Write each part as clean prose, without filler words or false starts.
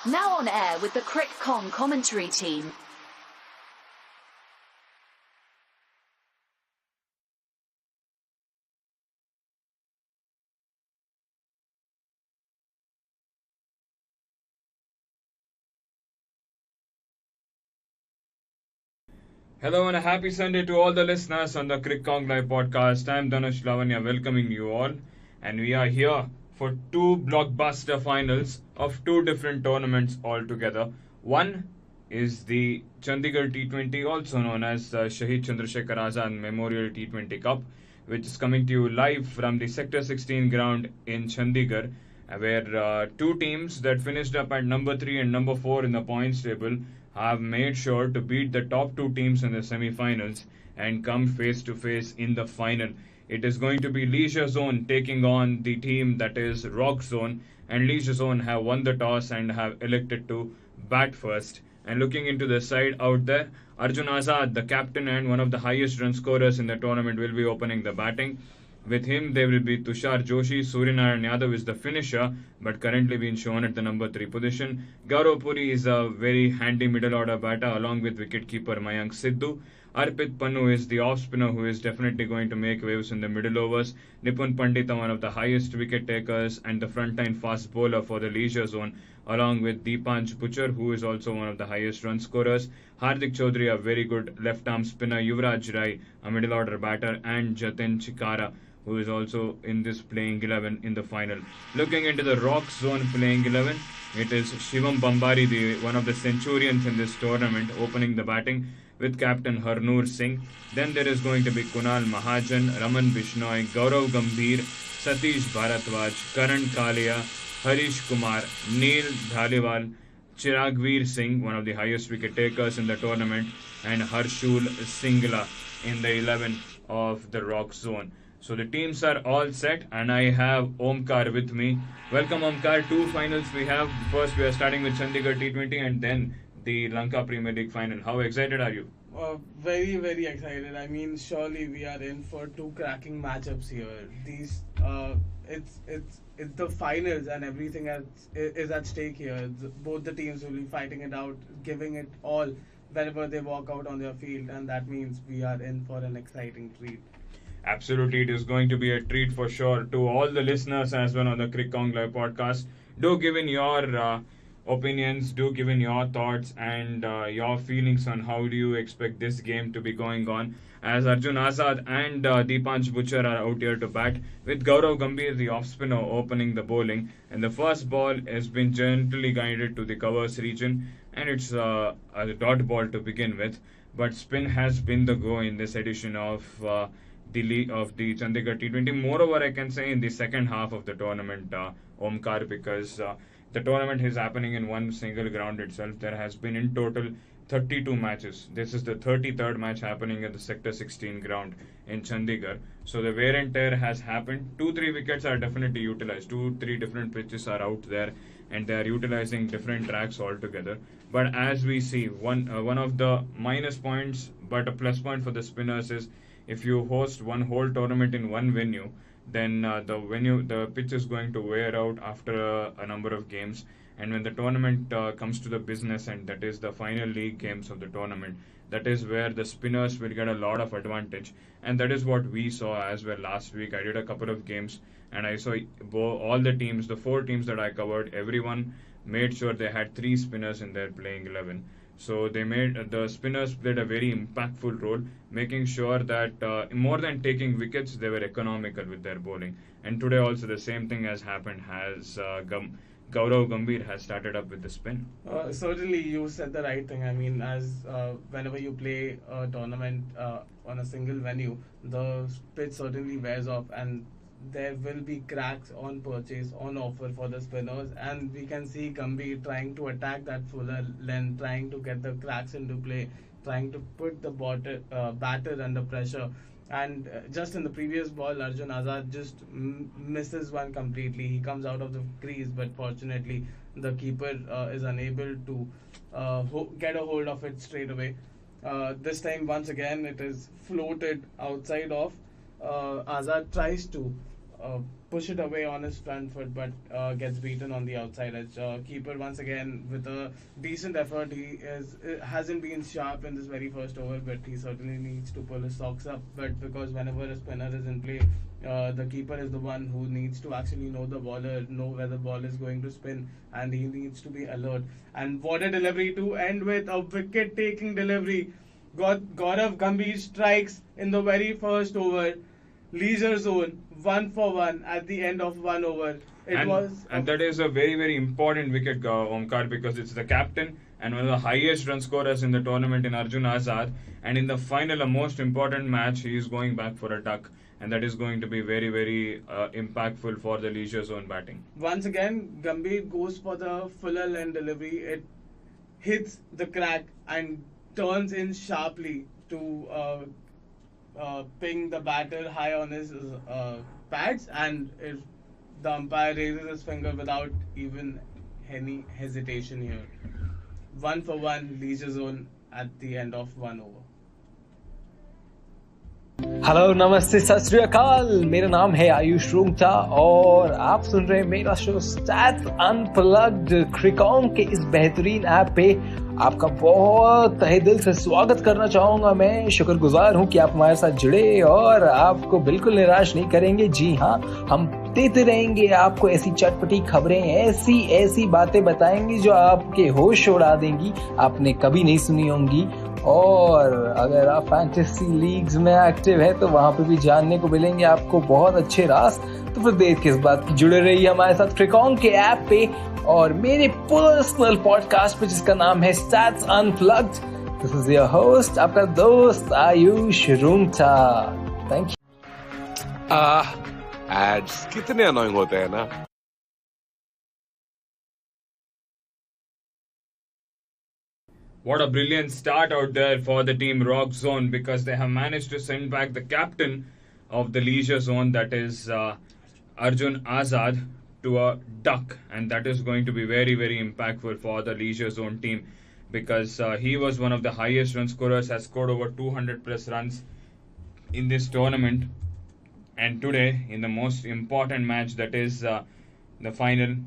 Now on air with the Crick Kong commentary team. Hello and a happy Sunday to all the listeners on the Crick Kong Live podcast. I'm Dhanush Lavanya welcoming you all, and we are here for two blockbuster finals of two different tournaments altogether. One is the Chandigarh T20, also known as the Shahid Chandrasekhar Azad Memorial T20 Cup, which is coming to you live from the Sector 16 ground in Chandigarh, where two teams that finished up at number 3 and number 4 in the points table have made sure to beat the top two teams in the semi-finals and come face to face in the final. It is going to be Leisure Zone taking on the team that is Rock Zone, and Leisure Zone have won the toss and have elected to bat first. And looking into the side out there, Arjun Azad, the captain and one of the highest run scorers in the tournament, will be opening the batting. With him, there will be Tushar Joshi. Suryanarayan Yadav is the finisher, but currently being shown at the number 3 position. Gaurav Puri is a very handy middle order batter, along with wicketkeeper Mayank Sidhu. Arpit Pannu is the off spinner who is definitely going to make waves in the middle overs. Nipun Pandita, one of the highest wicket takers and the front line fast bowler for the Leisure Zone, along with Deepanj Butcher, who is also one of the highest run scorers. Hardik Chaudhary, a very good left arm spinner. Yuvraj Rai, a middle order batter, and Jatin Chikara, who is also in this playing 11 in the final. Looking into the Rock Zone playing 11, it is Shivam Bambari, one of the centurions in this tournament, opening the batting with captain Harnoor Singh. Then there is going to be Kunal Mahajan, Raman Bishnoi, Gaurav Gambhir, Satish Bharadwaj, Karan Kalia, Harish Kumar, Neil Dhaliwal, Chiragveer Singh, one of the highest wicket takers in the tournament, and Harshul Singla in the 11 of the Rock Zone. So the teams are all set, and I have Omkar with me. Welcome, Omkar. Two finals we have. First, we are starting with Chandigarh T20 and then the Lanka Premier League final. How excited are you? Very, very excited. I mean, surely we are in for two cracking matchups here. It's the finals, and everything is at stake here. Both the teams will be fighting it out, giving it all whenever they walk out on their field, and that means we are in for an exciting treat. Absolutely, it is going to be a treat for sure to all the listeners as well on the Crick Kong Live podcast. Do give in your opinions, do give in your thoughts and your feelings on how do you expect this game to be going on. As Arjun Azad and Deepanj Butcher are out here to bat, with Gaurav Gambhir, the off spinner, opening the bowling. And the first ball has been gently guided to the covers region, and it's a dot ball to begin with. But spin has been the go in this edition of the Chandigarh T20. Moreover, I can say in the second half of the tournament, Omkar, because the tournament is happening in one single ground itself. There has been in total 32 matches. This is the 33rd match happening at the Sector 16 ground in Chandigarh. So the wear and tear has happened. 2-3 wickets are definitely utilized. 2-3 different pitches are out there, and they are utilizing different tracks altogether. But as we see, one of the minus points, but a plus point for the spinners is if you host one whole tournament in one venue, then the pitch is going to wear out after a number of games. And when the tournament comes to the business, and that is the final league games of the tournament, that is where the spinners will get a lot of advantage. And that is what we saw as well last week. I did a couple of games, and I saw all the teams, the 4 teams that I covered, everyone made sure they had 3 spinners in their playing 11. So the spinners played a very impactful role, making sure that more than taking wickets, they were economical with their bowling. And today also the same thing has happened. Gaurav Gambhir has started up with the spin. Certainly, you said the right thing. I mean, as whenever you play a tournament on a single venue, the pitch certainly wears off, and there will be cracks on purchase, on offer for the spinners, and we can see Gambhir trying to attack that fuller length, trying to get the cracks into play, trying to put the batter under pressure. And just in the previous ball, Arjun Azad just misses one completely. He comes out of the crease, but fortunately, the keeper is unable to get a hold of it straight away. This time, once again, it is floated outside of. Azad tries to push it away on his front foot, but gets beaten on the outside edge. Keeper once again with a decent effort. Hasn't been sharp in this very first over, but he certainly needs to pull his socks up. But because whenever a spinner is in play, the keeper is the one who needs to actually know the bowler, know where the ball is going to spin, and he needs to be alert. And what a delivery to end with, a wicket-taking delivery. Gaurav Gambhir strikes in the very first over. Leisure zone, 1 for 1 at the end of 1 over. And that is a very, very important wicket, Omkar, because it's the captain and one of the highest run scorers in the tournament in Arjun Azad. And in the final, a most important match, he is going back for a duck. And that is going to be very, very impactful for the leisure zone batting. Once again, Gambhir goes for the fuller length delivery. It hits the crack and turns in sharply to ping the batter high on his pads, and the umpire raises his finger without even any hesitation here. 1 for 1 leisure zone at the end of 1 over. Hello नमस्ते सत श्री अकाल, मेरा नाम है आयुष रूंगटा और आप सुन रहे हैं मेरा शो स्टैट्स अनप्लग्ड क्रिकॉन्ग के इस बेहतरीन ऐप पे। आपका बहुत तहे दिल से स्वागत करना चाहूंगा। मैं शुक्रगुजार हूं कि आप हमारे साथ जुड़े और आपको बिल्कुल निराश नहीं करेंगे। जी हाँ, हम देते रहेंगे आपको ऐसी चटपटी खबरें, ऐसी बातें बताएंगे जो आपके होश उड़ा देंगी, आपने कभी नहीं सुनी होंगी। और अगर आप फैंटेसी लीग्स में एक्टिव है तो वहां पे भी जानने को मिलेंगे आपको बहुत अच्छे राज। तो फिर देर किस बात की, जुड़े रहिए हमारे साथ क्रिकॉन्ग के ऐप पे और मेरे पर्सनल पॉडकास्ट पे जिसका नाम है stats unplugged. This is your host, आपका दोस्त Ayush Rungta. Thank you. Ads कितने अनोइंग होते हैं ना। What a brilliant start out there for the team Rock Zone, because they have managed to send back the captain of the leisure zone, that is Arjun Azad, to a duck, and that is going to be very, very impactful for the leisure zone team, because he was one of the highest run scorers, has scored over 200 plus runs in this tournament. And today, in the most important match, that is the final,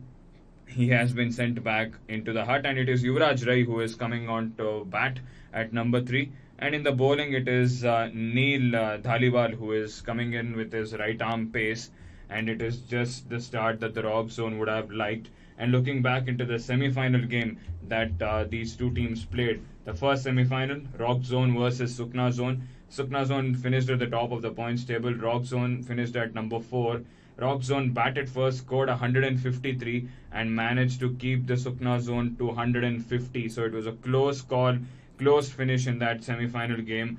he has been sent back into the hut, and it is Yuvraj Rai who is coming on to bat at number 3. And in the bowling, it is Neil Dhaliwal who is coming in with his right arm pace, and it is just the start that the Rock Zone would have liked. And looking back into the semi-final game that these two teams played, the first semi-final, Rock Zone versus Sukna Zone. Sukna Zone finished at the top of the points table. Rock Zone finished at number 4. Rock Zone batted first, scored 153 and managed to keep the Sukna Zone to 150. So it was a close call, close finish in that semi-final game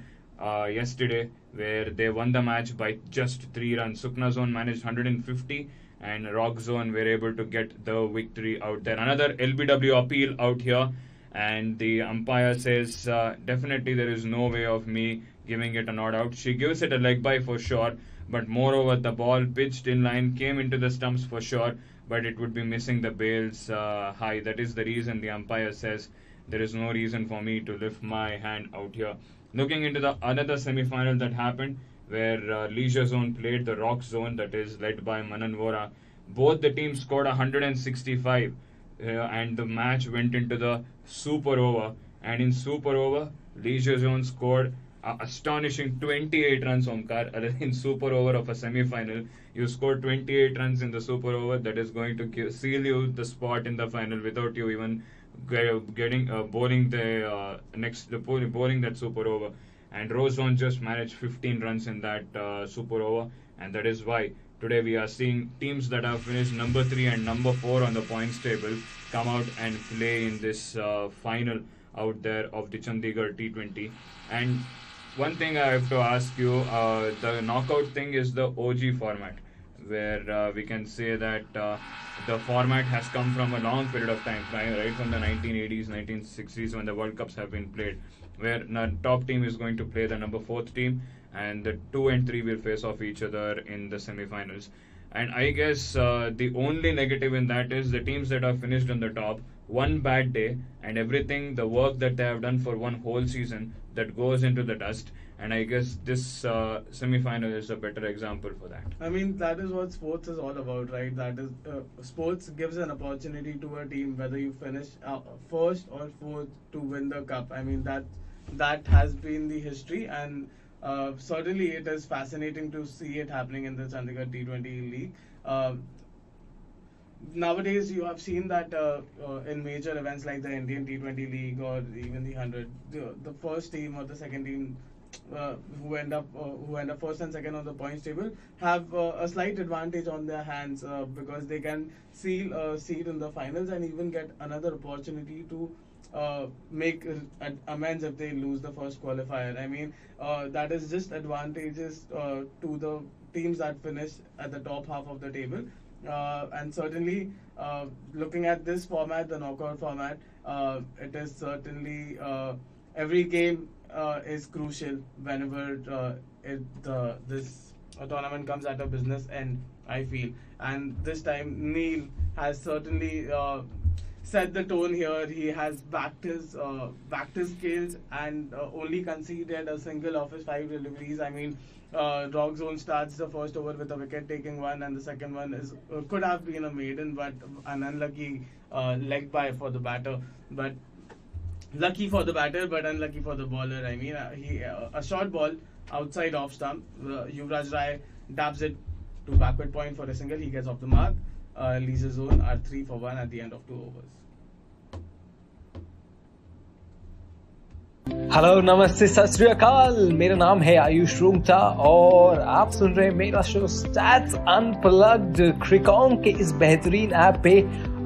yesterday, where they won the match by just 3 runs. Sukna Zone managed 150 and Rock Zone were able to get the victory out there. Another LBW appeal out here, and the umpire says definitely there is no way of me giving it a not out. She gives it a leg by for sure, but moreover the ball pitched in line, came into the stumps for sure, but it would be missing the bails high. That is the reason the umpire says there is no reason for me to lift my hand out here. Looking into the another semi-final that happened, where Leisure Zone played the Rock Zone, that is led by Manan Vora. Both the teams scored 165 and the match went into the super over, and in super over Leisure Zone scored astonishing 28 runs. Omkar, in super over of a semi-final, you scored 28 runs in the super over. That is going to seal you the spot in the final without you even getting bowling the bowling that super over. And Rose Zone just managed 15 runs in that super over, and that is why today we are seeing teams that have finished number 3 and number 4 on the points table come out and play in this final out there of the Chandigarh T20. And one thing I have to ask you, the knockout thing is the OG format, where we can say that the format has come from a long period of time, right from the 1980s, 1960s, when the World Cups have been played, where the top team is going to play the number 4th team, and the 2 and 3 will face off each other in the semi-finals. And I guess the only negative in that is the teams that are finished on the top one bad day, and everything, the work that they have done for one whole season, that goes into the dust. And I guess this semi-final is a better example for that. I mean, that is what sports is all about, right? That is, sports gives an opportunity to a team, whether you finish first or fourth, to win the cup. I mean, that has been the history, and certainly it is fascinating to see it happening in the Chandigarh T20 league. Nowadays, you have seen that in major events like the Indian T20 league or even the 100, the first team or the second team who end up first and second on the points table have a slight advantage on their hands, because they can seal a seat in the finals and even get another opportunity to make amends if they lose the first qualifier. I mean, that is just advantages to the teams that finish at the top half of the table. And certainly, looking at this format, the knockout format, it is certainly every game is crucial whenever this tournament comes at a business end, I feel. And this time, Neil has certainly set the tone here. He has backed his skills and only conceded a single of his 5 deliveries. I mean, Rock Zone starts the first over with a wicket-taking one, and the second one is could have been a maiden, but an unlucky leg bye for the batter. But lucky for the batter, but unlucky for the bowler. I mean, a short ball outside off stump. Yuvraj Rai dabs it to backward point for a single. He gets off the mark. Leisure Zone are 3 for 1 at the end of 2 overs. Hello, नमस्ते, सत श्री अकाल। मेरा नाम है आयुष रूंगटा और आप सुन रहे हैं मेरा शो स्टैट्स अनप्लग्ड क्रिकॉन्ग के इस बेहतरीन ऐप पे।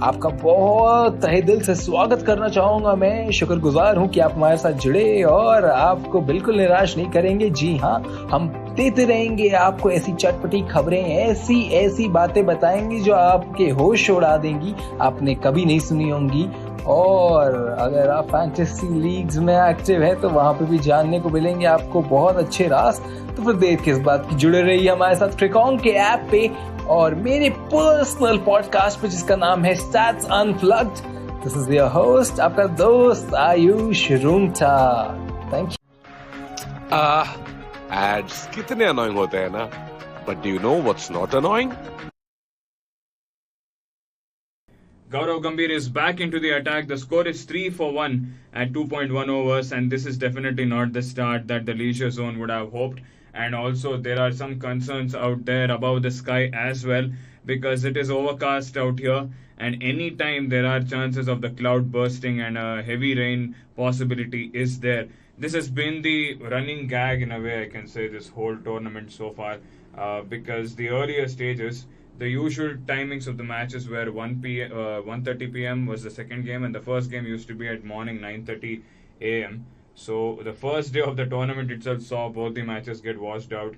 आपका बहुत तहे दिल से स्वागत करना चाहूंगा। मैं शुक्रगुजार हूं कि आप हमारे साथ जुड़े और आपको बिल्कुल निराश नहीं करेंगे। जी हाँ, हम देते रहेंगे आपको ऐसी चटपटी खबरें, ऐसी बातें बताएंगे जो आपके होश उड़ा देंगी, आपने कभी नहीं सुनी होंगी। और अगर आप फैंटेसी लीग्स में एक्टिव है तो वहां पे भी जानने को मिलेंगे आपको बहुत अच्छे राज। तो फिर देर किस बात की, जुड़े रहिए हमारे साथ क्रिकॉन्ग के ऐप पे और मेरे पर्सनल पॉडकास्ट पे जिसका नाम है stats unplugged. This is your host, आपका दोस्त Ayush Rungta. Thank you. Ads कितने अनोइंग होते हैं ना, but do you know what's not annoying? Gaurav Gambhir is back into the attack. The score is 3 for 1 at 2.1 overs, and this is definitely not the start that the Leisure Zone would have hoped. And also, there are some concerns out there above the sky as well, because it is overcast out here, and anytime there are chances of the cloud bursting and a heavy rain possibility is there. This has been the running gag in a way, I can say, this whole tournament so far, because the earlier stages, the usual timings of the matches were 1:30 p.m. was the second game, and the first game used to be at morning 9:30 a.m. So the first day of the tournament itself saw both the matches get washed out,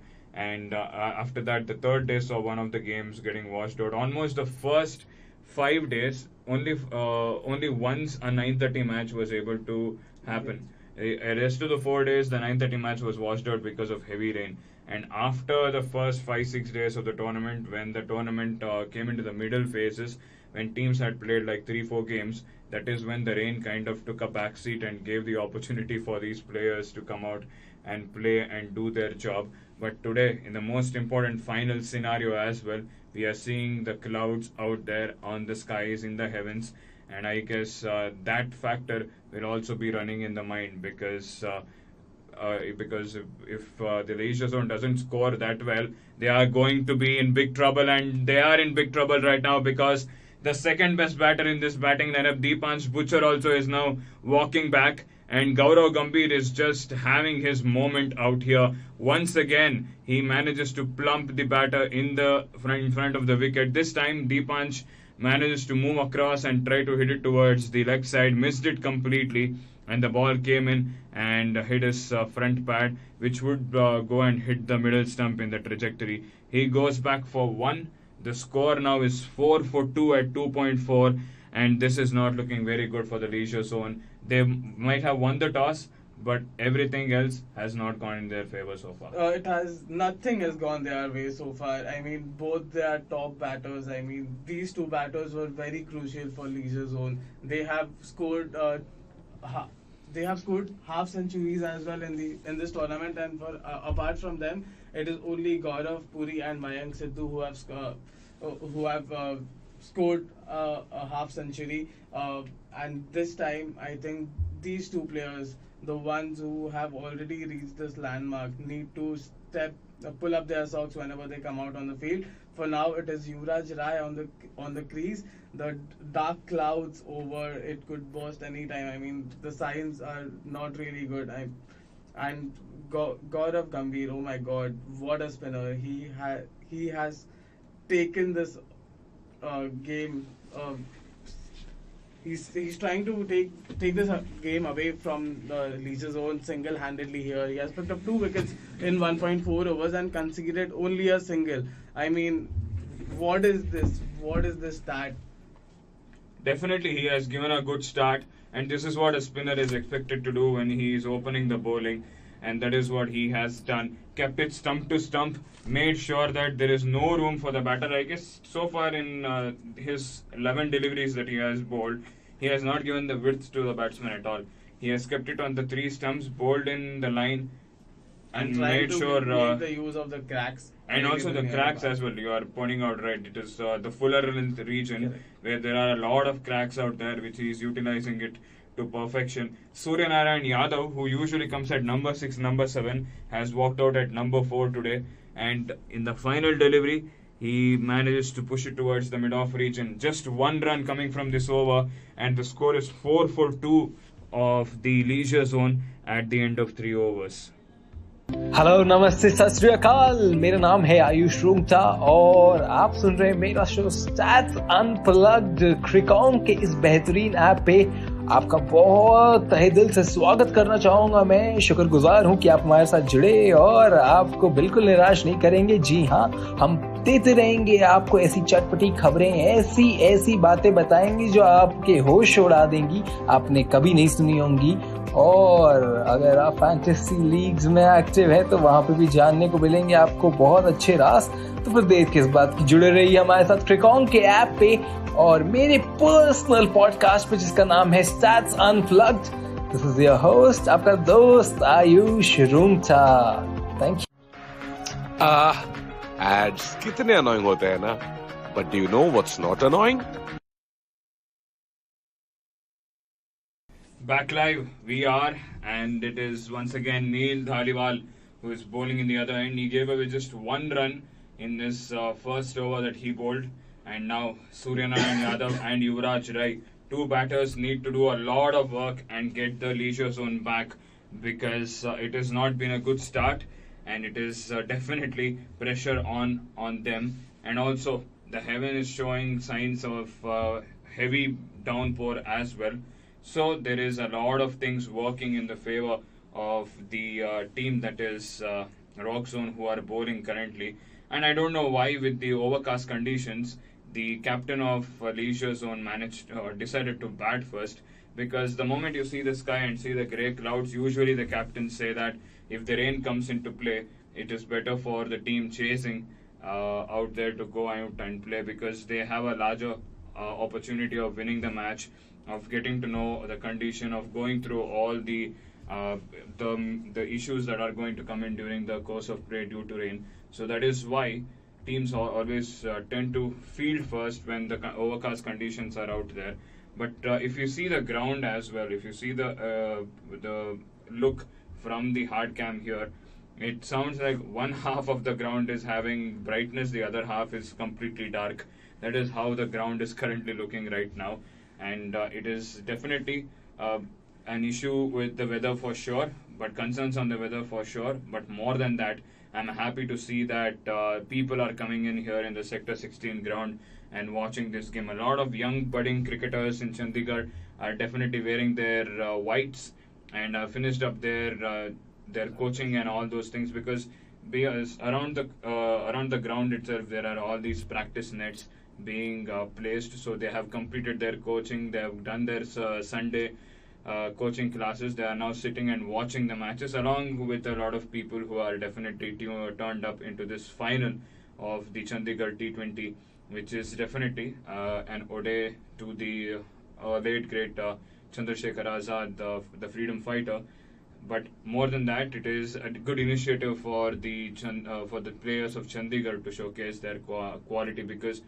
and after that, the third day saw one of the games getting washed out. Almost the first 5 days, only once a 9:30 match was able to happen. The rest of the 4 days, the 9:30 match was washed out because of heavy rain. And after the first 5-6 days of the tournament, when the tournament came into the middle phases, when teams had played like 3-4 games, that is when the rain kind of took a backseat and gave the opportunity for these players to come out and play and do their job. But today, in the most important final scenario as well, we are seeing the clouds out there on the skies, in the heavens. And I guess that factor will also be running in the mind, because if the Leisure Zone doesn't score that well, they are going to be in big trouble, and they are in big trouble right now, because the second best batter in this batting lineup, Deepansh Butcher, also is now walking back, and Gaurav Gambhir is just having his moment out here. Once again, he manages to plump the batter in front of the wicket. This time, Deepansh manages to move across and try to hit it towards the leg side, missed it completely, and the ball came in and hit his front pad, which would go and hit the middle stump in the trajectory. He goes back for 1. The score now is 4 for 2 at 2.4, and this is not looking very good for the Leisure Zone. They might have won the toss, but everything else has not gone in their favor so far. Nothing has gone their way so far. I mean, both their top batters. I mean, these two batters were very crucial for Leisure Zone. They have scored. Ha- they have scored half centuries as well in this tournament, and for apart from them, it is only Gaurav Puri and Mayank Sidhu who have scored a half century. And this time, I think these two players, the ones who have already reached this landmark, need to pull up their socks whenever they come out on the field. For now, it is Yuvraj Rai on the crease. The dark clouds over it could burst anytime. I mean, the signs are not really good. And Gaurav Gambhir, oh my God, what a spinner! He has taken this game. He's trying to take this game away from the Leisure Zone single-handedly here. He has picked up 2 wickets in 1.4 overs and conceded only a single. I mean, what is this? What is this stat? Definitely, he has given a good start, and this is what a spinner is expected to do when he is opening the bowling, and that is what he has done. Kept it stump to stump, made sure that there is no room for the batter. I guess so far in his 11 deliveries that he has bowled, he has not given the width to the batsman at all. He has kept it on the 3 stumps, bowled in the line, and Trying made to sure. make the use of the cracks. And also the Available cracks nearby. as well. You are pointing out right. It is the fuller length region Correct. where there are a lot of cracks out there, which he is utilizing it to perfection. Surya Narayan Yadav, who usually comes at number 6, number 7, has walked out at number 4 today. And in the final delivery, he manages to push it towards the mid-off region. Just 1 run coming from this over, and the score is 4 for 2 of the Leisure Zone at the end of 3 overs. Hello नमस्ते सत श्री अकाल मेरा नाम है आयुष रूंगटा और आप सुन रहे हैं मेरा शो स्टैट्स अनप्लग्ड क्रिकॉन के इस बेहतरीन ऐप पे आपका बहुत तहे दिल से स्वागत करना चाहूंगा। मैं शुक्रगुजार हूं कि आप हमारे साथ जुड़े और आपको बिल्कुल निराश नहीं करेंगे। जी हाँ, हम देते रहेंगे आपको ऐसी चटपटी खबरें, ऐसी ऐसी बातें बताएंगे जो आपके होश उड़ा देंगी, आपने कभी नहीं सुनी होंगी। और अगर आप फैंटेसी लीग्स में एक्टिव है तो वहां पे भी जानने को मिलेंगे आपको बहुत अच्छे राज। तो फिर देर किस बात की, जुड़े रहिए हमारे साथ क्रिकॉन के ऐप पे और मेरे पर्सनल पॉडकास्ट पे जिसका नाम है stats unplugged. This is your host, आपका दोस्त Ayush Rungta. Thank you. Ads कितने अनोइंग होते हैं ना, but do you know what's not annoying? Back live, we are, and it is once again Neil Dhaliwal who is bowling in the other end. He gave away just 1 run in this first over that he bowled, and now Suryanarayan Yadav and Yuvraj Rai, 2 batters, need to do a lot of work and get the Leisure Zone back because it has not been a good start, and it is definitely pressure on them. And also, the heaven is showing signs of heavy downpour as well. So there is a lot of things working in the favor of the team that is Rock Zone who are bowling currently. And I don't know why with the overcast conditions, the captain of Leisure Zone decided to bat first, because the moment you see the sky and see the grey clouds, usually the captains say that if the rain comes into play, it is better for the team chasing out there to go out and play, because they have a larger opportunity of winning the match, of getting to know the condition, of going through all the issues that are going to come in during the course of play due to rain. So that is why teams always tend to field first when the overcast conditions are out there. But if you see the ground as well, if you see the look from the hard cam here, it sounds like one half of the ground is having brightness, the other half is completely dark. That is how the ground is currently looking right now. And it is definitely an issue with the weather for sure, but concerns on the weather for sure. But more than that, I'm happy to see that people are coming in here in the Sector 16 ground and watching this game. A lot of young budding cricketers in Chandigarh are definitely wearing their whites and finished up their coaching and all those things, because around the ground itself there are all these practice nets being placed. So they have completed their coaching, they have done their Sunday coaching classes. They are now sitting and watching the matches along with a lot of people who are definitely turned up into this final of the Chandigarh T20, which is definitely an ode to the late great Chandrasekhar Azad, the freedom fighter. But more than that, it is a good initiative for the players of Chandigarh to showcase their quality, because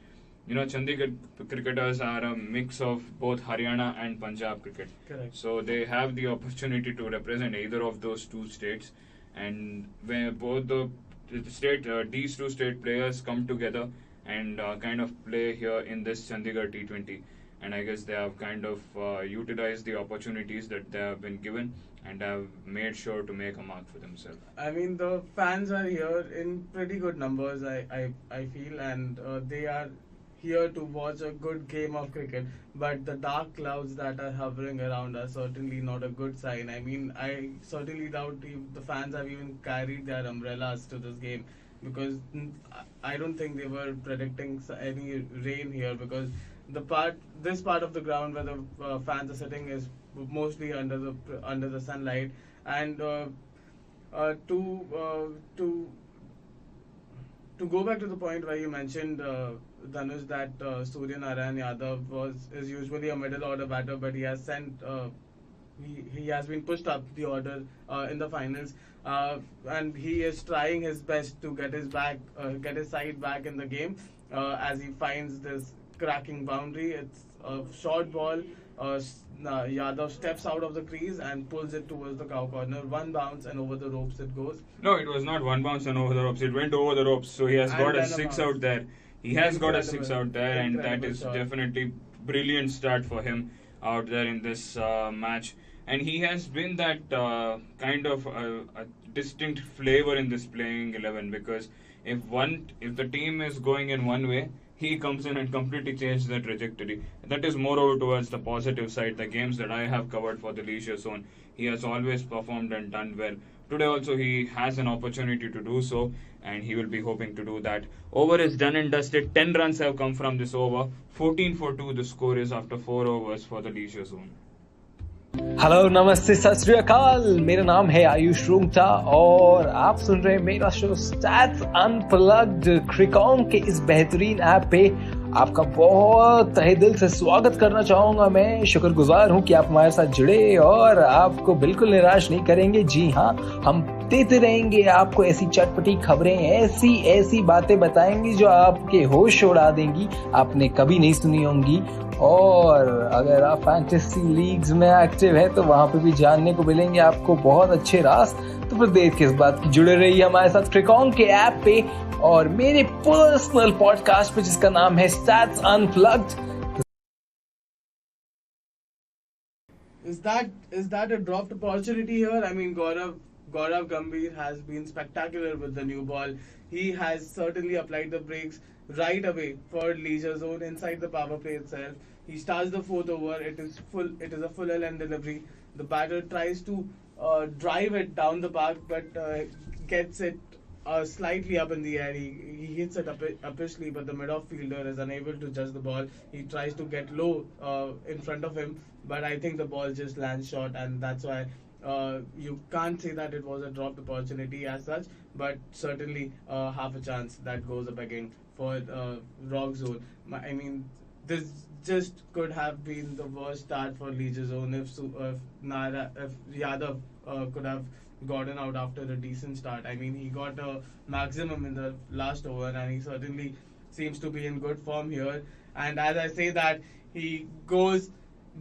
Chandigarh cricketers are a mix of both Haryana and Punjab cricket. Correct. So they have the opportunity to represent either of those two states, and where both these two state players come together and kind of play here in this Chandigarh T20. And I guess they have kind of utilized the opportunities that they have been given and have made sure to make a mark for themselves. I mean, the fans are here in pretty good numbers, I feel, and they are here to watch a good game of cricket. But the dark clouds that are hovering around are certainly not a good sign. I mean, I certainly doubt if the fans have even carried their umbrellas to this game, because I don't think they were predicting any rain here, because this part of the ground where the fans are sitting is mostly under the sunlight. And to go back to the point where you mentioned, Dhanush, that Surya Narayan Yadav is usually a middle order batter, but he has he has been pushed up the order in the finals, and he is trying his best to get his side back in the game, as he finds this cracking boundary. It's a short ball. Yadav steps out of the crease and pulls it towards the cow corner. One bounce and over the ropes it goes. No, it was not one bounce and over the ropes. It went over the ropes. So he has And got a then a six bounce. out there. He has got a Incredible. six out there, and that Incredible is shot. definitely brilliant start for him out there in this match. And he has been that kind of a distinct flavor in this playing 11, because if the team is going in one way, he comes in and completely changes the trajectory. That is moreover towards the positive side. The games that I have covered for the leisure zone, he has always performed and done well. Today also he has an opportunity to do so, and he will be hoping to do that. Over is done and dusted. 10 runs have come from this over. 14 for 2 the score is after 4 overs for the leisure zone. Hello नमस्ते सत श्री अकाल, मेरा नाम है आयुष रूंगटा और आप सुन रहे हैं मेरा शो स्टैट्स अनप्लग्ड क्रिकॉन के इस बेहतरीन ऐप पे। आपका बहुत तहे दिल से स्वागत करना चाहूंगा। मैं शुक्रगुजार हूं कि आप हमारे साथ जुड़े और आपको बिल्कुल निराश नहीं करेंगे। जी हाँ, हम देते रहेंगे आपको ऐसी चटपटी खबरें, ऐसी बातें बताएंगी जो आपके होश उड़ा देंगी, आपने कभी नहीं सुनी होंगी। और अगर आप फैंटेसी लीग्स में एक्टिव है तो वहां पे भी जानने को मिलेंगे आपको बहुत अच्छे राज। तो फिर देर किस बात की, जुड़े रहिए हमारे साथ क्रिकॉन के ऐप पे और मेरे पर्सनल पॉडकास्ट पे जिसका नाम है stats unplugged. Is that a dropped opportunity here? I mean, Gaurav Gambhir has been spectacular with the new ball. He has certainly applied the brakes right away for leisure zone inside the power play itself. He starts the fourth over. It is a full LN delivery. The batter tries to drive it down the park, but gets it slightly up in the air. He hits it upishly, but the mid-off fielder is unable to judge the ball. He tries to get low in front of him, but I think the ball just lands short, and that's why you can't say that it was a dropped opportunity as such, but certainly half a chance that goes up again for Rock Zone. I mean, this just could have been the worst start for Leisure Zone if Yadav could have gotten out after a decent start. I mean, he got a maximum in the last over, and he certainly seems to be in good form here. And as I say that, he goes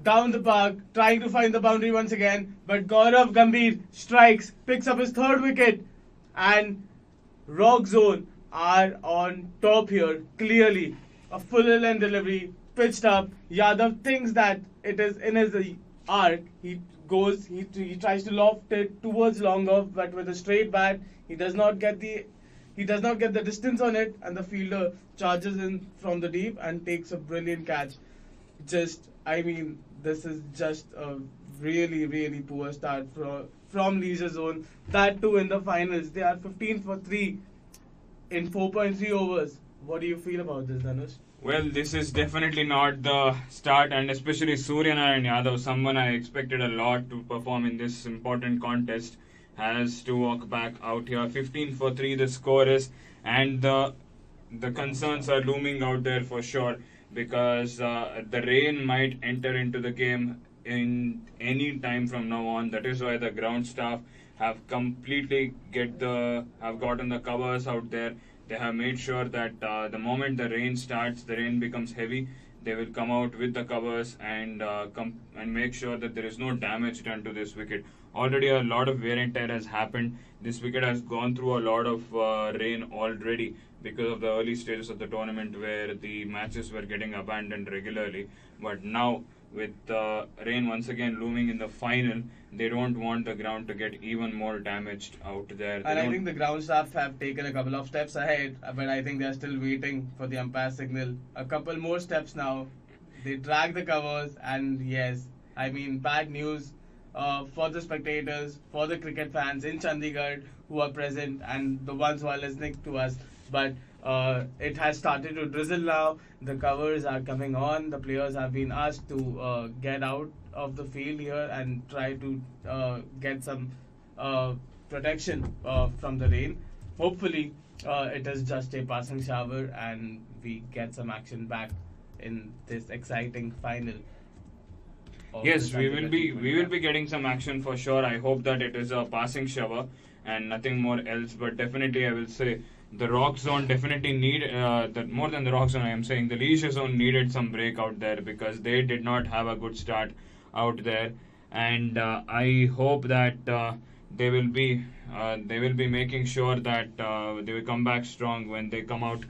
down the park, trying to find the boundary once again, but Gaurav Gambhir strikes, picks up his third wicket, and Rock Zone are on top here. Clearly, a full LN delivery, pitched up. Yadav thinks that it is in his arc. He tries to loft it towards long off, but with a straight bat, he does not get the distance on it, and the fielder charges in from the deep and takes a brilliant catch. This is just a really, really poor start from Leisure Zone. That too in the finals. They are 15 for 3 in 4.3 overs. What do you feel about this, Dhanush? Well, this is definitely not the start, and especially Suryanarayan Yadav, someone I expected a lot to perform in this important contest, has to walk back out here. 15 for 3 the score is, and the concerns are looming out there for sure, because the rain might enter into the game in any time from now on. That is why the ground staff have completely have gotten the covers out there. They have made sure that the moment the rain starts, the rain becomes heavy, they will come out with the covers and make sure that there is no damage done to this wicket. Already a lot of wear and tear has happened. This wicket has gone through a lot of rain already because of the early stages of the tournament where the matches were getting abandoned regularly. But now, with rain once again looming in the final, they don't want the ground to get even more damaged out there. And I think the ground staff have taken a couple of steps ahead, but I think they're still waiting for the umpire signal. A couple more steps now. They drag the covers, and yes, I mean, bad news for the spectators, for the cricket fans in Chandigarh who are present and the ones who are listening to us. But it has started to drizzle now. The covers are coming on. The players have been asked to get out of the field here and try to get some protection from the rain. Hopefully, it is just a passing shower and we get some action back in this exciting final. Yes, we will be getting some action for sure. I hope that it is a passing shower and nothing more else. But definitely, I will say the rock zone definitely more than the rock zone. I am saying the leisure zone needed some break out there because they did not have a good start out there, and I hope that they will be making sure that they will come back strong when they come out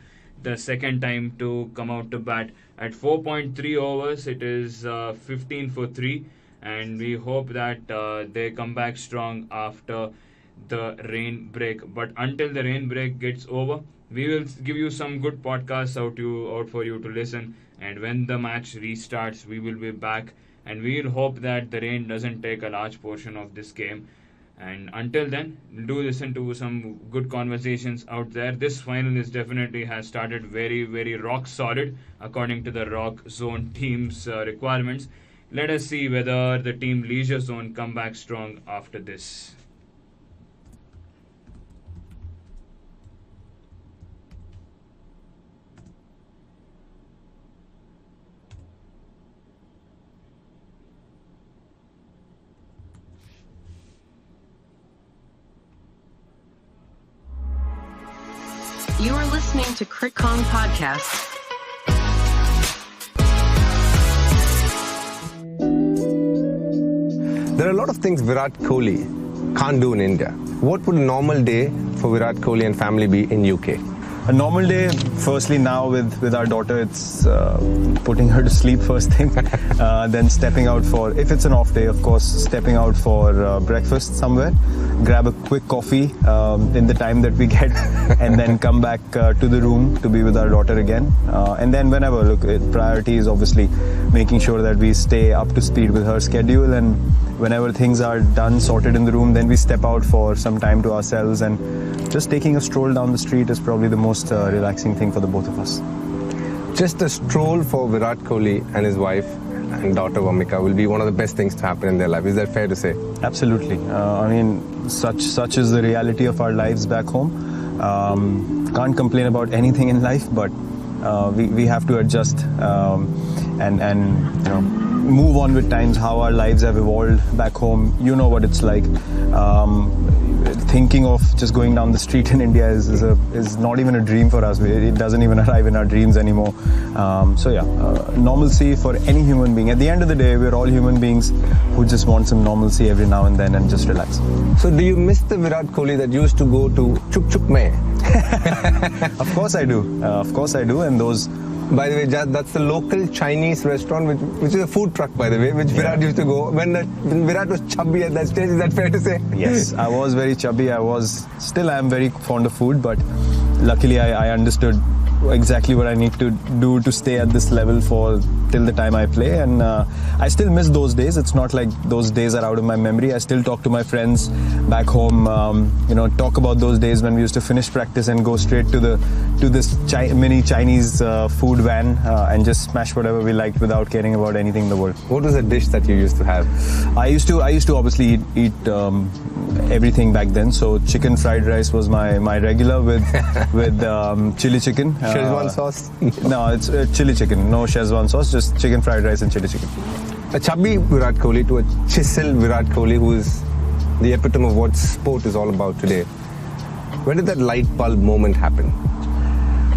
the second time to come out to bat. At 4.3 overs, it is 15 for 3, and we hope that they come back strong after the rain break. But until the rain break gets over, we will give you some good podcasts out for you to listen, and when the match restarts, we will be back, and we will hope that the rain doesn't take a large portion of this game. And until then, do listen to some good conversations out there. This final has started very, very rock solid according to the rock zone team's requirements. Let us see whether the team leisure zone come back strong after this. You are listening to Crick Kong Podcast. There are a lot of things Virat Kohli can't do in India. What would a normal day for Virat Kohli and family be in UK? A normal day, firstly now with our daughter, it's putting her to sleep first thing, then stepping out for, if it's an off day, of course, stepping out for breakfast somewhere, grab a quick coffee in the time that we get, and then come back to the room to be with our daughter again. And then whenever, priority is obviously making sure that we stay up to speed with her schedule, and whenever things are done, sorted in the room, then we step out for some time to ourselves, and just taking a stroll down the street is probably the most relaxing thing for the both of us. Just a stroll for Virat Kohli and his wife and daughter Vamika will be one of the best things to happen in their life. Is that fair to say? Absolutely. I mean, such is the reality of our lives back home. Can't complain about anything in life, but we have to adjust and move on with times. How our lives have evolved back home, you know what it's like. Thinking of just going down the street in India is not even a dream for us. It doesn't even arrive in our dreams anymore. Normalcy for any human being. At the end of the day, we're all human beings who just want some normalcy every now and then and just relax. So do you miss the Virat Kohli that used to go to Chuk Chuk Mein? Of course I do. And those... By the way, that's the local Chinese restaurant, which is a food truck, by the way, which Virat used to go. When Virat was chubby at that stage, is that fair to say? Yes, I was very chubby. Still I am very fond of food, but luckily I understood exactly what I need to do to stay at this level for till the time I play. And I still miss those days. It's not like those days are out of my memory. I still talk to my friends back home, talk about those days when we used to finish practice and go straight to this mini Chinese food van and just smash whatever we liked without caring about anything in the world. What was a dish that you used to have? I used to obviously eat everything back then. So chicken fried rice was my regular with chili chicken. Szechuan sauce? No, it's chili chicken. No Szechuan sauce, just chicken fried rice and chili chicken. A chubby Virat Kohli to a chiseled Virat Kohli, who is the epitome of what sport is all about today. When did that light bulb moment happen?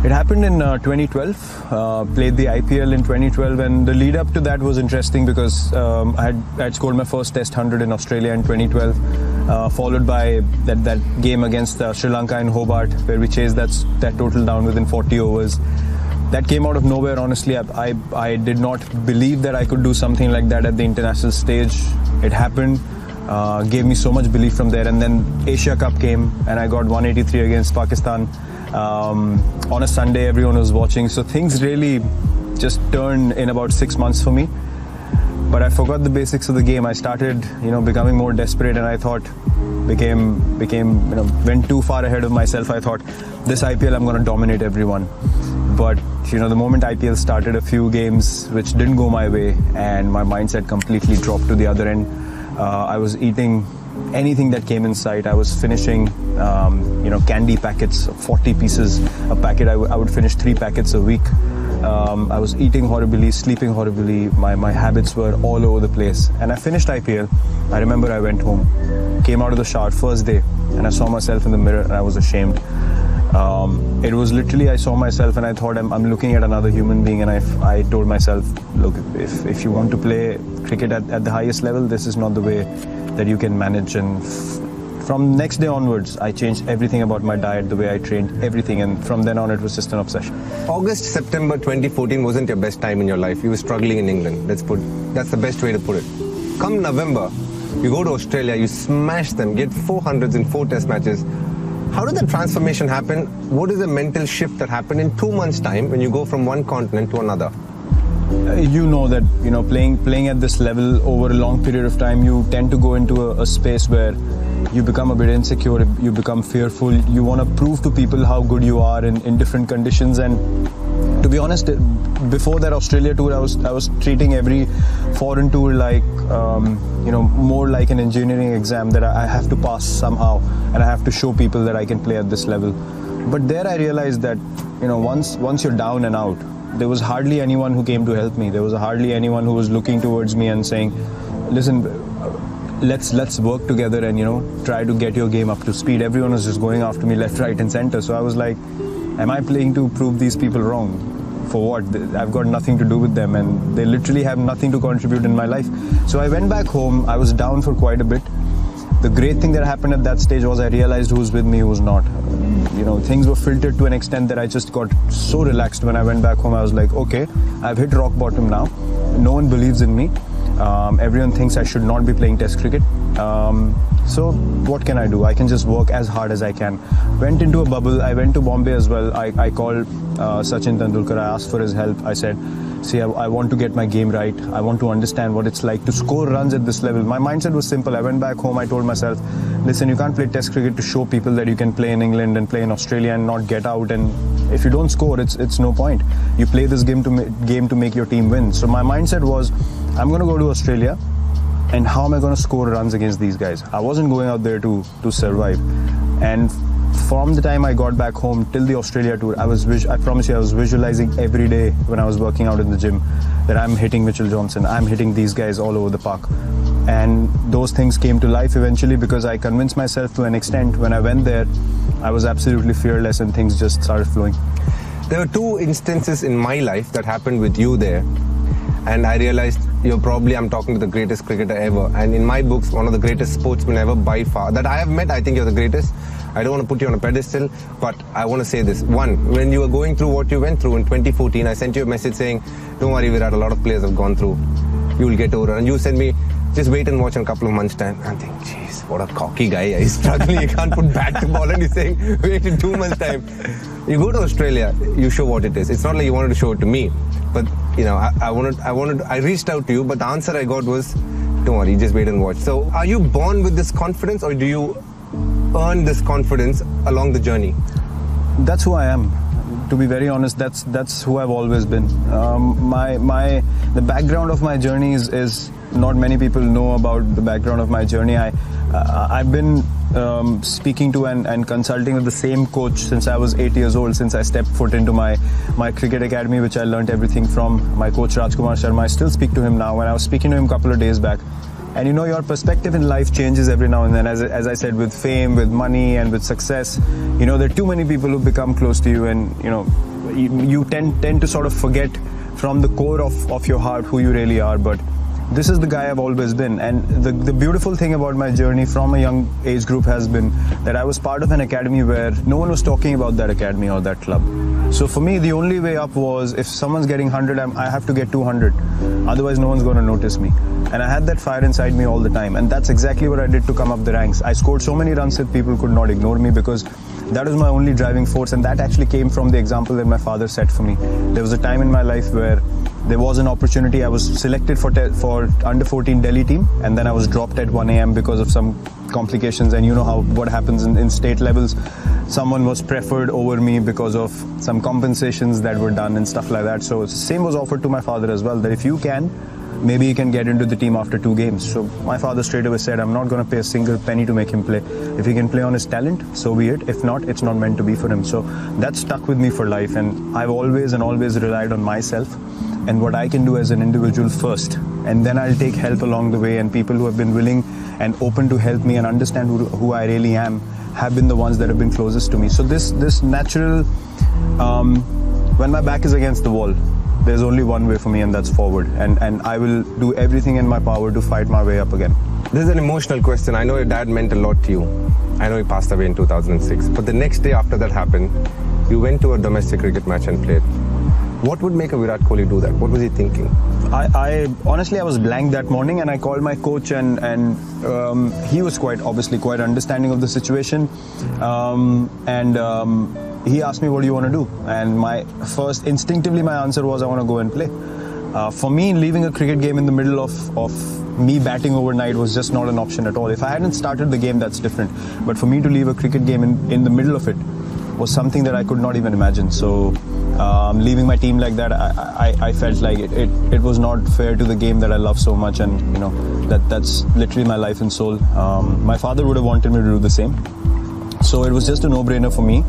It happened in 2012. Played the IPL in 2012, and the lead up to that was interesting because I had scored my first Test 100 in Australia in 2012, followed by that game against Sri Lanka in Hobart, where we chased that total down within 40 overs. That came out of nowhere. Honestly, I did not believe that I could do something like that at the international stage. It happened. Gave me so much belief from there, and then Asia Cup came, and I got 183 against Pakistan. On a Sunday, everyone was watching, so things really just turned in about 6 months for me. But I forgot the basics of the game. I started, becoming more desperate, and I thought, went too far ahead of myself. I thought, this IPL, I'm going to dominate everyone. But the moment IPL started, a few games which didn't go my way, and my mindset completely dropped to the other end. I was eating anything that came in sight. I was finishing, candy packets, 40 pieces a packet. I would finish 3 packets a week. I was eating horribly, sleeping horribly. My habits were all over the place. And I finished IPL. I remember I went home, came out of the shower first day, and I saw myself in the mirror, and I was ashamed. It was literally, I saw myself and I thought, I'm looking at another human being, and I told myself, look, if you want to play cricket at the highest level, this is not the way that you can manage. And from next day onwards, I changed everything about my diet, the way I trained, everything, and from then on it was just an obsession. August, September 2014 wasn't your best time in your life. You were struggling in England. That's the best way to put it. Come November, you go to Australia, you smash them, get 400s in 4 test matches. How did the transformation happen? What is the mental shift that happened in 2 months' time when you go from one continent to another? Playing at this level over a long period of time, you tend to go into a space where you become a bit insecure, you become fearful, you want to prove to people how good you are in different conditions. And to be honest, before that Australia tour, I was treating every foreign tour like more like an engineering exam that I have to pass somehow, and I have to show people that I can play at this level. But there I realized that once you're down and out, there was hardly anyone who came to help me. There was hardly anyone who was looking towards me and saying, listen, let's work together and try to get your game up to speed. Everyone was just going after me left, right and center. So I was like, am I playing to prove these people wrong? For what? I've got nothing to do with them, and they literally have nothing to contribute in my life. So I went back home. I was down for quite a bit. The great thing that happened at that stage was I realized who's with me, who's not. Things were filtered to an extent that I just got so relaxed when I went back home. I was like, okay, I've hit rock bottom now. No one believes in me. Everyone thinks I should not be playing Test cricket. So what can I do? I can just work as hard as I can. Went into a bubble. I went to Bombay as well. I called Sachin Tendulkar. I asked for his help. I said, see, I want to get my game right. I want to understand what it's like to score runs at this level. My mindset was simple. I went back home. I told myself, listen, you can't play Test cricket to show people that you can play in England and play in Australia and not get out. And if you don't score, it's no point. You play this game to make your team win. So my mindset was, I'm going to go to Australia, and how am I going to score runs against these guys? I wasn't going out there to survive. And from the time I got back home till the Australia tour, I promise you, I was visualizing every day when I was working out in the gym that I'm hitting Mitchell Johnson, I'm hitting these guys all over the park. And those things came to life eventually because I convinced myself to an extent. When I went there, I was absolutely fearless and things just started flowing. There were 2 instances in my life that happened with you there. And I realized I'm talking to the greatest cricketer ever. And in my books, one of the greatest sportsmen ever by far that I have met. I think you're the greatest. I don't want to put you on a pedestal, but I want to say this. One, when you were going through what you went through in 2014, I sent you a message saying, don't worry, Virat, a lot of players have gone through. You will get over it. And you sent me, Just wait and watch in a couple of months' time. And think, jeez, what a cocky guy. He's struggling. He can't put bat to ball, and he's saying, wait in 2 months' time. You go to Australia, you show what it is. It's not like you wanted to show it to me, but I reached out to you, but the answer I got was, don't worry, just wait and watch. So, are you born with this confidence, or do you earn this confidence along the journey? That's who I am. To be very honest, that's who I've always been. The background of my journey is not many people know about the background of my journey. I've been speaking to and consulting with the same coach since I was 8 years old, since I stepped foot into my cricket academy, which I learnt everything from. My coach Rajkumar Sharma, I still speak to him now. When I was speaking to him a couple of days back, and your perspective in life changes every now and then. As I said, with fame, with money, and with success, there are too many people who become close to you, and you tend to sort of forget from the core of your heart who you really are. But this is the guy I've always been, and the beautiful thing about my journey from a young age group has been that I was part of an academy where no one was talking about that academy or that club. So for me, the only way up was, if someone's getting 100, I have to get 200. Otherwise, no one's going to notice me. And I had that fire inside me all the time, and that's exactly what I did to come up the ranks. I scored so many runs that people could not ignore me, because that was my only driving force, and that actually came from the example that my father set for me. There was a time in my life where there was an opportunity. I was selected for under 14 Delhi team, and then I was dropped at 1 a.m. because of some complications. And what happens in state levels. Someone was preferred over me because of some compensations that were done and stuff like that. So same was offered to my father as well, that if you can, maybe he can get into the team after 2 games. So my father straight away said, I'm not going to pay a single penny to make him play. If he can play on his talent, so be it. If not, it's not meant to be for him. So that stuck with me for life, and I've always relied on myself and what I can do as an individual first, and then I'll take help along the way. And people who have been willing and open to help me and understand who I really am have been the ones that have been closest to me. So this natural, when my back is against the wall, there's only one way for me, and that's forward. And I will do everything in my power to fight my way up again. This is an emotional question. I know your dad meant a lot to you. I know he passed away in 2006. But the next day after that happened, you went to a domestic cricket match and played. What would make a Virat Kohli do that? What was he thinking? I honestly, I was blank that morning, and I called my coach, and he was quite understanding of the situation. He asked me, what do you want to do? And instinctively my answer was, I want to go and play. For me, leaving a cricket game in the middle of me batting overnight was just not an option at all. If I hadn't started the game, that's different. But for me to leave a cricket game in the middle of it was something that I could not even imagine. So leaving my team like that, I felt like it was not fair to the game that I love so much, and that's literally my life and soul. My father would have wanted me to do the same. So it was just a no-brainer for me,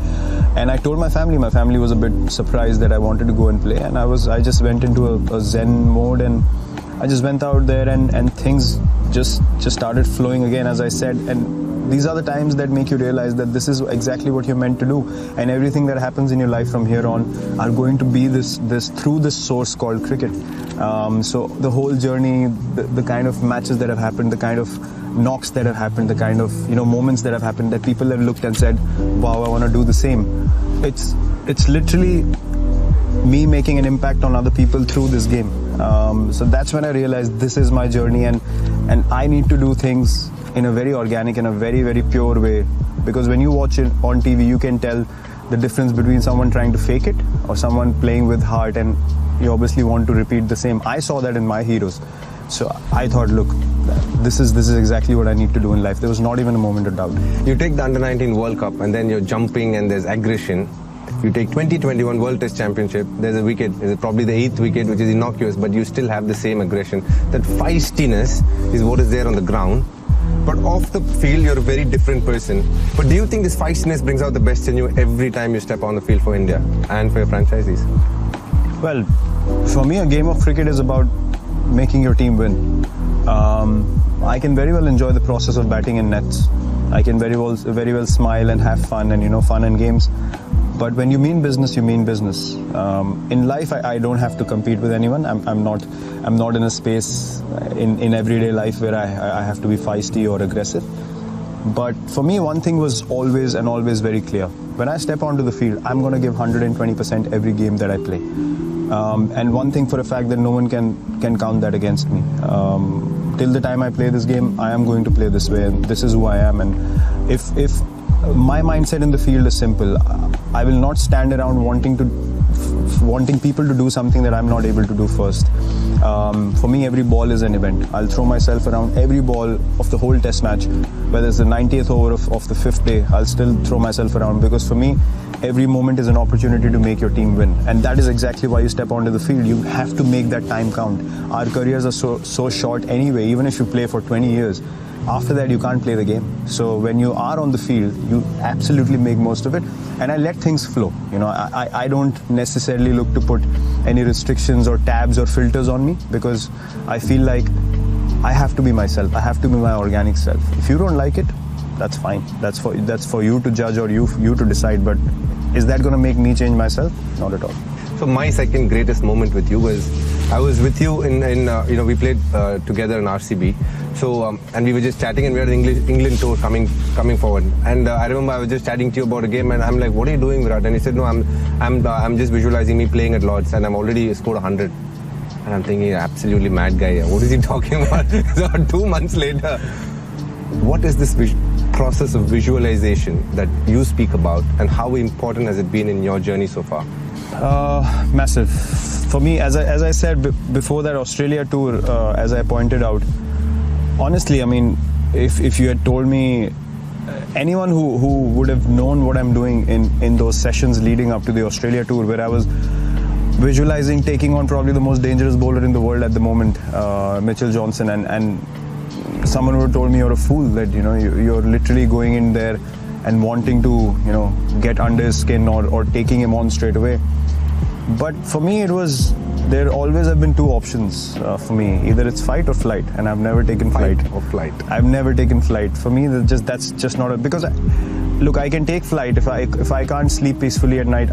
and I told my family. My family was a bit surprised that I wanted to go and play, and I just went into a zen mode, and I just went out there, and things just started flowing again, as I said. And these are the times that make you realize that this is exactly what you're meant to do, and everything that happens in your life from here on are going to be this through this source called cricket. So the whole journey, the kind of matches that have happened, the kind of knocks that have happened, the kind of moments that have happened, that people have looked and said, wow, I want to do the same. It's literally me making an impact on other people through this game. So that's when I realized this is my journey, and I need to do things in a very organic and a very, very pure way. Because when you watch it on TV, you can tell the difference between someone trying to fake it or someone playing with heart, and you obviously want to repeat the same. I saw that in my heroes. So I thought, look, this is exactly what I need to do in life. There was not even a moment of doubt. You take the Under-19 World Cup, and then you're jumping and there's aggression. You take 2021 World Test Championship, there's a wicket, it's probably the 8th wicket, which is innocuous, but you still have the same aggression. That feistiness is what is there on the ground. But off the field, you're a very different person. But do you think this feistiness brings out the best in you every time you step on the field for India and for your franchisees? Well, for me, a game of cricket is about making your team win. I can very well enjoy the process of batting in nets. I can very well smile and have fun and fun and games. But when you mean business, you mean business. In life, I don't have to compete with anyone. I'm not in a space in everyday life where I have to be feisty or aggressive. But for me, one thing was always very clear. When I step onto the field, I'm going to give 120% every game that I play. And one thing for a fact that no one can count that against me. till the time I play this game, I am going to play this way, and this is who I am. And if my mindset in the field is simple, I will not stand around wanting people to do something that I'm not able to do first. For me, every ball is an event. I'll throw myself around every ball of the whole test match. Whether it's the 90th over of the 5th day, I'll still throw myself around, because for me, every moment is an opportunity to make your team win. And that is exactly why you step onto the field. You have to make that time count. Our careers are so short anyway. Even if you play for 20 years, after that you can't play the game. So when you are on the field, you absolutely make most of it. And I let things flow. You know, I don't necessarily look to put any restrictions or tabs or filters on me, because I feel like I have to be myself. I have to be my organic self. If you don't like it, that's fine. That's for you to judge, or you to decide. But is that going to make me change myself? Not at all. So my second greatest moment with you was, I was with you in we played together in RCB. So and we were just chatting, and we had an England tour coming forward. And I remember I was just chatting to you about a game, and I'm like, "What are you doing, Virat?" And he said, "No, I'm just visualizing me playing at Lords, and I'm already scored 100." And I'm thinking, absolutely mad guy. What is he talking about? So 2 months later, what is this process of visualization that you speak about, and how important has it been in your journey so far? Massive. For me, as I said before that Australia tour, as I pointed out, honestly, I mean, if you had told me, anyone who would have known what I'm doing in those sessions leading up to the Australia tour, where I was visualizing taking on probably the most dangerous bowler in the world at the moment, Mitchell Johnson, and someone would have told me you're a fool, that you're literally going in there and wanting to get under his skin or taking him on straight away. But for me, there always have been two options for me. Either it's fight or flight, and I've never taken flight. I've never taken flight. For me, that's just not because look, I can take flight if I can't sleep peacefully at night.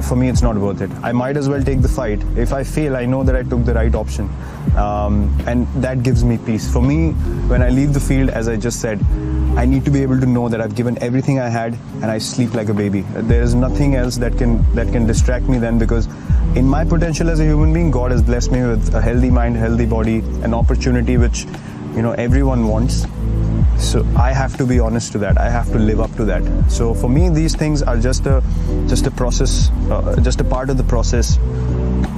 For me, it's not worth it. I might as well take the fight. If I fail, I know that I took the right option, and that gives me peace. For me, when I leave the field, as I just said, I need to be able to know that I've given everything I had, and I sleep like a baby. There is nothing else that can distract me then, because in my potential as a human being, God has blessed me with a healthy mind, healthy body, an opportunity which everyone wants. So I have to be honest to that. I have to live up to that. So for me, these things are just a process, just a part of the process,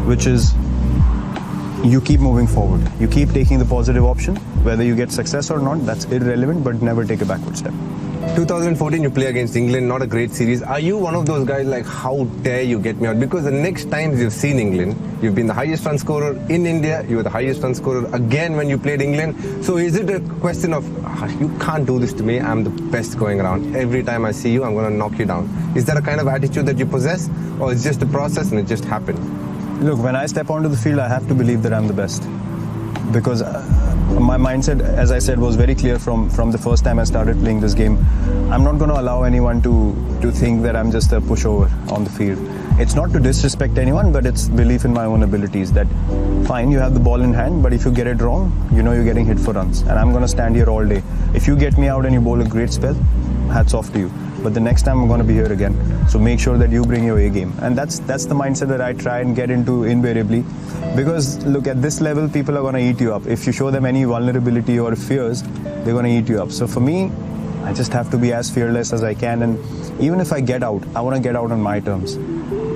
which is you keep moving forward. You keep taking the positive option. Whether you get success or not, that's irrelevant, but never take a backward step. 2014, you play against England, not a great series. Are you one of those guys like, how dare you get me out? Because the next times you've seen England, you've been the highest run scorer in India, you were the highest run scorer again when you played England. So is it a question of, you can't do this to me, I'm the best going around. Every time I see you, I'm going to knock you down. Is that a kind of attitude that you possess? Or it's just a process and it just happened? Look, when I step onto the field, I have to believe that I'm the best. Because my mindset, as I said, was very clear from the first time I started playing this game. I'm not going to allow anyone to think that I'm just a pushover on the field. It's not to disrespect anyone, but it's belief in my own abilities. That fine, you have the ball in hand, but if you get it wrong, you're getting hit for runs. And I'm going to stand here all day. If you get me out and you bowl a great spell, hats off to you. But the next time I'm going to be here again. So make sure that you bring your A game. And that's the mindset that I try and get into invariably. Because look, at this level, people are going to eat you up. If you show them any vulnerability or fears, they're going to eat you up. So for me, I just have to be as fearless as I can. And even if I get out, I want to get out on my terms.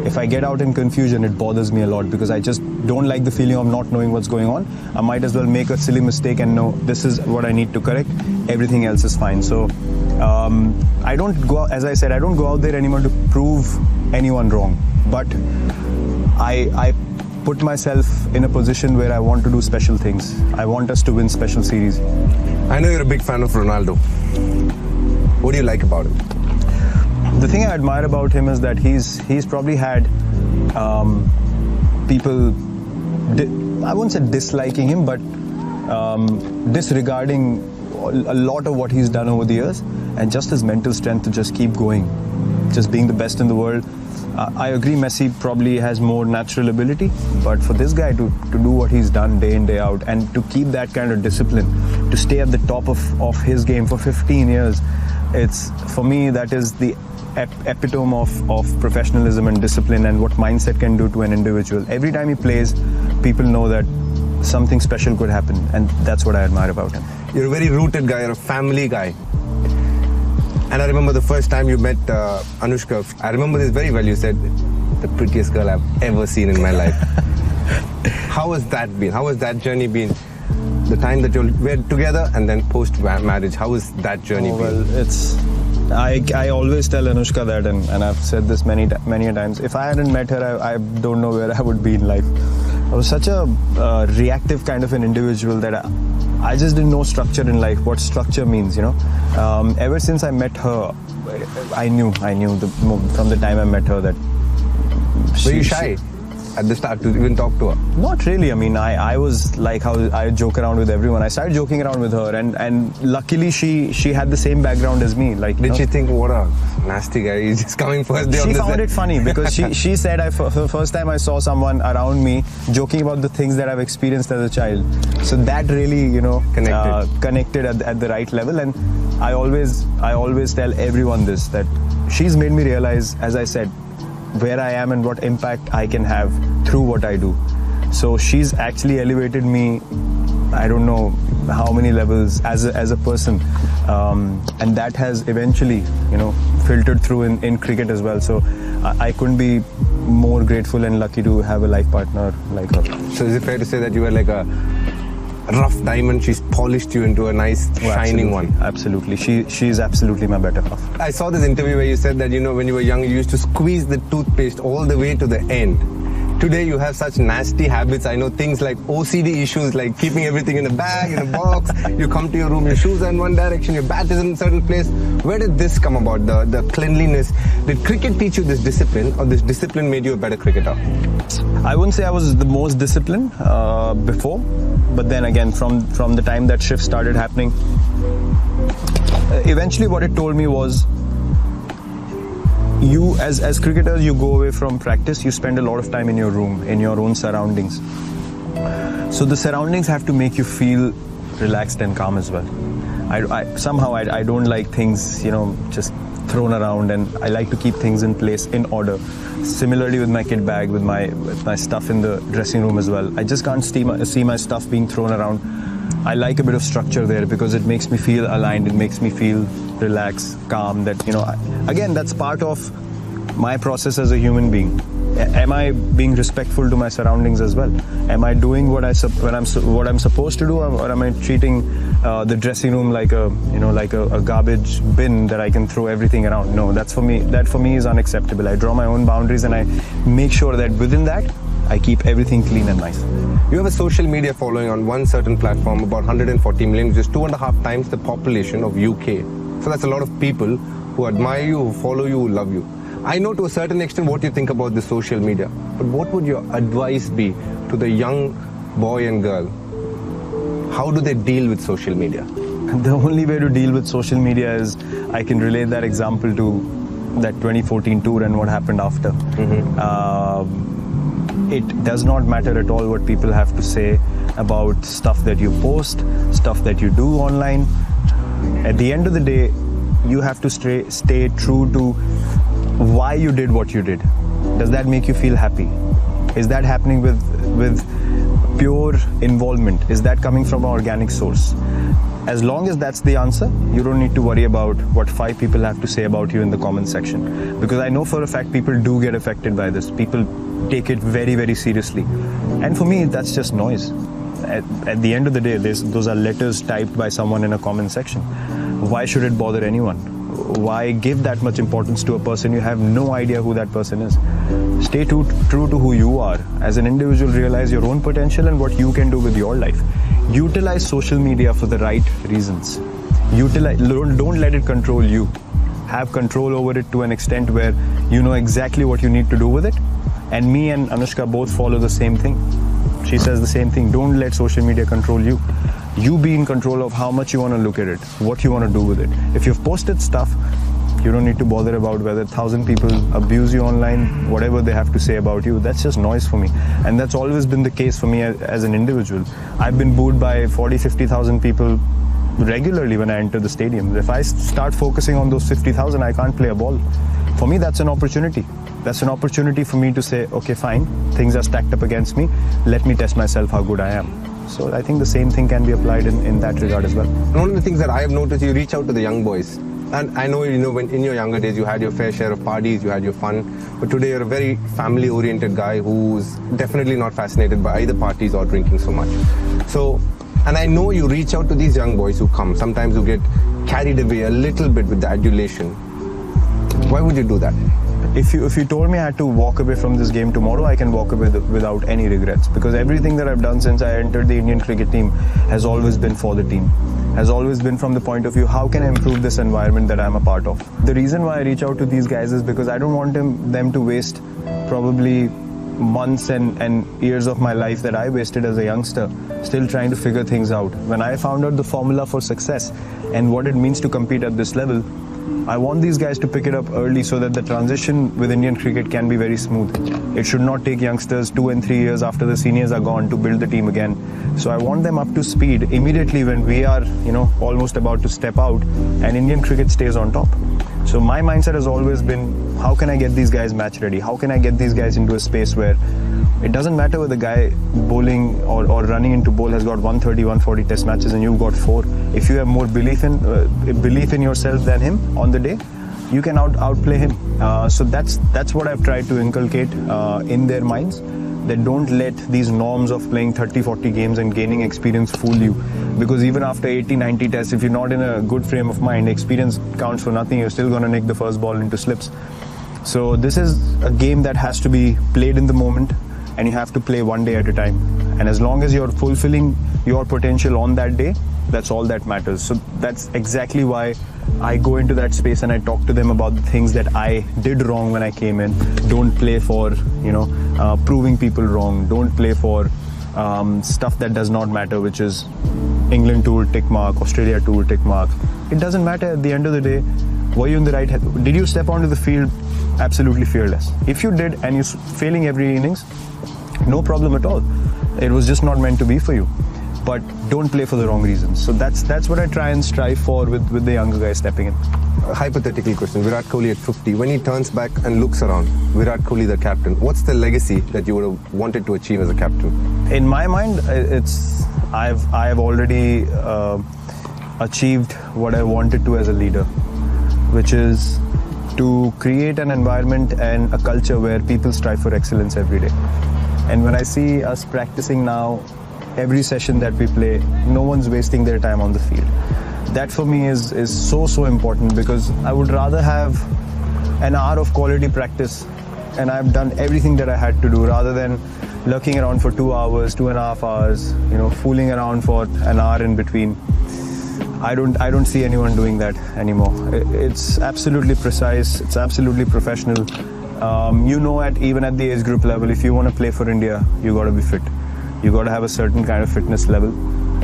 If I get out in confusion, it bothers me a lot, because I just don't like the feeling of not knowing what's going on. I might as well make a silly mistake and know this is what I need to correct. Everything else is fine. So I don't go, as I said, I don't go out there anymore to prove anyone wrong. But I put myself in a position where I want to do special things. I want us to win special series. I know you're a big fan of Ronaldo. What do you like about him? The thing I admire about him is that he's probably had people, I won't say disliking him, but disregarding a lot of what he's done over the years, and just his mental strength to just keep going, just being the best in the world. I agree Messi probably has more natural ability, but for this guy to do what he's done day in, day out, and to keep that kind of discipline, to stay at the top of his game for 15 years, it's, for me, that is the epitome of professionalism and discipline, and what mindset can do to an individual. Every time he plays, people know that something special could happen, and that's what I admire about him. You're a very rooted guy, you're a family guy. And I remember the first time you met Anushka, I remember this very well. You said, the prettiest girl I've ever seen in my life. How has that been? How has that journey been? The time that you were together and then post-marriage, how has that journey been? Well, it's... I always tell Anushka that, and I've said this many a times. If I hadn't met her, I don't know where I would be in life. I was such a reactive kind of an individual that I just didn't know structure in life, what structure means, you know. Ever since I met her, I knew from the time I met her that Were you shy at the start to even talk to her? Not really. I mean, I was like how I joke around with everyone. I started joking around with her, and luckily she had the same background as me. Like, did she think, what a nasty guy, he's just coming first day on She the found set? it funny because she said for the first time I saw someone around me joking about the things that I've experienced as a child. So that really, you know, connected at the right level. And I always tell everyone this, that she's made me realize, as I said, where I am and what impact I can have through what I do. So she's actually elevated me, I don't know how many levels as a person, and that has eventually, you know, filtered through in cricket as well. So I couldn't be more grateful and lucky to have a life partner like her. So is it fair to say that you were like a rough diamond, she's polished you into a nice shining one? Absolutely. She is absolutely my better half. I saw this interview where you said that, you know, when you were young, you used to squeeze the toothpaste all the way to the end. Today you have such nasty habits. I know things like OCD issues, like keeping everything in a bag, in a box. You come to your room, your shoes are in one direction, your bat is in a certain place. Where did this come about, the cleanliness? Did cricket teach you this discipline, or this discipline made you a better cricketer? I wouldn't say I was the most disciplined before, but then again, from the time that shift started happening, eventually what it told me was, you as cricketers, you go away from practice, you spend a lot of time in your room, in your own surroundings. So the surroundings have to make you feel relaxed and calm as well. Somehow I don't like things, you know, just thrown around, and I like to keep things in place, in order. Similarly with my kit bag, with my stuff in the dressing room as well. I just can't see my stuff being thrown around. I like a bit of structure there because it makes me feel aligned, it makes me feel relaxed, calm, that, you know, again, that's part of my process as a human being. Am I being respectful to my surroundings as well? Am I doing what I'm supposed to do, or am I treating the dressing room like a garbage bin that I can throw everything around? No, that for me is unacceptable. I draw my own boundaries, and I make sure that within that I keep everything clean and nice. You have a social media following on one certain platform, about 140 million, which is 2.5 times the population of UK. So that's a lot of people who admire you, who follow you, who love you. I know to a certain extent what you think about the social media, but what would your advice be to the young boy and girl? How do they deal with social media? The only way to deal with social media is, I can relate that example to that 2014 tour and what happened after. It does not matter at all what people have to say about stuff that you post, stuff that you do online. At the end of the day, you have to stay true to why you did what you did. Does that make you feel happy? Is that happening with pure involvement? Is that coming from an organic source? As long as that's the answer, you don't need to worry about what 5 people have to say about you in the comment section. Because I know for a fact people do get affected by this. People take it very, very seriously. And for me, that's just noise. At the end of the day, those are letters typed by someone in a comment section. Why should it bother anyone? Why give that much importance to a person you have no idea who that person is? Stay true to who you are. As an individual, realize your own potential and what you can do with your life. Utilize social media for the right reasons. Don't let it control you. Have control over it to an extent where you know exactly what you need to do with it. And me and Anushka both follow the same thing. She says the same thing. Don't let social media control you. You be in control of how much you want to look at it, what you want to do with it. If you've posted stuff, you don't need to bother about whether 1,000 people abuse you online, whatever they have to say about you. That's just noise for me. And that's always been the case for me as an individual. I've been booed by 40,000-50,000 people regularly when I enter the stadium. If I start focusing on those 50,000, I can't play a ball. For me, that's an opportunity. That's an opportunity for me to say, okay, fine, things are stacked up against me. Let me test myself how good I am. So I think the same thing can be applied in that regard as well. One of the things that I have noticed, you reach out to the young boys. And I know, when in your younger days, you had your fair share of parties, you had your fun. But today, you're a very family-oriented guy who's definitely not fascinated by either parties or drinking so much. So, and I know you reach out to these young boys who come. Sometimes you get carried away a little bit with the adulation. Why would you do that? If you told me I had to walk away from this game tomorrow, I can walk away without any regrets, because everything that I've done since I entered the Indian cricket team has always been for the team, has always been from the point of view, how can I improve this environment that I'm a part of. The reason why I reach out to these guys is because I don't want them to waste probably months and years of my life that I wasted as a youngster still trying to figure things out. When I found out the formula for success and what it means to compete at this level, I want these guys to pick it up early so that the transition with Indian cricket can be very smooth. It should not take youngsters 2 and 3 years after the seniors are gone to build the team again. So I want them up to speed immediately when we are, almost about to step out and Indian cricket stays on top. So my mindset has always been, how can I get these guys match ready? How can I get these guys into a space where it doesn't matter whether the guy bowling or running into bowl has got 130, 140 test matches and you've got 4. If you have more belief in yourself than him on the day, you can outplay him. So that's what I've tried to inculcate in their minds. That don't let these norms of playing 30, 40 games and gaining experience fool you. Because even after 80, 90 tests, if you're not in a good frame of mind, experience counts for nothing. You're still going to nick the first ball into slips. So this is a game that has to be played in the moment, and you have to play one day at a time. And as long as you're fulfilling your potential on that day, that's all that matters. So that's exactly why I go into that space and I talk to them about the things that I did wrong when I came in. Don't play for, proving people wrong. Don't play for stuff that does not matter, which is England tour tick mark, Australia tour tick mark. It doesn't matter at the end of the day. Were you in the right head? Did you step onto the field absolutely fearless? If you did and you're failing every innings, no problem at all. It was just not meant to be for you. But don't play for the wrong reasons. So that's what I try and strive for with the younger guys stepping in. A hypothetical question. Virat Kohli at 50, when he turns back and looks around, Virat Kohli the captain, what's the legacy that you would have wanted to achieve as a captain? In my mind, I have already achieved what I wanted to as a leader, which is to create an environment and a culture where people strive for excellence every day. And when I see us practicing now, every session that we play, no one's wasting their time on the field. That for me is so important, because I would rather have an hour of quality practice and I've done everything that I had to do, rather than lurking around for 2 hours, 2.5 hours, fooling around for an hour in between. I don't see anyone doing that anymore. It's absolutely precise, it's absolutely professional. Even at the age group level, if you want to play for India, you got to be fit. You got to have a certain kind of fitness level.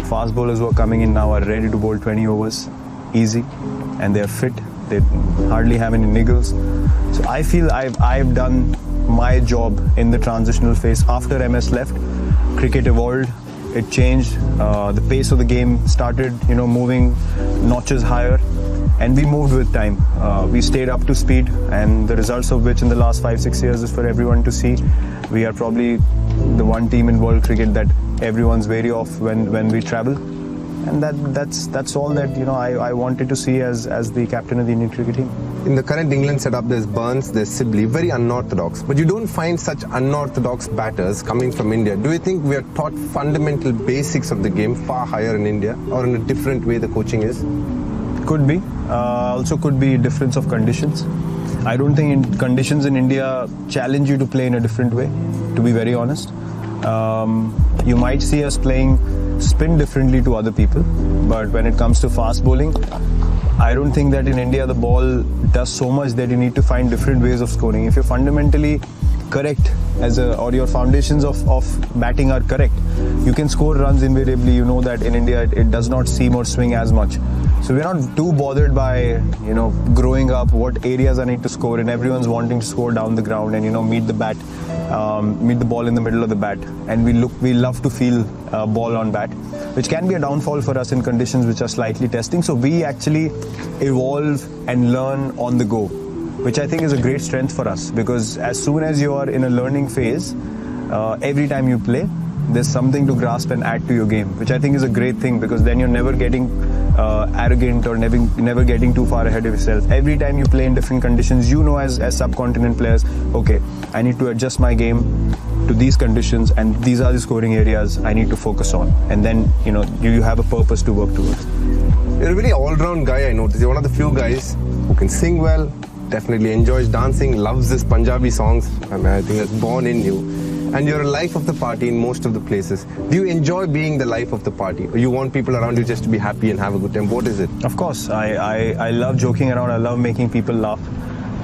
Fast bowlers who are coming in now are ready to bowl 20 overs, easy, and they're fit. They hardly have any niggles. So I feel I've done my job in the transitional phase. After MS left, cricket evolved. It changed. The pace of the game started, moving notches higher, and we moved with time. We stayed up to speed, and the results of which in the last 5-6 years is for everyone to see. We are probably the one team in world cricket that everyone's wary of when we travel, and that's all that I wanted to see as the captain of the Indian cricket team. In the current England setup, there's Burns, there's Sibley, very unorthodox. But you don't find such unorthodox batters coming from India. Do you think we are taught fundamental basics of the game far higher in India, or in a different way the coaching is? Could be. Also could be difference of conditions. I don't think conditions in India challenge you to play in a different way, to be very honest. You might see us playing spin differently to other people, but when it comes to fast bowling, I don't think that in India the ball does so much that you need to find different ways of scoring. If you're fundamentally correct or your foundations of batting are correct, you can score runs invariably. You know that in India it does not seam or swing as much. So we're not too bothered by growing up what areas I need to score, and everyone's wanting to score down the ground and meet the ball in the middle of the bat, and we love to feel ball on bat, which can be a downfall for us in conditions which are slightly testing. So we actually evolve and learn on the go, which I think is a great strength for us, because as soon as you are in a learning phase, every time you play, there's something to grasp and add to your game, which I think is a great thing, because then you're never getting arrogant or never getting too far ahead of yourself. Every time you play in different conditions, you know as subcontinent players, okay, I need to adjust my game to these conditions, and these are the scoring areas I need to focus on, and then you have a purpose to work towards. You're a very all-round guy, I noticed. You're one of the few guys who can sing well, definitely enjoys dancing, loves this Punjabi songs. I mean, I think that's born in you. And you're a life of the party in most of the places. Do you enjoy being the life of the party? Or you want people around you just to be happy and have a good time? What is it? Of course, I love joking around. I love making people laugh.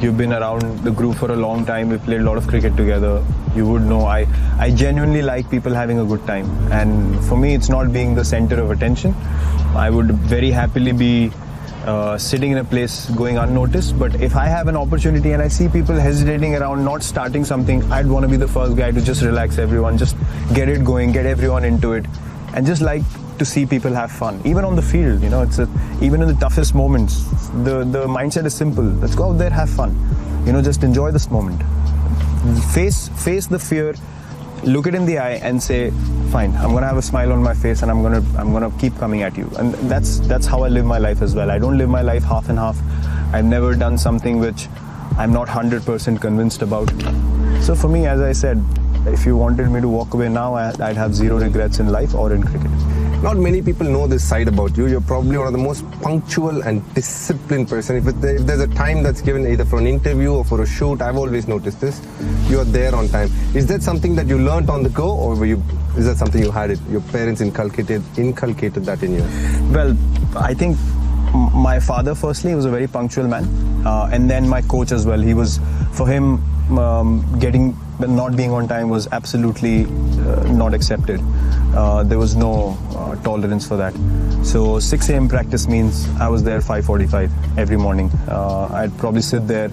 You've been around the group for a long time. We've played a lot of cricket together. You would know I genuinely like people having a good time. And for me, it's not being the center of attention. I would very happily be sitting in a place going unnoticed, but if I have an opportunity and I see people hesitating around, not starting something, I'd want to be the first guy to just relax everyone, just get it going, get everyone into it, and just like to see people have fun. Even on the field, even in the toughest moments, the mindset is simple. Let's go out there, have fun. Just enjoy this moment. Face the fear, look it in the eye and say, fine, I'm gonna have a smile on my face and I'm gonna keep coming at you. And that's how I live my life as well. I don't live my life half and half. I've never done something which I'm not 100% convinced about. So for me, as I said, if you wanted me to walk away now, I'd have zero regrets in life or in cricket. Not many people know this side about you. You're probably one of the most punctual and disciplined person. If there's a time that's given either for an interview or for a shoot, I've always noticed this, you're there on time. Is that something that you learnt on the go, or is that something you had your parents inculcated that in you? Well, I think my father, firstly, he was a very punctual man, and then my coach as well. For him, not being on time was absolutely not accepted. There was no tolerance for that. So 6 a.m. practice means I was there 5:45 every morning. I'd probably sit there,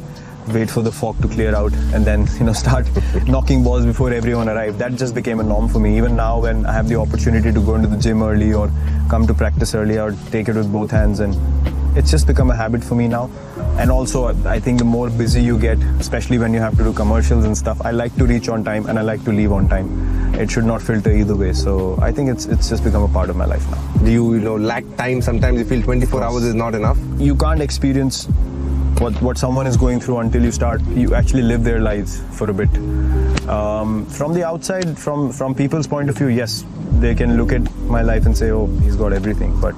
wait for the fog to clear out, and then start knocking balls before everyone arrived. That just became a norm for me. Even now, when I have the opportunity to go into the gym early or come to practice early, I would take it with both hands, and it's just become a habit for me now. And also, I think the more busy you get, especially when you have to do commercials and stuff, I like to reach on time and I like to leave on time. It should not filter either way. So I think it's just become a part of my life now. Do you lack time? Sometimes you feel 24 hours is not enough? You can't experience what someone is going through until you actually live their lives for a bit. From the outside, from people's point of view, yes, they can look at my life and say, oh, he's got everything. But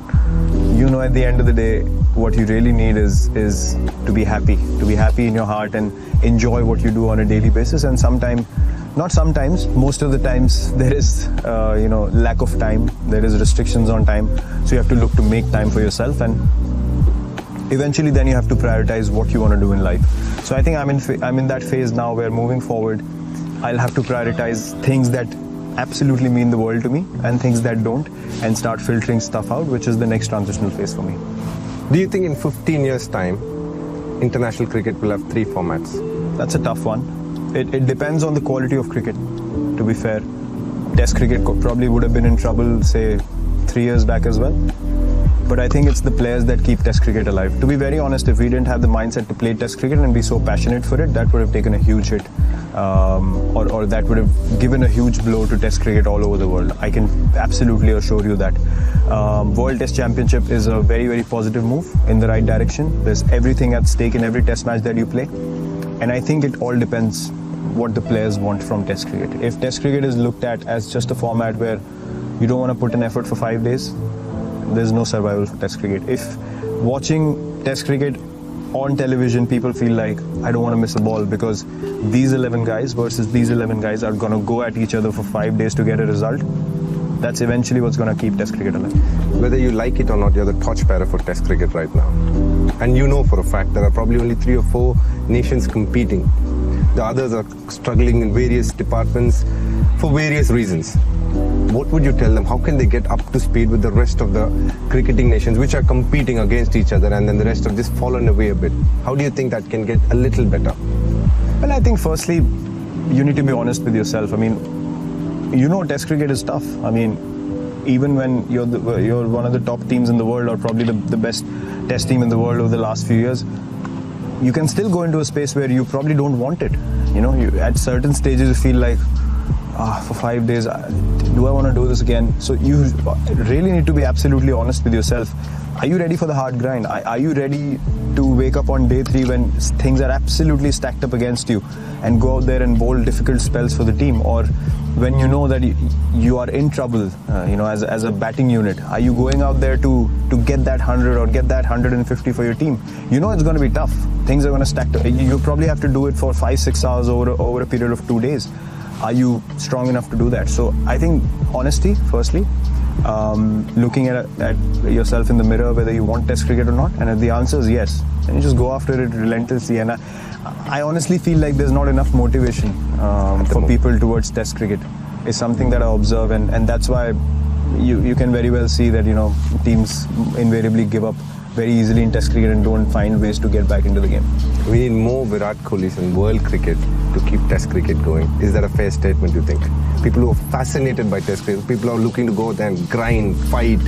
at the end of the day, what you really need is to be happy in your heart and enjoy what you do on a daily basis. And most of the times there is lack of time, there is restrictions on time, so you have to look to make time for yourself, and eventually then you have to prioritize what you want to do in life. So I think I'm in that phase now where moving forward I'll have to prioritize things that absolutely mean the world to me and things that don't, and start filtering stuff out, which is the next transitional phase for me. Do you think in 15 years time international cricket will have 3 formats? That's a tough one. It depends on the quality of cricket, to be fair. Test cricket probably would have been in trouble, say, 3 years back as well. But I think it's the players that keep Test cricket alive. To be very honest, if we didn't have the mindset to play Test cricket and be so passionate for it, that would have taken a huge hit. Or that would have given a huge blow to Test cricket all over the world. I can absolutely assure you that. World Test Championship is a very, very positive move in the right direction. There's everything at stake in every Test match that you play. And I think it all depends what the players want from Test cricket. If Test cricket is looked at as just a format where you don't want to put an effort for 5 days, there's no survival for Test cricket. If watching Test cricket on television, people feel like, I don't want to miss a ball because these 11 guys versus these 11 guys are going to go at each other for 5 days to get a result, that's eventually what's going to keep Test cricket alive. Whether you like it or not, you're the torchbearer for Test cricket right now. And you know for a fact there are probably only 3 or 4 nations competing. The others are struggling in various departments for various reasons. What would you tell them? How can they get up to speed with the rest of the cricketing nations which are competing against each other, and then the rest have just fallen away a bit? How do you think that can get a little better? Well, I think firstly, you need to be honest with yourself. I mean, Test cricket is tough. I mean, even when you're one of the top teams in the world, or probably the best Test team in the world over the last few years, you can still go into a space where you probably don't want it. At certain stages you feel like, for 5 days, do I want to do this again? So you really need to be absolutely honest with yourself. Are you ready for the hard grind? Are you ready to wake up on day 3 when things are absolutely stacked up against you and go out there and bowl difficult spells for the team? Or when you know that you are in trouble, as a batting unit, are you going out there to get that 100 or get that 150 for your team? You know it's going to be tough. Things are going to stack up. You probably have to do it for 5-6 hours over a period of 2 days. Are you strong enough to do that? So I think honesty, firstly, looking at yourself in the mirror, whether you want Test cricket or not, and if the answer is yes, then you just go after it relentlessly. And I honestly feel like there's not enough motivation for people towards Test cricket. It's something that I observe, and that's why you can very well see that teams invariably give up very easily in Test cricket and don't find ways to get back into the game. We need more Virat Kohlis in world cricket to keep Test cricket going. Is that a fair statement, you think? People who are fascinated by Test cricket, people who are looking to go there and grind, fight.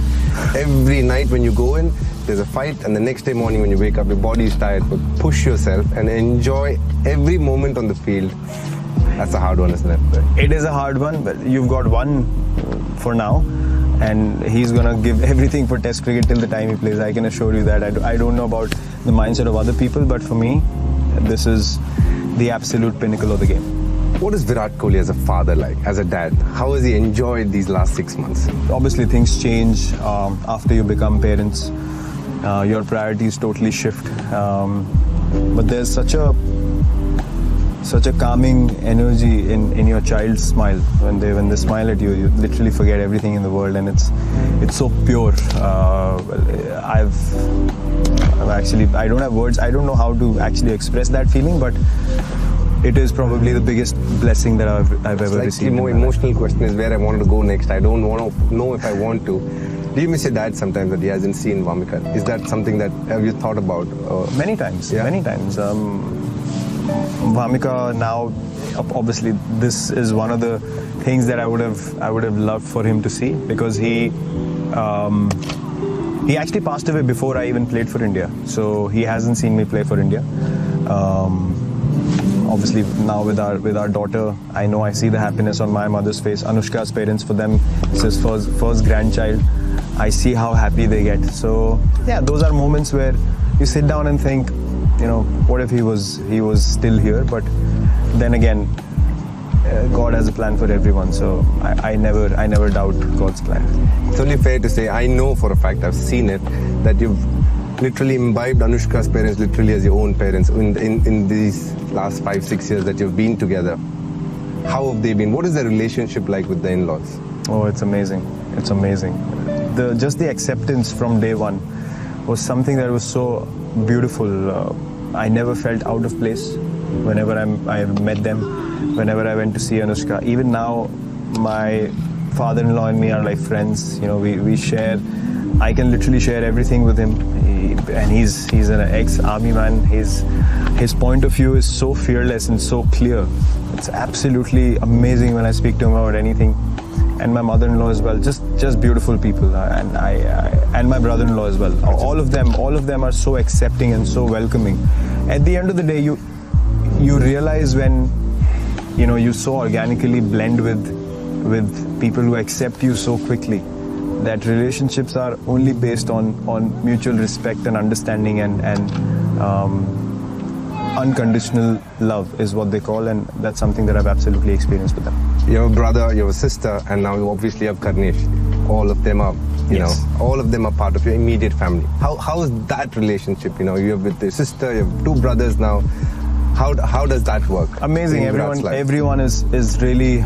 Every night when you go in, there's a fight, and the next day morning when you wake up, your body is tired, but push yourself and enjoy every moment on the field. That's a hard one, isn't it? It is a hard one, but you've got one for now. And he's going to give everything for Test cricket till the time he plays. I can assure you that. I don't know about the mindset of other people, but for me, this is the absolute pinnacle of the game. What is Virat Kohli as a father like, as a dad? How has he enjoyed these last 6 months? Obviously, things change after you become parents. Your priorities totally shift. But there's such a calming energy in your child's smile. When they smile at you, you literally forget everything in the world, and it's so pure. I don't have words. I don't know how to actually express that feeling, but it is probably the biggest blessing that I've ever received. The more emotional question is where I wanted to go next. I don't want to know if I want to. Do you miss your dad sometimes that he hasn't seen Vamika? Is that something that have you thought about? Many times. Yeah? Many times. Vamika now, obviously, this is one of the things that I would have loved for him to see, because he actually passed away before I even played for India, so he hasn't seen me play for India. Obviously, now with our daughter, I know I see the happiness on my mother's face. Anushka's parents, for them, it's his first grandchild. I see how happy they get. So yeah, those are moments where you sit down and think, what if he was still here? But then again, God has a plan for everyone, so I never doubt God's plan. It's only fair to say, I know for a fact, I've seen it, that you've literally imbibed Anushka's parents literally as your own parents in these last 5-6 years that you've been together. How have they been? What is the relationship like with the in-laws? Oh, it's amazing. It's amazing. Just the acceptance from day one was something that was so beautiful. I never felt out of place whenever I met them, whenever I went to see Anushka. Even now, my father-in-law and me are like friends. We share. I can literally share everything with him. And he's an ex-army man. His point of view is so fearless and so clear. It's absolutely amazing when I speak to him about anything. And my mother-in-law as well, just beautiful people, and my brother-in-law as well. All of them are so accepting and so welcoming. At the end of the day, you realize when you so organically blend with people who accept you so quickly, that relationships are only based on mutual respect and understanding and unconditional love is what they call, and that's something that I've absolutely experienced with them. You have a brother, you have a sister, and now you obviously have Karnesh. All of them are, all of them are part of your immediate family. How is that relationship? You have with your sister, you have 2 brothers now. How does that work? Amazing. Everyone is really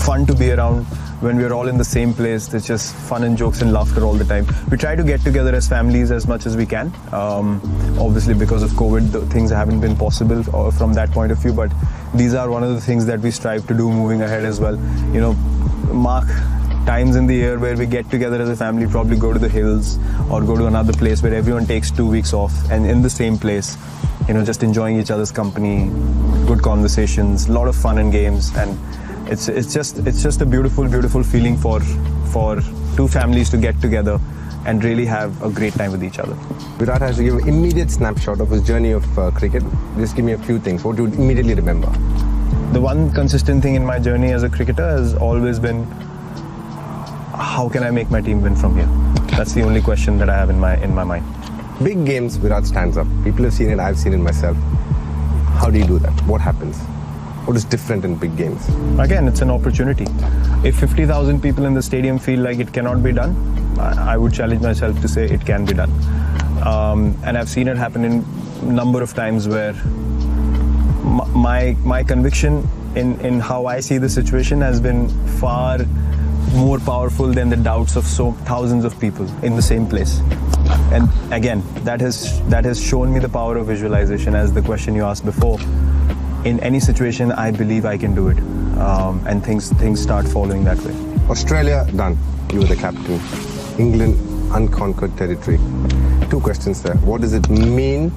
fun to be around. When we're all in the same place, there's just fun and jokes and laughter all the time. We try to get together as families as much as we can. Obviously, because of COVID, things haven't been possible from that point of view, but these are one of the things that we strive to do moving ahead as well. Mark times in the year where we get together as a family, probably go to the hills or go to another place where everyone takes 2 weeks off, and in the same place, just enjoying each other's company, good conversations, a lot of fun and games, and it's just a beautiful feeling for 2 families to get together and really have a great time with each other. Virat has to give an immediate snapshot of his journey of cricket. Just give me a few things. What do you immediately remember? The one consistent thing in my journey as a cricketer has always been, how can I make my team win from here? That's the only question that I have in my mind. Big games, Virat stands up. People have seen it, I've seen it myself. How do you do that? What happens? What is different in big games? Again, it's an opportunity. If 50,000 people in the stadium feel like it cannot be done, I would challenge myself to say it can be done. And I've seen it happen in a number of times where my conviction in how I see the situation has been far more powerful than the doubts of thousands of people in the same place. And again, that has shown me the power of visualization, as the question you asked before. In any situation, I believe I can do it, and things start following that way. Australia, done. You were the captain. England, unconquered territory. 2 questions there. What does it mean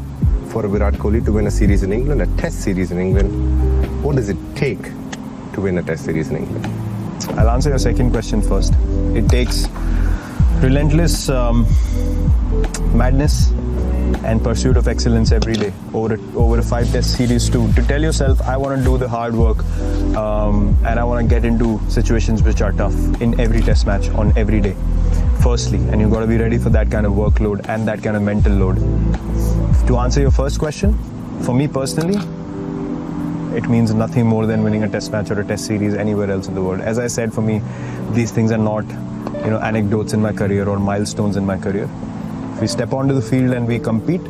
for Virat Kohli to win a series in England, a test series in England? What does it take to win a test series in England? I'll answer your second question first. It takes relentless madness and pursuit of excellence every day over a 5-test series too. To tell yourself, I want to do the hard work and I want to get into situations which are tough in every test match on every day. Firstly, and you've got to be ready for that kind of workload and that kind of mental load. To answer your first question, for me personally, it means nothing more than winning a test match or a test series anywhere else in the world. As I said, for me, these things are not, anecdotes in my career or milestones in my career. If we step onto the field and we compete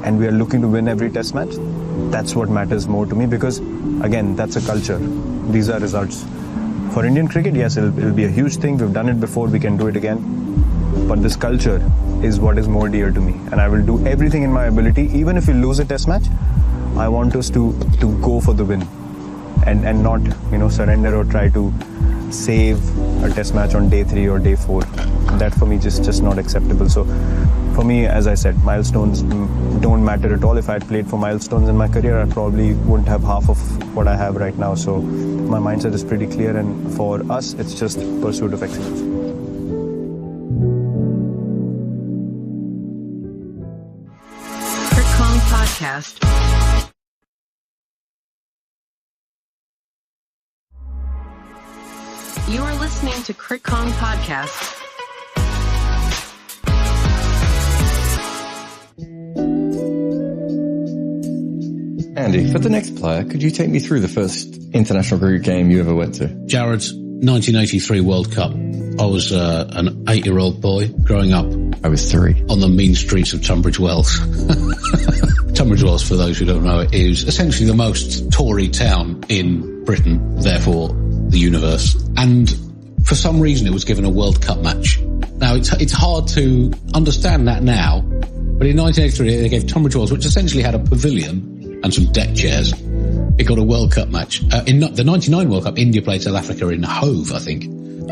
and we are looking to win every test match, that's what matters more to me, because again, that's a culture. These are results. For Indian cricket, yes, it'll be a huge thing. We've done it before, we can do it again. But this culture is what is more dear to me, and I will do everything in my ability. Even if we lose a test match, I want us to go for the win and not surrender or try to save a test match on day 3 or day 4. That for me just not acceptable. So for me, as I said, milestones don't matter at all. If I had played for milestones in my career, I probably wouldn't have half of what I have right now. So my mindset is pretty clear, and for us, it's just pursuit of excellence. Crick Kong Podcast. You are listening to Crick Kong Podcast. Andy, for the next player, could you take me through the first international cricket game you ever went to? Jared's 1983 World Cup. I was an 8-year-old boy growing up. I was 3. On the mean streets of Tunbridge Wells. Tunbridge Wells, for those who don't know it, is essentially the most Tory town in Britain, therefore the universe. And for some reason it was given a World Cup match. Now, it's hard to understand that now, but in 1983 they gave Tunbridge Wells, which essentially had a pavilion and some deck chairs, it got a World Cup match. In the 99 World Cup, India played South Africa in Hove, I think,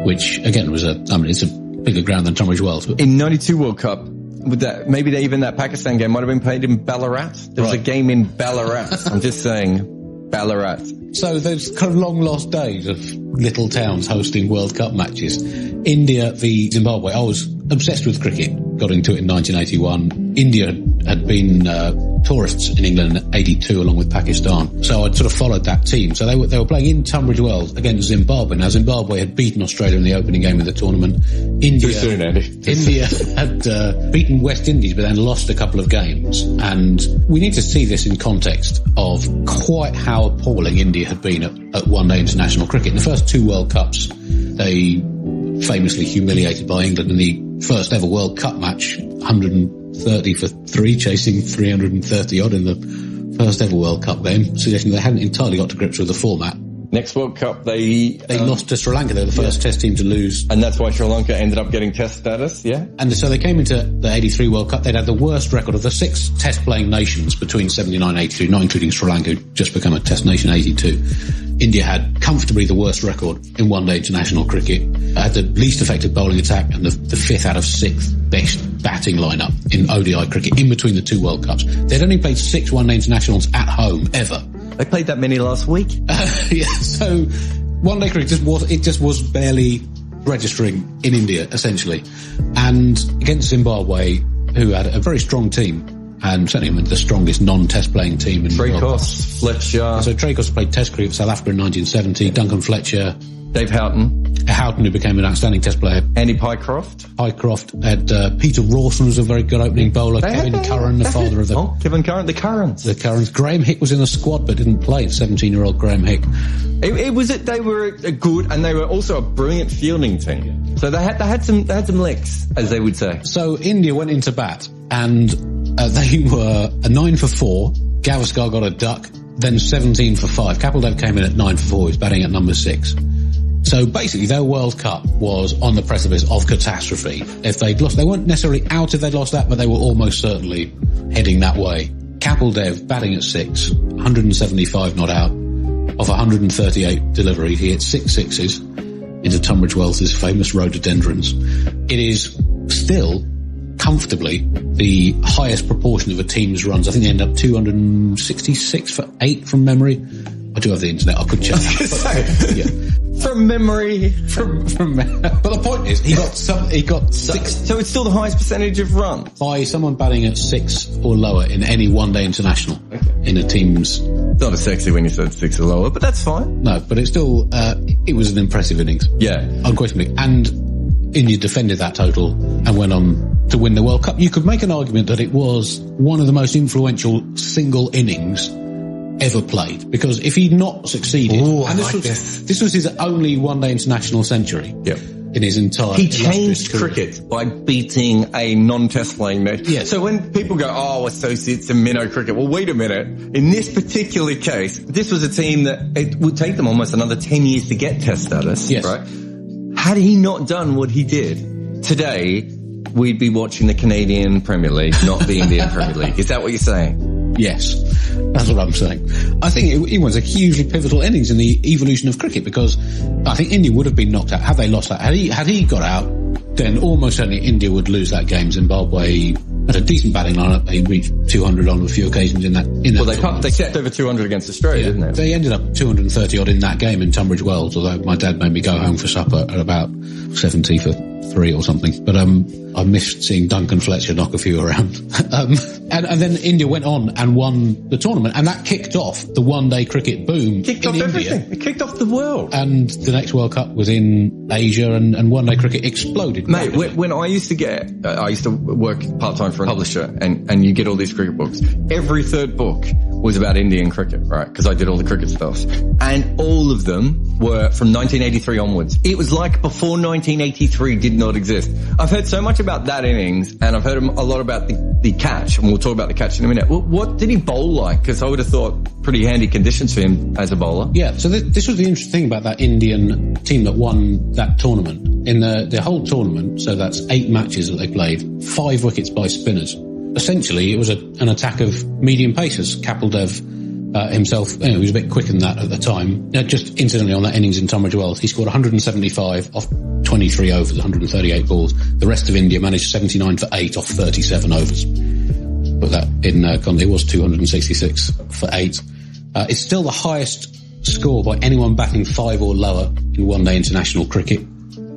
which again was it's a bigger ground than Tunbridge Wells. But in 92 World Cup, even that Pakistan game might have been played in Ballarat. There was a game in Ballarat. I'm just saying, Ballarat. So there's kind of long lost days of little towns hosting World Cup matches. India v Zimbabwe. I was obsessed with cricket. Got into it in 1981. India had been tourists in England in 82 along with Pakistan. So I'd sort of followed that team. So they were playing in Tunbridge Wells against Zimbabwe. Now Zimbabwe had beaten Australia in the opening game of the tournament. Too soon, Andy. India had beaten West Indies but then lost a couple of games. And we need to see this in context of quite how appalling India had been at one-day international cricket. In the first 2 World Cups, they famously humiliated by England in the first ever World Cup match, 130 for 3, chasing 330 odd in the first ever World Cup game, suggesting they hadn't entirely got to grips with the format. Next World Cup, they lost to Sri Lanka. They were the first test team to lose. And that's why Sri Lanka ended up getting test status, yeah? And so they came into the 83 World Cup. They'd had the worst record of the 6 test-playing nations between 79 and 82, not including Sri Lanka, who'd just become a test nation in 82. India had comfortably the worst record in one-day international cricket, had the least effective bowling attack and the 5th out of 6th best batting lineup in ODI cricket in between the 2 World Cups. They'd only played 6 one-day internationals at home, ever. They played that many last week. Yeah, so one-day cricket just was barely registering in India, essentially. And against Zimbabwe, who had a very strong team and certainly the strongest non-test playing team in the world. Tracos, Fletcher. So Tracos played Test cricket for South Africa in 1970. Duncan Fletcher, Dave Houghton, who became an outstanding Test player. Andy Pycroft had Peter Rawson was a very good opening bowler. Kevin Curran, the father of the... Kevin Curran, the Currans. Graham Hick was in the squad but didn't play. 17-year-old Graham Hick. They were a good, and they were also a brilliant fielding team. So they had some licks, as they would say. So India went into bat, and they were a 9 for 4. Gavaskar got a duck, then 17 for 5. Kapil Dev came in at 9 for 4. He was batting at number 6. So basically, their World Cup was on the precipice of catastrophe. If they'd lost, they weren't necessarily out if they'd lost that, but they were almost certainly heading that way. Kapil Dev batting at 6, 175 not out. Of 138 deliveries, he hit 6 sixes into Tunbridge Wells' famous rhododendrons. It is still comfortably the highest proportion of a team's runs. I think they end up 266 for 8 from memory. I do have the internet, I could check. Yeah. From memory. But the point is, he got 6. So it's still the highest percentage of runs? By someone batting at 6 or lower in any one-day international in a team's... It's not as sexy when you said 6 or lower, but that's fine. No, but it's still, it was an impressive innings. Yeah. Unquestionably. And India defended that total and went on to win the World Cup. You could make an argument that it was one of the most influential single innings ever played, because if he'd not succeeded, and this was his only one-day international century in his entire He changed cricket by beating a non-test playing nation. Yes. So when people go, associates and minnow cricket, well, wait a minute. In this particular case, this was a team that it would take them almost another 10 years to get test status, right? Had he not done what he did, today we'd be watching the Canadian Premier League, not the Indian Premier League. Is that what you're saying? Yes, that's what I'm saying. I think it was a hugely pivotal innings in the evolution of cricket, because I think India would have been knocked out had they lost that. Had he got out, then almost certainly India would lose that game. Zimbabwe had a decent batting lineup. They reached 200 on a few occasions in that. They stepped over 200 against Australia, didn't they? They ended up 230 odd in that game in Tunbridge Wells, although my dad made me go home for supper at about 70 for 3 or something. But I missed seeing Duncan Fletcher knock a few around. And then India went on and won the tournament, and that kicked off the one-day cricket boom. Kicked off everything. It kicked off the world. And the next World Cup was in Asia, and one-day cricket exploded. Mate, when I used to work part-time for a publisher, and you get all these cricket books. Every third book was about Indian cricket, right? Because I did all the cricket stuff. And all of them were from 1983 onwards. It was like before 1983 did not exist. I've heard so much about that innings, and I've heard a lot about the catch, and we'll talk about the catch in a minute. What did he bowl like? Because I would have thought pretty handy conditions for him as a bowler. Yeah, so this was the interesting thing about that Indian team that won that tournament. In the whole tournament, so that's 8 matches that they played, 5 wickets by spinners. Essentially, it was an attack of medium pacers. Kapil Dev himself, he was a bit quicker than that at the time. Just incidentally, on that innings in Tunbridge Wells, he scored 175 off 23 overs, 138 balls. The rest of India managed 79 for 8 off 37 overs. But that in it was 266 for 8. It's still the highest score by anyone batting 5 or lower in one-day international cricket,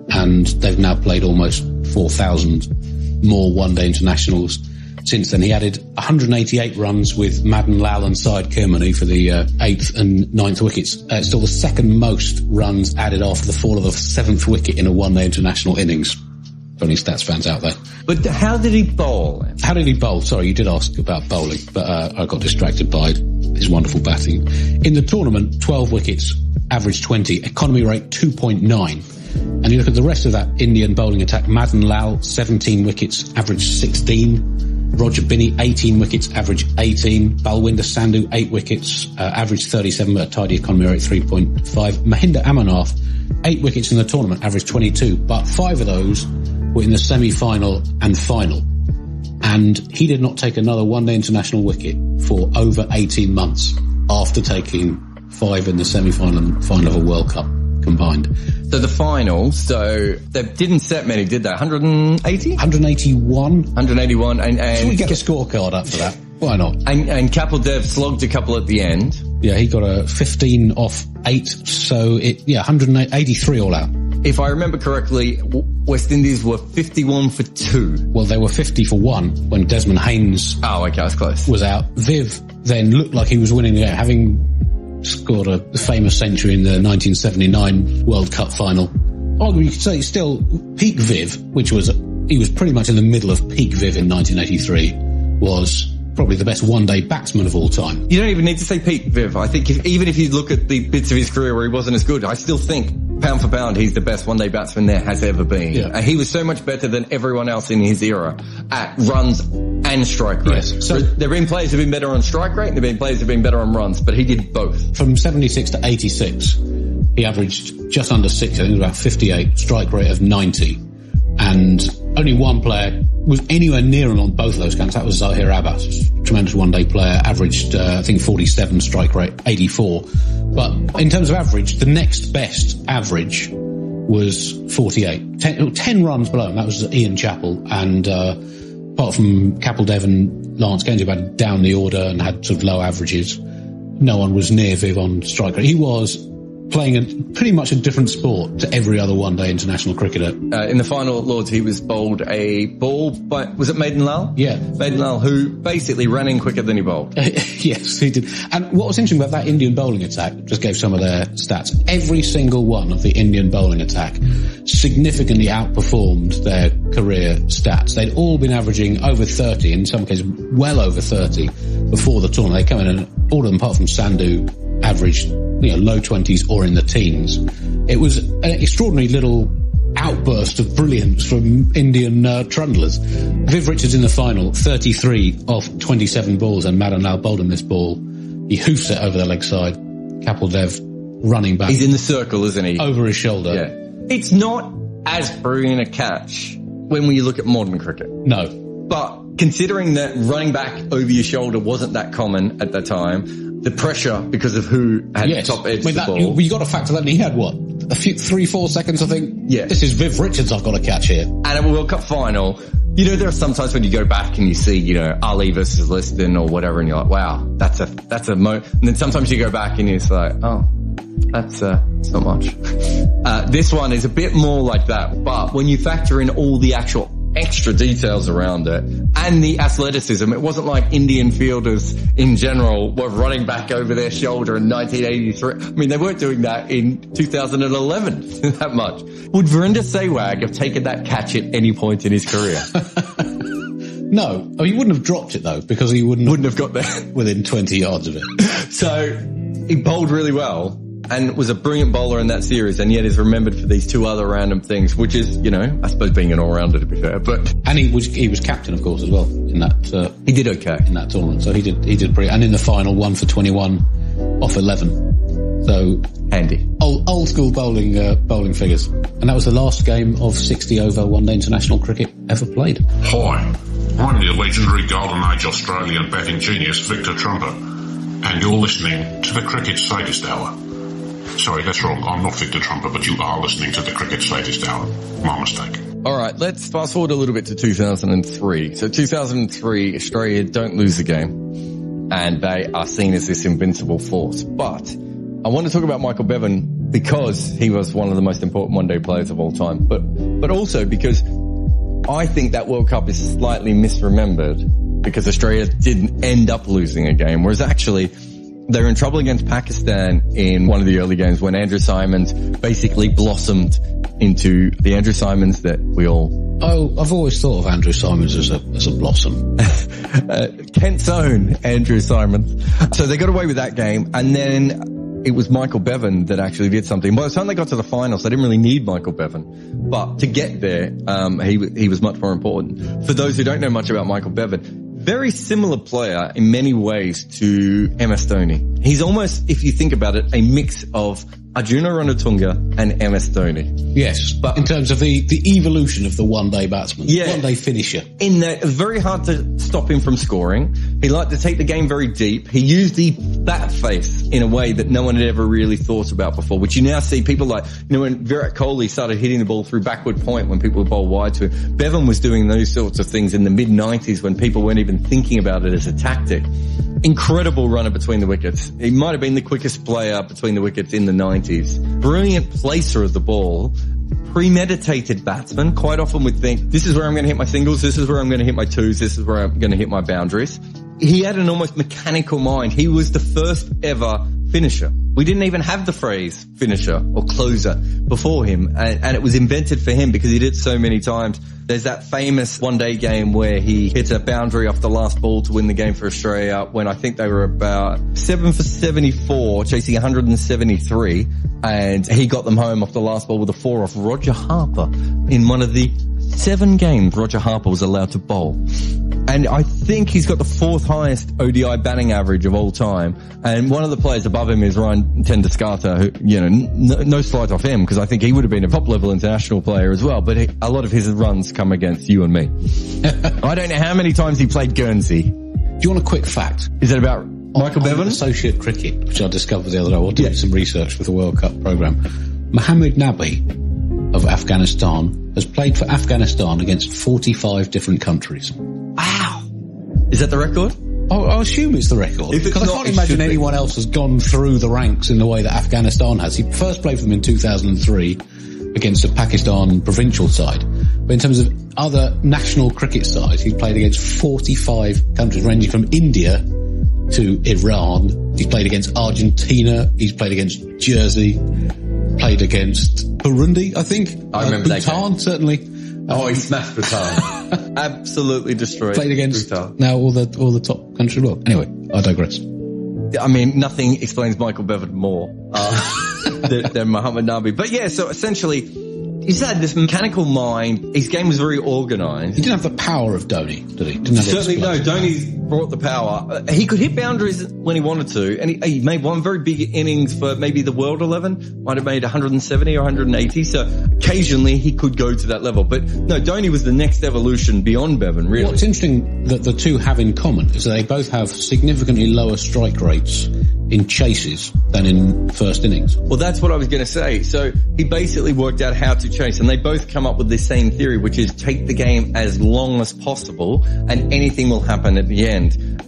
and they've now played almost 4,000 more one-day internationals since then. He added 188 runs with Madan Lal and Syed Kirmani for the 8th and 9th wickets. It's still the second most runs added after the fall of the 7th wicket in a one-day international innings. For any stats fans out there. But how did he bowl? How did he bowl? Sorry, you did ask about bowling, but I got distracted by his wonderful batting. In the tournament, 12 wickets, average 20, economy rate 2.9. And you look at the rest of that Indian bowling attack, Madan Lal, 17 wickets, average 16. Roger Binney, 18 wickets, average 18. Balwinder Sandhu, 8 wickets, average 37, but a tidy economy rate 3.5. Mahinda Amarnath, 8 wickets in the tournament, average 22, but 5 of those were in the semi-final and final. And he did not take another one-day international wicket for over 18 months after taking 5 in the semi-final and final of a World Cup combined. So the final, they didn't set many, did they? 180? 181. 181. And should we get a scorecard up for that? Why not? And Kapil Dev slogged a couple at the end. Yeah, he got a 15 off 8, so 183 all out. if I remember correctly, West Indies were 51 for 2. Well, they were 50 for 1 when Desmond Haynes that's close. was out. Viv then looked like he was winning the game, having scored a famous century in the 1979 World Cup final. Arguably, you could say still peak Viv, which was, he was pretty much in the middle of peak Viv in 1983, was probably the best one-day batsman of all time. You don't even need to say peak Viv. I think even if you look at the bits of his career where he wasn't as good, I still think pound for pound he's the best one-day batsman there has ever been. Yeah. He was so much better than everyone else in his era at runs and strike rate. Yes. So there have been players who have been better on strike rate and there have been players who have been better on runs, but he did both. From 76 to 86, he averaged just under 6, I think it was about 58, strike rate of 90. And only one player was anywhere near him on both of those counts. That was Zahir Abbas, tremendous one-day player, averaged, I think, 47, strike rate 84. But in terms of average, the next best average was 48. 10 runs below him. That was Ian Chappell. And apart from Kapildev and Lance Gaines, who had down the order and had sort of low averages, no one was near Viv on strike rate. He was playing pretty much a different sport to every other one-day international cricketer. In the final at Lords, he was bowled a ball by, was it Maiden Lal? Yeah. Maiden Lal, who basically ran in quicker than he bowled. Yes, he did. And what was interesting about that Indian bowling attack, just gave some of their stats, every single one of the Indian bowling attack significantly outperformed their career stats. They'd all been averaging over 30, in some cases well over 30, before the tournament. They come in and all of them, apart from Sandhu, averaged low 20s or in the teens. It was an extraordinary little outburst of brilliance from Indian trundlers. Viv Richards in the final, 33 off 27 balls, and Madan Lal bowled him this ball. He hoofs it over the leg side. Kapildev running back. He's in the circle, isn't he? Over his shoulder. Yeah. It's not as brilliant a catch when we look at modern cricket. No. But considering that running back over your shoulder wasn't that common at that time, the pressure because of who had the top edge of the ball. You got to factor that in. He had what? A few 3-4 seconds, I think. Yeah. This is Viv Richards I've got to catch here. And at a World Cup final, there are sometimes when you go back and you see, Ali versus Liston or whatever, and you're like, wow, that's a and then sometimes you go back and you're just like, oh, that's not much. This one is a bit more like that, but when you factor in all the actual extra details around it and the athleticism, it wasn't like Indian fielders in general were running back over their shoulder in 1983. I mean, they weren't doing that in 2011 that much. Would Virender Sehwag have taken that catch at any point in his career? No. He wouldn't have dropped it though, because he wouldn't have got there within 20 yards of it. So he bowled really well and was a brilliant bowler in that series, and yet is remembered for these two other random things, which is, I suppose being an all-rounder, to be fair. But and he was captain, of course, as well in that. He did okay in that tournament, so he did pretty. And in the final, 1 for 21 off 11. So handy, old school bowling figures. And that was the last game of 60 over one-day international cricket ever played. Hi, I'm the legendary Golden Age Australian batting genius Victor Trumper, and you're listening to the Cricket Statist Hour. Sorry, that's wrong. I'm not Victor Trumper, but you are listening to the Cricket Statist Hour. My mistake. All right, let's fast forward a little bit to 2003. So 2003, Australia don't lose the game, and they are seen as this invincible force. But I want to talk about Michael Bevan because he was one of the most important one-day players of all time, but also because I think that World Cup is slightly misremembered because Australia didn't end up losing a game, whereas actually they were in trouble against Pakistan in one of the early games when Andrew Symonds basically blossomed into the Andrew Symonds that we all... Oh, I've always thought of Andrew Symonds as a blossom. Kent's own Andrew Symonds. So they got away with that game, and then it was Michael Bevan that actually did something. By the time they got to the finals, they didn't really need Michael Bevan. But to get there, he was much more important. For those who don't know much about Michael Bevan, very similar player in many ways to MS Dhoni. He's almost, if you think about it, a mix of Arjuna Ranatunga and MS Dhoni. Yes, but in terms of the evolution of the one-day batsman, one-day finisher. In that, very hard to stop him from scoring. He liked to take the game very deep. He used the bat face in a way that no one had ever really thought about before, which you now see people like, when Virat Kohli started hitting the ball through backward point when people would bowl wide to him. Bevan was doing those sorts of things in the mid-90s when people weren't even thinking about it as a tactic. Incredible runner between the wickets. He might have been the quickest player between the wickets in the 90s. Brilliant placer of the ball. premeditated batsman. Quite often would think, this is where I'm going to hit my singles, this is where I'm going to hit my twos, this is where I'm going to hit my boundaries. He had an almost mechanical mind. He was the first ever finisher. We didn't even have the phrase finisher or closer before him, and it was invented for him because he did it so many times. There's that famous one-day game where he hit a boundary off the last ball to win the game for Australia when I think they were about 7 for 74, chasing 173, and he got them home off the last ball with a 4 off Roger Harper in one of the 7 games Roger Harper was allowed to bowl. And I think he's got the 4th highest ODI batting average of all time. And one of the players above him is Ryan Tenduskarta, who, you know, no slight off him, because I think he would have been a top-level international player as well. But a lot of his runs come against you and me. I don't know how many times he played Guernsey. Do you want a quick fact? Is it about Michael Bevan? Associate cricket, which I discovered the other day. I did some research for the World Cup programme. Mohammed Nabi of Afghanistan has played for Afghanistan against 45 different countries. Wow. Is that the record? I assume it's the record. Because I can't imagine anyone else has gone through the ranks in the way that Afghanistan has. He first played for them in 2003 against a Pakistan provincial side. But in terms of other national cricket sides, he's played against 45 countries, ranging from India to Iran. He's played against Argentina. He's played against Jersey. Played against Burundi, I think. I remember that Bhutan, game. Certainly. Oh, he smashed Bhutan. Absolutely destroyed. Played against Bhutan. now all the top country world. Anyway, I digress. I mean, nothing explains Michael Bevan more than Mohammed Nabi. But yeah, so essentially, he's had this mechanical mind. His game was very organised. He didn't have the power of Dhoni, did he? Didn't have Certainly no. Dhoni brought the power. He could hit boundaries when he wanted to, and he made one very big innings for maybe the World 11. Might have made 170 or 180. So occasionally he could go to that level. But no, Dhoni was the next evolution beyond Bevan, really. What's interesting that the two have in common is that they both have significantly lower strike rates in chases than in first innings. Well, that's what I was going to say. So he basically worked out how to chase, and they both come up with the same theory, which is take the game as long as possible and anything will happen at the end.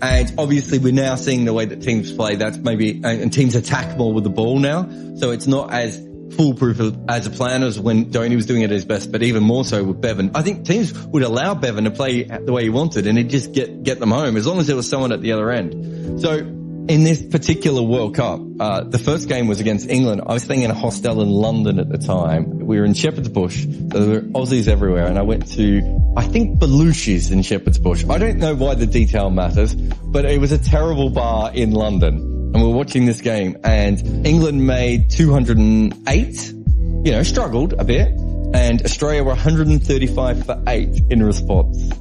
And obviously we're now seeing the way that teams play. That's maybe, and teams attack more with the ball now. So it's not as foolproof as a plan as when Dhoni was doing it at his best, but even more so with Bevan. I think teams would allow Bevan to play the way he wanted and he'd just get them home as long as there was someone at the other end. So in this particular World Cup, the first game was against England. I was staying in a hostel in London at the time. We were in Shepherd's Bush, so there were Aussies everywhere, and I went to, I think, Belushi's in Shepherd's Bush. I don't know why the detail matters, but it was a terrible bar in London. And we were watching this game, and England made 208, you know, struggled a bit, and Australia were 135 for 8 in response.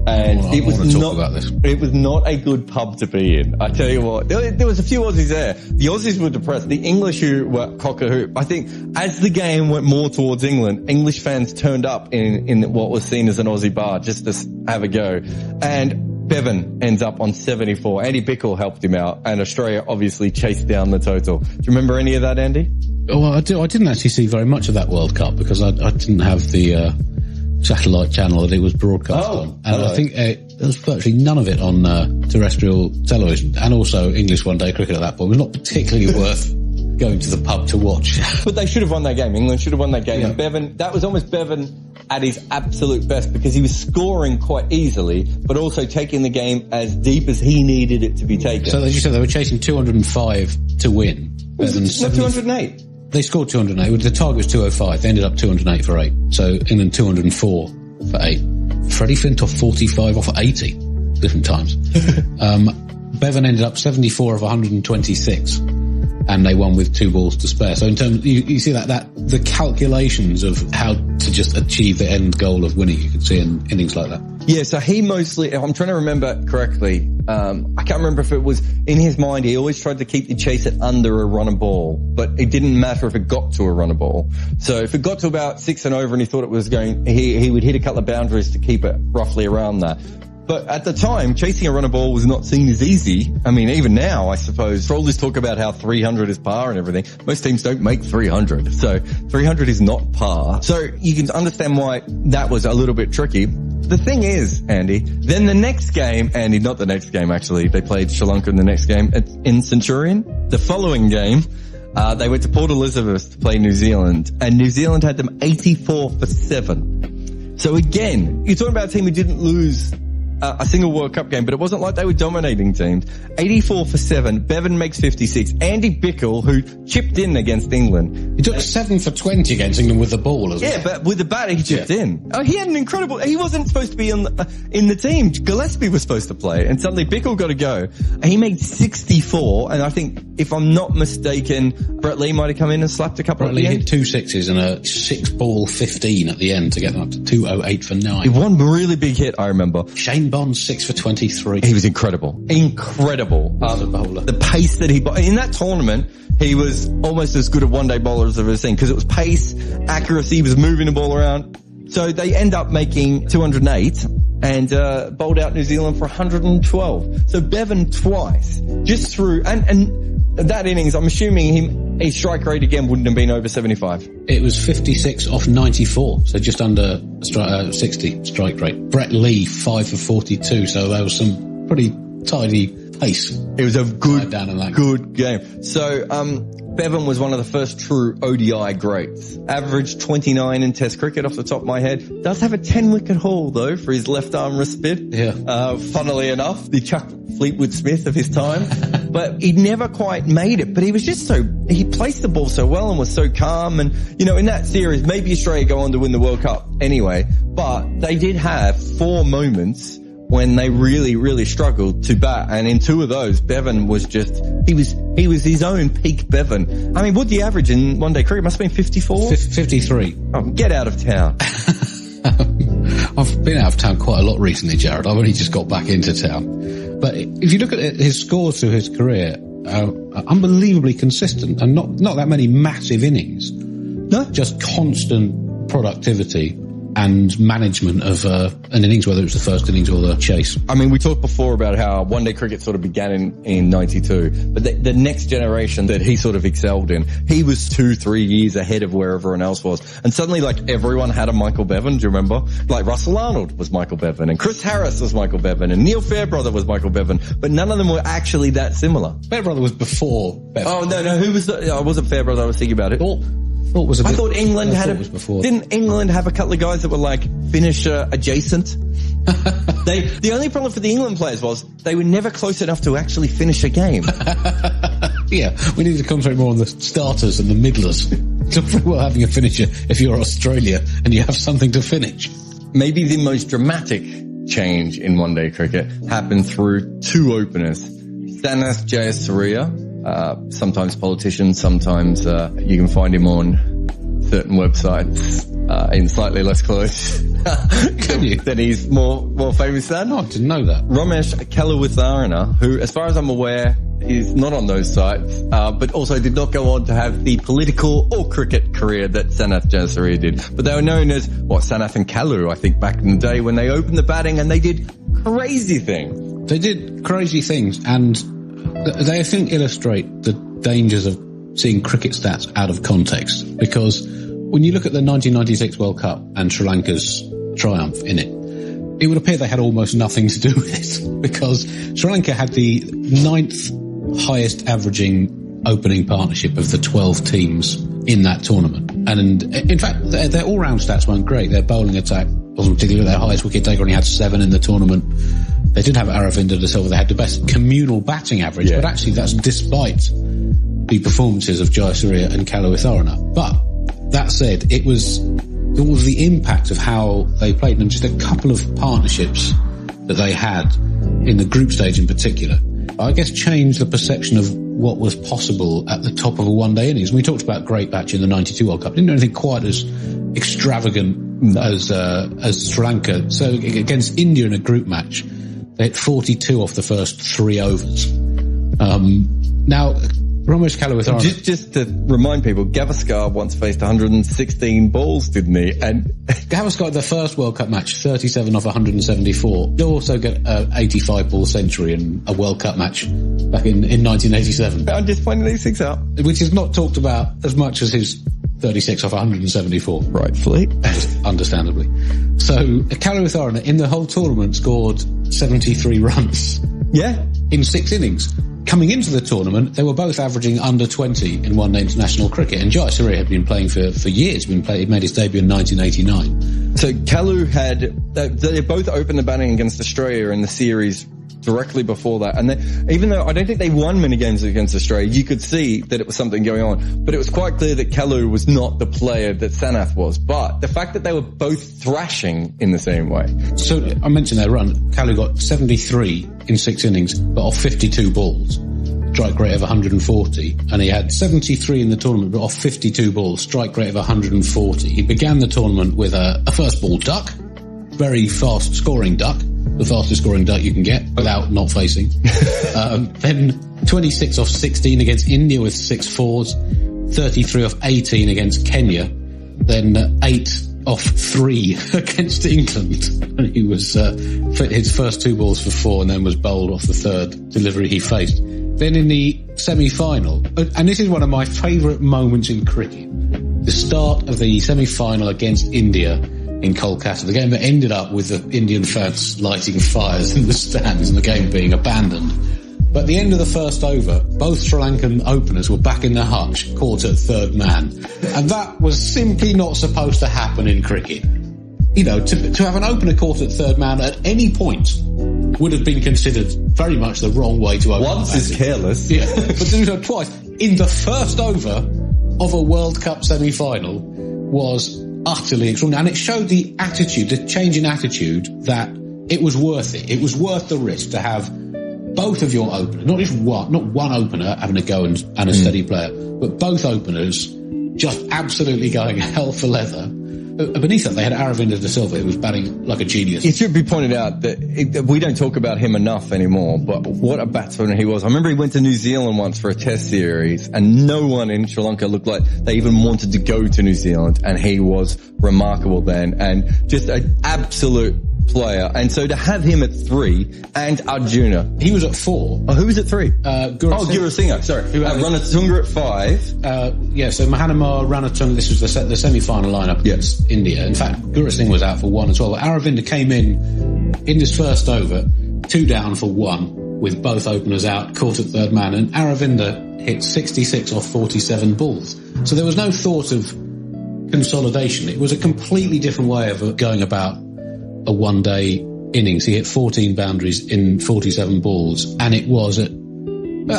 And it was not a good pub to be in. I tell you what, there was a few Aussies there. The Aussies were depressed. The English who were cock-a-hoop. I think as the game went more towards England, English fans turned up in what was seen as an Aussie bar just to have a go. And Bevan ends up on 74. Andy Bickle helped him out, and Australia obviously chased down the total. Do you remember any of that, Andy? Well, I didn't actually see very much of that World Cup because I didn't have the satellite channel that it was broadcast on. And I think there was virtually none of it on terrestrial television, and also English one-day cricket at that point was not particularly worth going to the pub to watch. But they should have won that game. England should have won that game. Yeah. And Bevan, that was almost Bevan at his absolute best because he was scoring quite easily, but also taking the game as deep as he needed it to be taken. So as you said, they were chasing 205 to win. Not 208. They scored 208. The target was 205. They ended up 208 for 8. So England 204 for 8. Freddie Flintoff 45 off 80 different times. Bevan ended up 74 of 126, and they won with 2 balls to spare. So in terms, you see that the calculations of how to just achieve the end goal of winning, you can see in innings like that. Yeah, so he mostly, if I'm trying to remember correctly, I can't remember if it was in his mind, he always tried to keep the chase it under a runner ball, but it didn't matter if it got to a runner ball. So if it got to about 6 and over and he thought it was going, he would hit a couple of boundaries to keep it roughly around that. But at the time, chasing a runner ball was not seen as easy. I mean, even now, I suppose, for all this talk about how 300 is par and everything, most teams don't make 300. So 300 is not par. So you can understand why that was a little bit tricky. The thing is, Andy, then the next game, Andy, not the next game actually, they played Sri Lanka in the next game in Centurion. The following game, They went to Port Elizabeth to play New Zealand, and New Zealand had them 84 for 7. So again, you're talking about a team who didn't lose a single World Cup game, but it wasn't like they were dominating teams. 84 for 7. Bevan makes 56. Andy Bickle, who chipped in against England. He took 7 for 20 against England with the ball as well. Yeah, but with the bat, he chipped in. Oh, he had an incredible... He wasn't supposed to be in the team. Gillespie was supposed to play, and suddenly Bickle got to go. He made 64, and I think, if I'm not mistaken, Brett Lee might have come in and slapped a couple Brett Lee hit 2 sixes and a 6-ball 15 at the end to get them up to 208 for 9. One really big hit, I remember. Shane Bond 6 for 23. He was incredible. Incredible. As a bowler. The pace that in that tournament, he was almost as good a one-day bowler as I've ever seen, because it was pace, accuracy, he was moving the ball around. So they end up making 208 and bowled out New Zealand for 112. So Bevan twice, just through, and that innings, I'm assuming his strike rate again wouldn't have been over 75. It was 56 off 94, so just under 60 strike rate. Brett Lee 5 for 42, so there was some pretty tidy pace. It was a good game. So Bevan was one of the first true ODI greats. Averaged 29 in Test cricket off the top of my head. Does have a 10-wicket haul though for his left arm wrist spin. Yeah. Funnily enough, the Chuck Fleetwood Smith of his time. But he never quite made it. But he was just he placed the ball so well and was so calm. And, in that series, maybe Australia go on to win the World Cup anyway. But they did have 4 moments when they really, really struggled to bat. And in 2 of those, Bevan was he was his own peak Bevan. I mean, what the average in one-day cricket must have been 54? 53. Oh, get out of town. I've been out of town quite a lot recently, Jared. I've only just got back into town. But if you look at his scores through his career, unbelievably consistent and not that many massive innings. No. Just constant productivity and management of an innings, whether it's the first innings or the chase. I mean, we talked before about how one-day cricket sort of began in 92, but the next generation that he sort of excelled in, he was 2-3 years ahead of where everyone else was. And suddenly, everyone had a Michael Bevan, do you remember? Like Russell Arnold was Michael Bevan, and Chris Harris was Michael Bevan, and Neil Fairbrother was Michael Bevan, but none of them were actually that similar. Fairbrother was before Bevan. Oh, no, who was I wasn't Fairbrother, I was thinking about it. I thought England didn't England have a couple of guys that were finisher adjacent? The only problem for the England players was they were never close enough to actually finish a game. Yeah, we need to concentrate more on the starters and the middlers. It's not very well having a finisher if you're Australia and you have something to finish. Maybe the most dramatic change in one-day cricket happened through 2 openers. Sanath Jayasuriya, sometimes politician, sometimes you can find him on certain websites in slightly less clothes. Can you? Then he's more famous than. Oh, I didn't know that. Ramesh Kalawitharana, who, as far as I'm aware, is not on those sites, but also did not go on to have the political or cricket career that Sanath Jayasuriya did. But they were known as, Sanath and Kalu, I think, back in the day when they opened the batting, and they did crazy things. They did crazy things, and they, I think, illustrate the dangers of seeing cricket stats out of context. Because when you look at the 1996 World Cup and Sri Lanka's triumph in it, it would appear they had almost nothing to do with it. Because Sri Lanka had the 9th highest averaging opening partnership of the 12 teams in that tournament. And in fact, their all-round stats weren't great. Their bowling attack wasn't particularly their highest wicket taker, only had 7 in the tournament. They did have Aravinda de Silva. They had the best communal batting average, but actually that's despite the performances of Jayasuriya and Kalawitharana. But that said, it was the impact of how they played, and just a couple of partnerships that they had in the group stage in particular, I guess changed the perception of what was possible at the top of a one-day innings. We talked about Great Batch in the 92 World Cup. Didn't do anything quite as extravagant as Sri Lanka. So against India in a group match, they hit 42 off the first 3 overs. Now, Ramesh Kalawitharana. Just to remind people, Gavaskar once faced 116 balls, didn't he? And Gavaskar, the first World Cup match, 37 off 174. He'll also get an 85-ball century in a World Cup match back in 1987. I'm just pointing these things out. Which is not talked about as much as his 36 off 174. Rightfully. Understandably. So, Kalawitharana in the whole tournament scored 73 runs. Yeah. In 6 innings. coming into the tournament, they were both averaging under 20 in one-day international cricket, and Jai Surya had been playing for years. He made his debut in 1989. So Kalu they both opened the batting against Australia in the series directly before that, and even though I don't think they won many games against Australia, you could see that it was something going on, but it was quite clear that Kalu was not the player that Sanath was. But the fact that they were both thrashing in the same way. So I mentioned their run. Kalu got 73 in 6 innings, but off 52 balls, strike rate of 140, and he had 73 in the tournament, but off 52 balls, strike rate of 140. He began the tournament with a first ball duck, very fast scoring duck, the fastest scoring duck you can get without not facing. Then 26 off 16 against India with 6 fours, 33 off 18 against Kenya, then 8 off 3 against England. And he was his first 2 balls for 4 and then was bowled off the third delivery he faced. Then in the semi-final, and this is one of my favourite moments in cricket, the start of the semi-final against India in Kolkata, the game that ended up with the Indian fans lighting fires in the stands and the game being abandoned. But at the end of the first over, both Sri Lankan openers were back in their hutch, caught at third man. And that was simply not supposed to happen in cricket. You know, to have an opener caught at third man at any point would have been considered very much the wrong way to open. Once is careless. Yeah, but to do so twice in the first over of a World Cup semi-final was utterly extraordinary, and it showed the attitude, the change in attitude, that it was worth it. It was worth the risk to have both of your openers, not one opener having a go and a steady player, but both openers just absolutely going hell for leather. Beneath that, they had Aravinda de Silva, who was batting like a genius. It should be pointed out that we don't talk about him enough anymore, but what a batsman he was. I remember he went to New Zealand once for a test series, and no one in Sri Lanka looked like they even wanted to go to New Zealand, and he was remarkable then, and just an absolute player. And so to have him at 3 and Arjuna. He was at 4. Oh, who was at 3? Gurasinghe. Sorry. Ranatunga at 5. So Mahanama, Ranatunga, this was the semi-final lineup against India. In fact, Gurasinghe was out for 1 as well. Aravinda came in this first over, 2 down for 1, with both openers out, caught at third man, and Aravinda hit 66 off 47 balls. So there was no thought of consolidation. It was a completely different way of going about a one-day innings. He hit 14 boundaries in 47 balls, and it was, I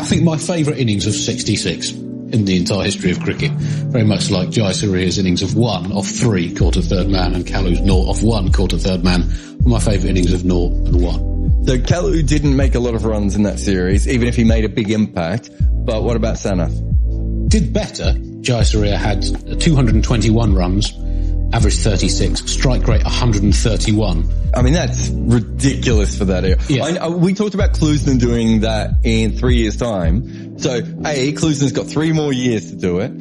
think, my favourite innings of 66 in the entire history of cricket. Very much like Jai Surya's innings of 1 off 3 caught at third man, and Kalu's 0 off 1 caught at third man. My favourite innings of 0 and 1. So Kalu didn't make a lot of runs in that series, even if he made a big impact. But what about Sanath? Did better. Jai Surya had 221 runs, average 36, strike rate 131. I mean, that's ridiculous for that era. Yeah. We talked about Klusener doing that in 3 years' time. So, Klusener's got 3 more years to do it.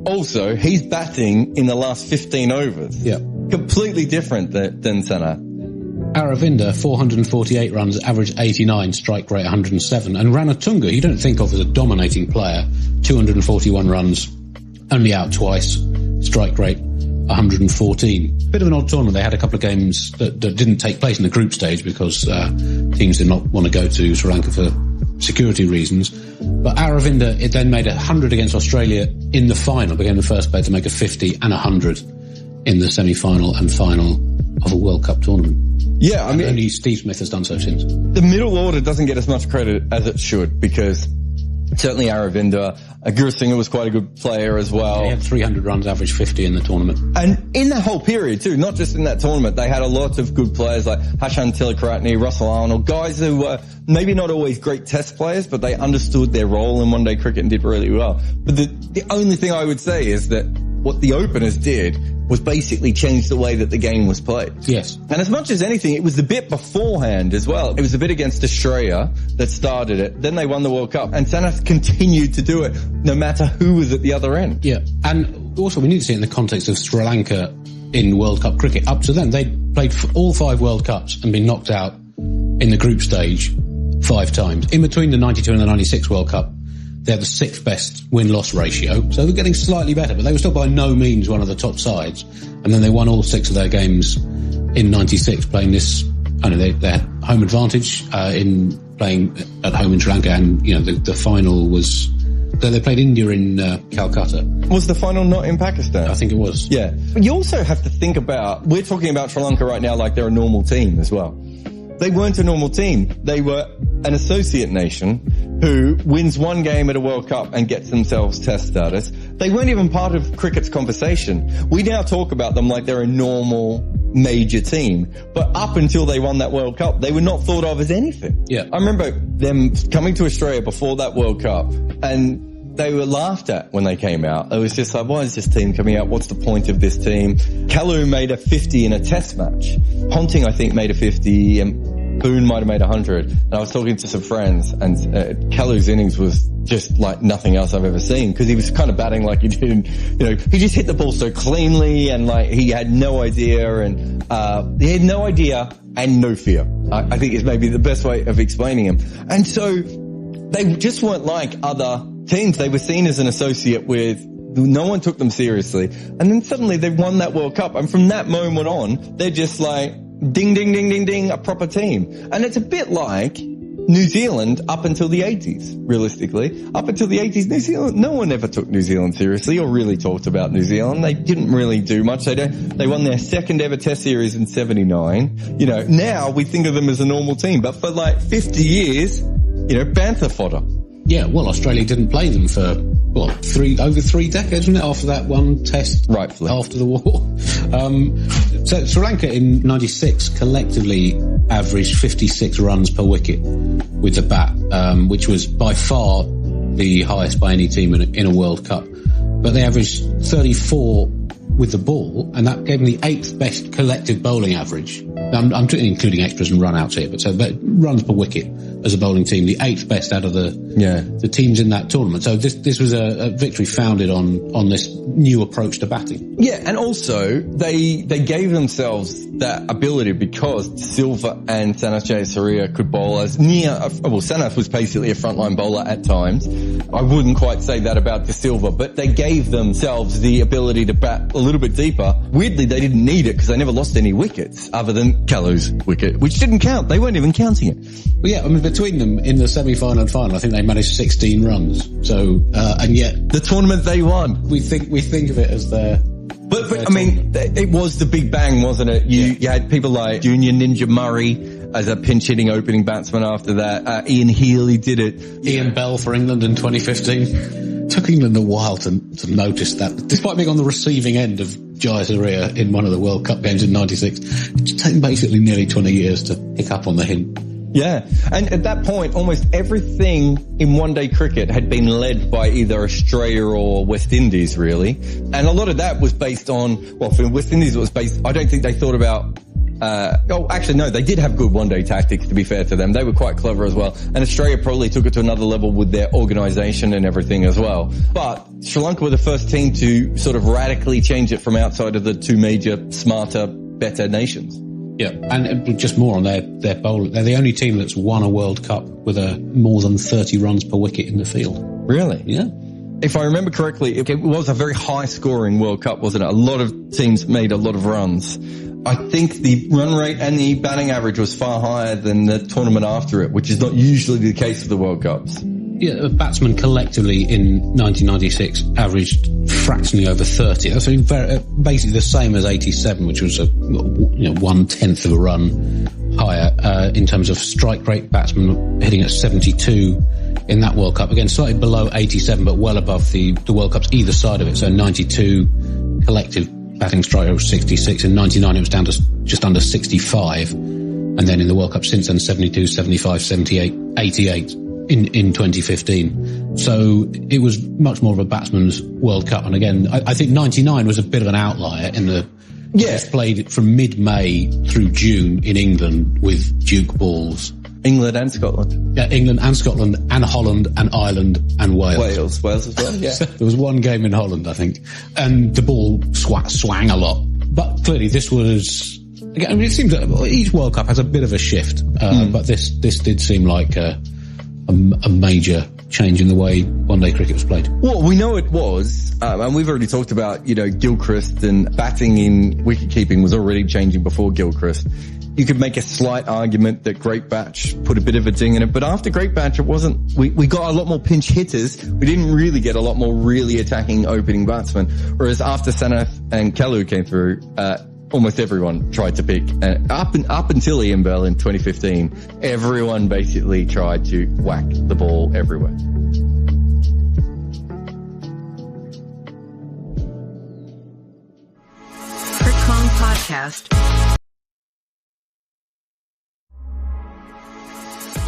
Also, he's batting in the last 15 overs. Yeah. Completely different than Sanath. Aravinda, 448 runs, average 89, strike rate 107. And Ranatunga, you don't think of as a dominating player, 241 runs, only out twice, strike rate 114. Bit of an odd tournament. They had a couple of games that didn't take place in the group stage because teams did not want to go to Sri Lanka for security reasons. But Aravinda, it then made 100 against Australia in the final, became the first player to make a 50 and 100 in the semi-final and final of a World Cup tournament. Yeah, I mean, only Steve Smith has done so since. The middle order doesn't get as much credit as it should, because certainly Aravinda, Gurasinghe was quite a good player as well. He had 300 runs, average 50 in the tournament. And in that whole period too, not just in that tournament, they had a lot of good players like Hashan Tilakaratne, Russell Arnold, guys who were maybe not always great test players, but they understood their role in one-day cricket and did really well. But the only thing I would say is that what the openers did was basically change the way that the game was played. Yes. And as much as anything, it was the bit beforehand as well. It was the bit against Australia that started it. Then they won the World Cup. And Sanath continued to do it no matter who was at the other end. Yeah. And also we need to see it in the context of Sri Lanka in World Cup cricket. Up to then, they'd played all 5 World Cups and been knocked out in the group stage 5 times. In between the 92 and the 96 World Cup, they had the 6th best win-loss ratio, so they're getting slightly better, but they were still by no means one of the top sides. And then they won all 6 of their games in 96, playing this, they had home advantage in playing at home in Sri Lanka, and the final was. They played India in Calcutta. Was the final not in Pakistan? I think it was. Yeah. But you also have to think about, we're talking about Sri Lanka right now like they're a normal team as well. They weren't a normal team. They were an associate nation who wins one game at a World Cup and gets themselves test status. They weren't even part of cricket's conversation. We now talk about them like they're a normal major team. But up until they won that World Cup, they were not thought of as anything. Yeah. I remember them coming to Australia before that World Cup, and they were laughed at when they came out. It was just like, why is this team coming out? What's the point of this team? Kalu made a 50 in a test match. Ponting, I think, made a 50, and Boone might have made 100. And I was talking to some friends, and Kalu's innings was just like nothing else I've ever seen, because he was kind of batting like he did. He just hit the ball so cleanly, and like he had no idea, and he had no idea and no fear. I think is maybe the best way of explaining him. And so they just weren't like other teams. They were seen as an associate with, no one took them seriously. And then suddenly they won that World Cup. And from that moment on, they're just like, ding, ding, ding, ding, ding, a proper team. And it's a bit like New Zealand up until the 80s, realistically. Up until the 80s, New Zealand, no one ever took New Zealand seriously or really talked about New Zealand. They didn't really do much. They won their second ever test series in 79. Now we think of them as a normal team. But for like 50 years, bantha fodder. Yeah, well, Australia didn't play them for, over 3 decades, wasn't it, after that one test? Rightfully. After the war. So Sri Lanka in 96 collectively averaged 56 runs per wicket with the bat, which was by far the highest by any team in a World Cup. But they averaged 34 with the ball, and that gave them the 8th best collective bowling average. I'm including extras and run-outs here, but runs per wicket as a bowling team, the 8th best out of the teams in that tournament. So this was a victory founded on this new approach to batting. Yeah, and also they gave themselves that ability because Silva and Sanath Jayasuriya could bowl as Sanath was basically a frontline bowler at times. I wouldn't quite say that about De Silva, but they gave themselves the ability to bat a little bit deeper. Weirdly, they didn't need it because they never lost any wickets other than Kalu's wicket, which didn't count. They weren't even counting it. Well, yeah, I mean, between them in the semi-final and final, I think they managed 16 runs. So, and yet the tournament they won, we think of it as their. But I mean, it was the big bang, wasn't it? You had people like Junior Ninja Murray as a pinch hitting opening batsman after that. Ian Healy did it. Ian Bell for England in 2015. Took England a while to notice that, despite being on the receiving end of Jayasuriya in one of the World Cup games in 96. It's taken basically nearly 20 years to pick up on the hint. Yeah, and at that point, almost everything in one-day cricket had been led by either Australia or West Indies, really. And a lot of that was based on, for West Indies it was based, I don't think they thought about, they did have good one-day tactics, to be fair to them. They were quite clever as well. And Australia probably took it to another level with their organisation and everything as well. But Sri Lanka were the first team to sort of radically change it from outside of the two major, smarter, better nations. Yeah, and just more on their bowling. They're the only team that's won a World Cup with more than 30 runs per wicket in the field. Really? Yeah. If I remember correctly, it was a very high-scoring World Cup, wasn't it? A lot of teams made a lot of runs. I think the run rate and the batting average was far higher than the tournament after it, which is not usually the case for the World Cups. Yeah, batsmen collectively in 1996 averaged fractionally over 30. That's basically the same as 87, which was 1/10 of a run higher in terms of strike rate. Batsmen hitting at 72 in that World Cup. Again, slightly below 87, but well above the World Cups either side of it. So 92 collective batting strike rate was 66. In 99 it was down to just under 65. And then in the World Cup since then, 72, 75, 78, 88. In 2015. So it was much more of a batsman's World Cup. And again, I think 99 was a bit of an outlier in the... Yeah. It's played from mid-May through June in England with Duke balls. England and Scotland. Yeah, England and Scotland and Holland and Ireland and Wales. Wales as well, yeah. There was one game in Holland, I think. And the ball swang a lot. But clearly this was... Again, I mean, it seems that each World Cup has a bit of a shift. But this did seem like... a major change in the way one-day cricket was played. Well, we know it was, and we've already talked about, Gilchrist, and batting in wicket-keeping was already changing before Gilchrist. you could make a slight argument that Great Batch put a bit of a ding in it, but after Great Batch, it wasn't, we got a lot more pinch hitters. We didn't really get a lot more really attacking opening batsmen. Whereas after Sanath and Kalu came through, almost everyone tried to pick. Up until Ian Bell in 2015, everyone basically tried to whack the ball everywhere. Crick Podcast.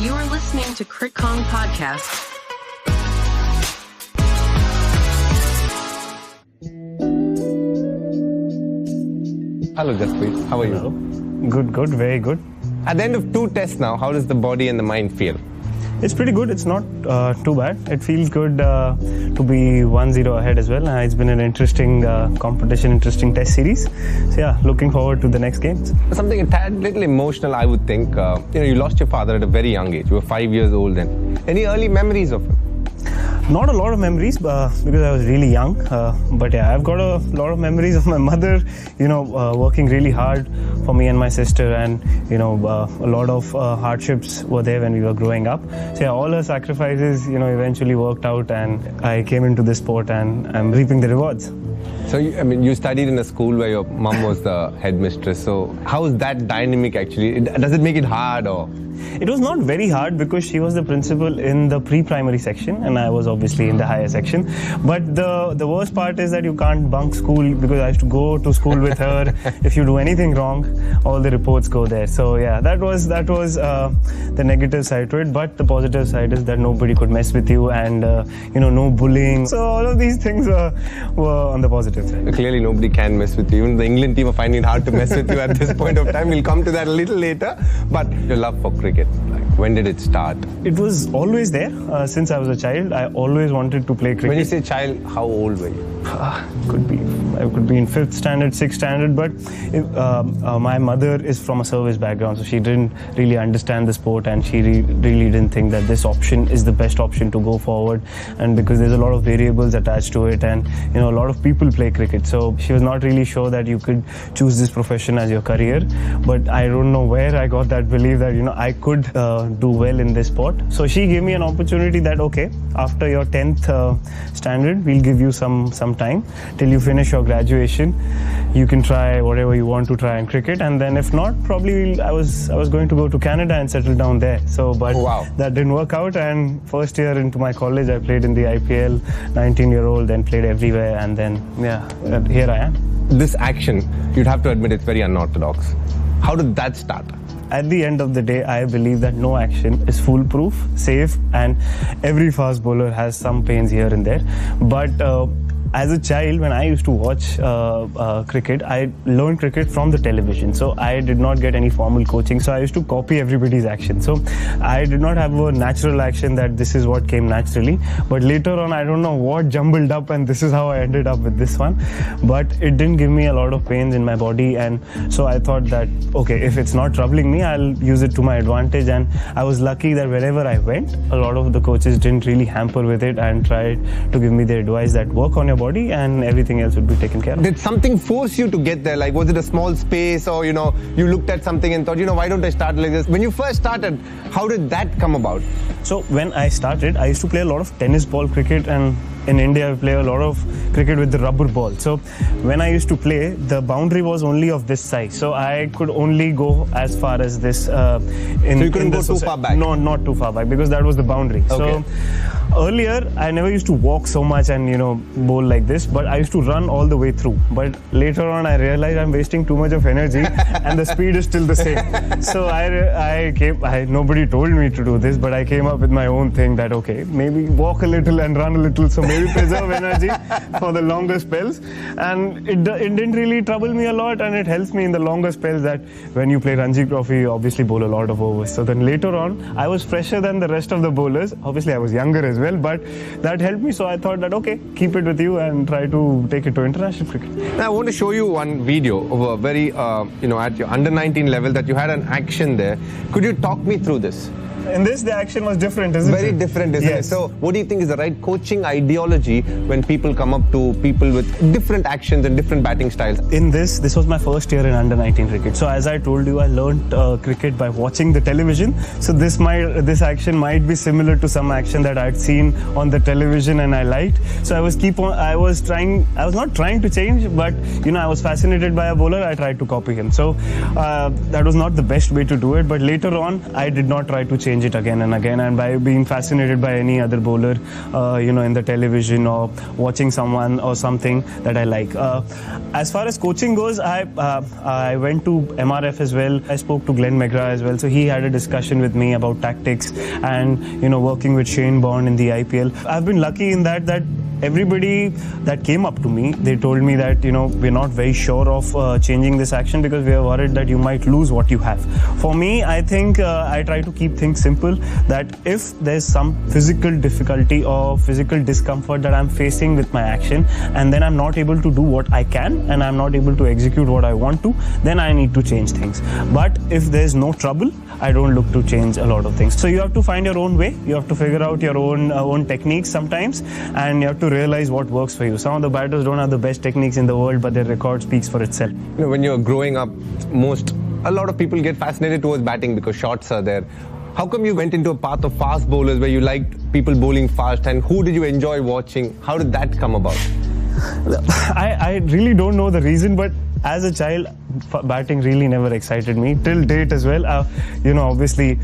You are listening to Crick Podcast. Hello, Jaspreet. How are you? Good, very good. At the end of 2 tests now, how does the body and the mind feel? It's pretty good. It's not too bad. It feels good to be 1-0 ahead as well. It's been an interesting competition, interesting test series. So yeah, looking forward to the next games. Something a tad little emotional, I would think. You lost your father at a very young age. You were 5 years old then. Any early memories of him? Not a lot of memories because I was really young. But yeah, I've got a lot of memories of my mother, working really hard for me and my sister, and a lot of hardships were there when we were growing up. So yeah, all her sacrifices, eventually worked out, and I came into this sport and I'm reaping the rewards. So, you studied in a school where your mom was the headmistress. So, how is that dynamic actually? Does it make it hard or? It was not very hard because she was the principal in the pre-primary section and I was obviously in the higher section. But the worst part is that you can't bunk school because I used to go to school with her. If you do anything wrong, all the reports go there. So yeah, that was the negative side to it. But the positive side is that nobody could mess with you and no bullying. So all of these things were on the positive side. Clearly nobody can mess with you. Even the England team are finding it hard to mess with you at this point of time. We'll come to that a little later. But your love for cricket, when did it start? It was always there. Since I was a child, I always wanted to play cricket. When you say child, how old were you? I could be in 5th standard, 6th standard, but my mother is from a service background, so she didn't really understand the sport and she really didn't think that this option is the best option to go forward, and because there's a lot of variables attached to it and a lot of people play cricket, so she was not really sure that you could choose this profession as your career. But I don't know where I got that belief that I could do well in this sport. So she gave me an opportunity that okay, after your 10th standard, we'll give you some time till you finish your graduation. You can try whatever you want to try in cricket, and then if not, probably I was going to go to Canada and settle down there. So, but that didn't work out. And first year into my college, I played in the IPL, 19-year-old, then played everywhere, and then here I am. This action, you'd have to admit, it's very unorthodox. How did that start? At the end of the day, I believe that no action is foolproof, safe, and every fast bowler has some pains here and there. But as a child, when I used to watch cricket, I learned cricket from the television. So I did not get any formal coaching. So I used to copy everybody's action. So I did not have a natural action that this is what came naturally. But later on, I don't know what jumbled up, and this is how I ended up with this one. But it didn't give me a lot of pains in my body. And so I thought that, okay, if it's not troubling me, I'll use it to my advantage. And I was lucky that wherever I went, a lot of the coaches didn't really hamper with it and tried to give me the advice that work on your body and everything else would be taken care of. Did something force you to get there? Like, was it a small space, or you looked at something and thought, why don't I start like this? When you first started, how did that come about? So when I started, I used to play a lot of tennis ball cricket, and in India we play a lot of cricket with the rubber ball. So when I used to play, the boundary was only of this size, so I could only go as far as this. So you couldn't go too far back? No, not too far back, because that was the boundary. Okay. So earlier I never used to walk so much and bowl like this, but I used to run all the way through. But later on I realized I'm wasting too much of energy and the speed is still the same. So nobody told me to do this, but I came up with my own thing that okay, maybe walk a little and run a little, so maybe preserve energy for the longer spells. And it didn't really trouble me a lot, and it helps me in the longer spells that when you play Ranji Trophy, you obviously bowl a lot of overs. So then later on, I was fresher than the rest of the bowlers. Obviously I was younger as well, but that helped me. So I thought that okay, keep it with you and try to take it to international cricket. Now I want to show you one video of a very, at your under 19 level, that you had an action there. Could you talk me through this? in this the action was different, isn't Very it? different, isn't Yes. it? So what do you think is the right coaching ideology when people come up to people with different actions and different batting styles? In this was my first year in under-19 cricket. So as I told you, I learnt cricket by watching the television. So this action might be similar to some action that I'd seen on the television and I liked. So I was not trying to change, but I was fascinated by a bowler. I tried to copy him. So that was not the best way to do it. But later on, I did not try to change it again and again. And by being fascinated by any other bowler, in the television or watching someone or something that I like. As far as coaching goes, I went to MRF as well. I spoke to Glenn McGrath as well. So he had a discussion with me about tactics and working with Shane Bond in the IPL. I've been lucky in that everybody that came up to me, they told me that we're not very sure of changing this action because we are worried that you might lose what you have. For me, I think I try to keep things simple, that if there's some physical difficulty or physical discomfort that I'm facing with my action and then I'm not able to do what I can and I'm not able to execute what I want to, then I need to change things. But if there's no trouble, I don't look to change a lot of things. So you have to find your own way. You have to figure out your own techniques sometimes, and you have to realize what works for you. Some of the batters don't have the best techniques in the world, but their record speaks for itself. When you're growing up, a lot of people get fascinated towards batting because shots are there. How come you went into a path of fast bowlers where you liked people bowling fast, and who did you enjoy watching? How did that come about? I really don't know the reason, but as a child, batting really never excited me till date as well. Obviously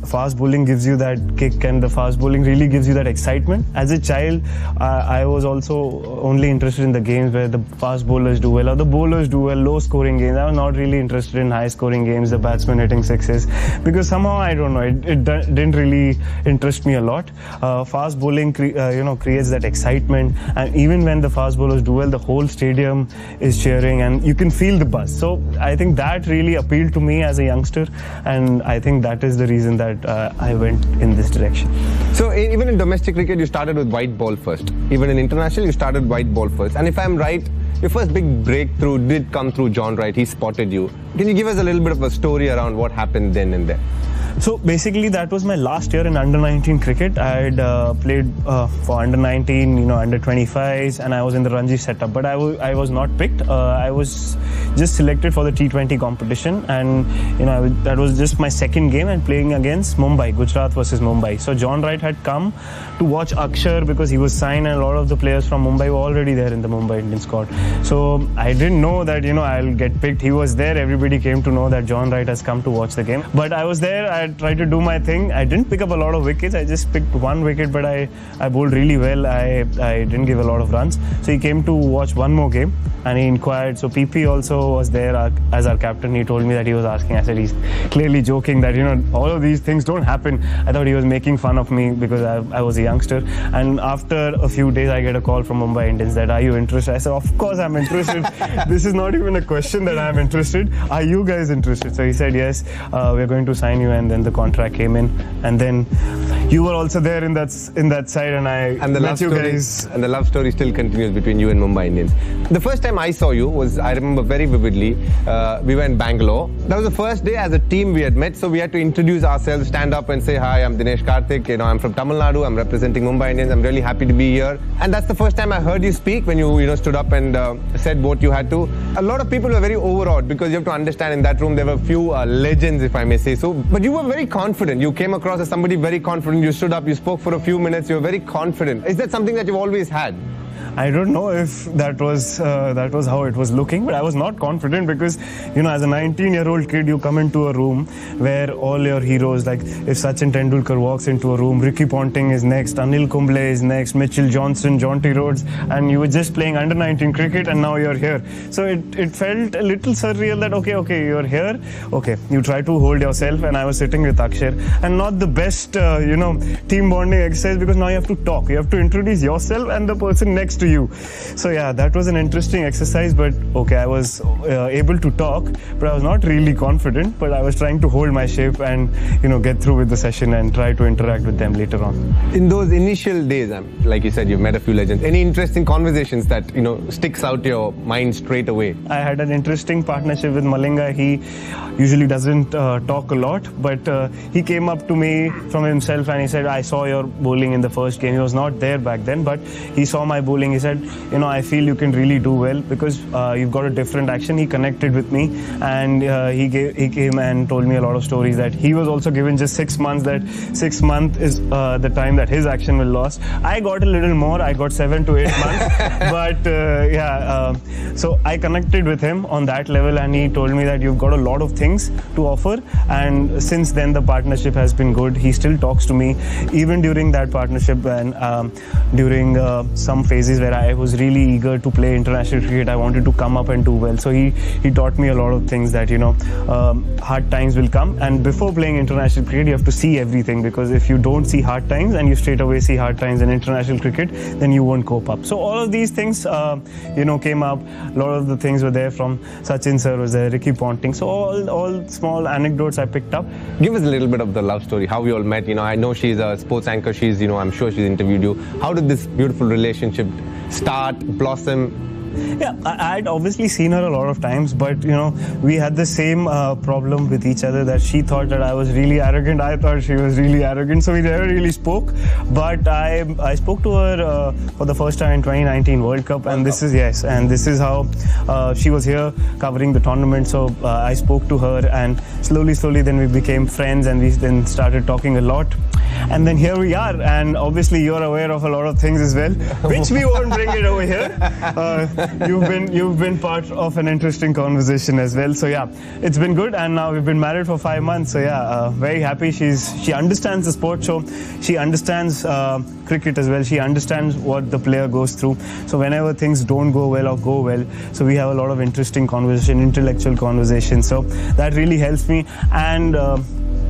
fast bowling gives you that kick and the fast bowling really gives you that excitement. As a child, I was also only interested in the games where the fast bowlers do well or the bowlers do well, low scoring games. I was not really interested in high scoring games, the batsmen hitting sixes, because somehow, I don't know, it didn't really interest me a lot. Fast bowling creates that excitement, and even when the fast bowlers do well, the whole stadium is cheering and you can feel the buzz. So I think that really appealed to me as a youngster, and I think that is the reason that I went in this direction. So even in domestic cricket, you started with white ball first. Even in international, you started white ball first. And if I'm right, your first big breakthrough did come through John Wright. He spotted you. Can you give us a little bit of a story around what happened then and there? So basically, that was my last year in under-19 cricket. I had played for under-19, under-25s, and I was in the Ranji setup. But I was not picked. I was just selected for the T20 competition, and that was just my second game and playing against Mumbai, Gujarat versus Mumbai. So John Wright had come to watch Akshar because he was signed, and a lot of the players from Mumbai were already there in the Mumbai Indian squad. So I didn't know that I'll get picked. He was there. Everybody came to know that John Wright has come to watch the game. But I was there. I tried to do my thing. I didn't pick up a lot of wickets. I just picked one wicket, but I bowled really well. I didn't give a lot of runs. So he came to watch one more game and he inquired. So PP also was there as our captain. He told me that he was asking. I said he's clearly joking that all of these things don't happen. I thought he was making fun of me because I was a youngster. And after a few days, I get a call from Mumbai Indians that, are you interested? I said, of course I'm interested. This is not even a question that I'm interested. Are you guys interested? So he said, yes, we're going to sign you. And then the contract came in, and then you were also there in that side, and the met you guys. And the love story still continues between you and Mumbai Indians. The first time I saw you was, I remember very vividly, we were in Bangalore. That was the first day as a team we had met, so we had to introduce ourselves, stand up and say, hi, I'm Dinesh Karthik, I'm from Tamil Nadu, I'm representing Mumbai Indians, I'm really happy to be here. And that's the first time I heard you speak when you stood up and said what you had to. A lot of people were very overawed because you have to understand in that room there were a few legends, if I may say so. But you were very confident. You came across as somebody very confident. You stood up, you spoke for a few minutes, you were very confident. Is that something that you've always had? I don't know if that was how it was looking, but I was not confident because, as a 19-year-old kid, you come into a room where all your heroes, like if Sachin Tendulkar walks into a room, Ricky Ponting is next, Anil Kumble is next, Mitchell Johnson, Jonty Rhodes, and you were just playing under-19 cricket and now you're here. So it felt a little surreal that, okay, you're here, okay, you try to hold yourself, and I was sitting with Akshar, and not the best, team bonding exercise because now you have to talk, you have to introduce yourself and the person next to you. So yeah, that was an interesting exercise, but okay, I was able to talk, but I was not really confident, but I was trying to hold my shape and, get through with the session and try to interact with them later on. In those initial days, like you said, you've met a few legends. Any interesting conversations that, sticks out your mind straight away? I had an interesting partnership with Malinga. He usually doesn't talk a lot, but he came up to me from himself and he said, I saw your bowling in the first game. He was not there back then, but he saw my bowling. He said, I feel you can really do well because you've got a different action. He connected with me and he came and told me a lot of stories that he was also given just 6 months, that 6 months is the time that his action will last. I got a little more. I got 7 to 8 months. But so I connected with him on that level and he told me that you've got a lot of things to offer, and since then the partnership has been good. He still talks to me even during that partnership and during some phases where I was really eager to play international cricket. I wanted to come up and do well, so he taught me a lot of things that hard times will come, and before playing international cricket you have to see everything, because if you don't see hard times and you straight away see hard times in international cricket, then you won't cope up. So all of these things came up. A lot of the things were there from Sachin sir, was there, Ricky Ponting, so all small anecdotes I picked up. Give us a little bit of the love story, how we all met. I know she's a sports anchor, she's, I'm sure she's interviewed you. How did this beautiful relationship start, blossom? Yeah, I'd obviously seen her a lot of times, but we had the same problem with each other, that she thought that I was really arrogant, I thought she was really arrogant, so we never really spoke. But I spoke to her for the first time in 2019 World Cup, and this is how she was here covering the tournament. So I spoke to her, and slowly then we became friends, and we then started talking a lot. And then here we are, and obviously you're aware of a lot of things as well, which we won't bring it over here. You've been part of an interesting conversation as well. So yeah, it's been good, and now we've been married for 5 months. So yeah, very happy. She understands the sport, so she understands cricket as well. She understands what the player goes through. So whenever things don't go well or go well, so we have a lot of interesting conversation, intellectual conversation. So that really helps me. And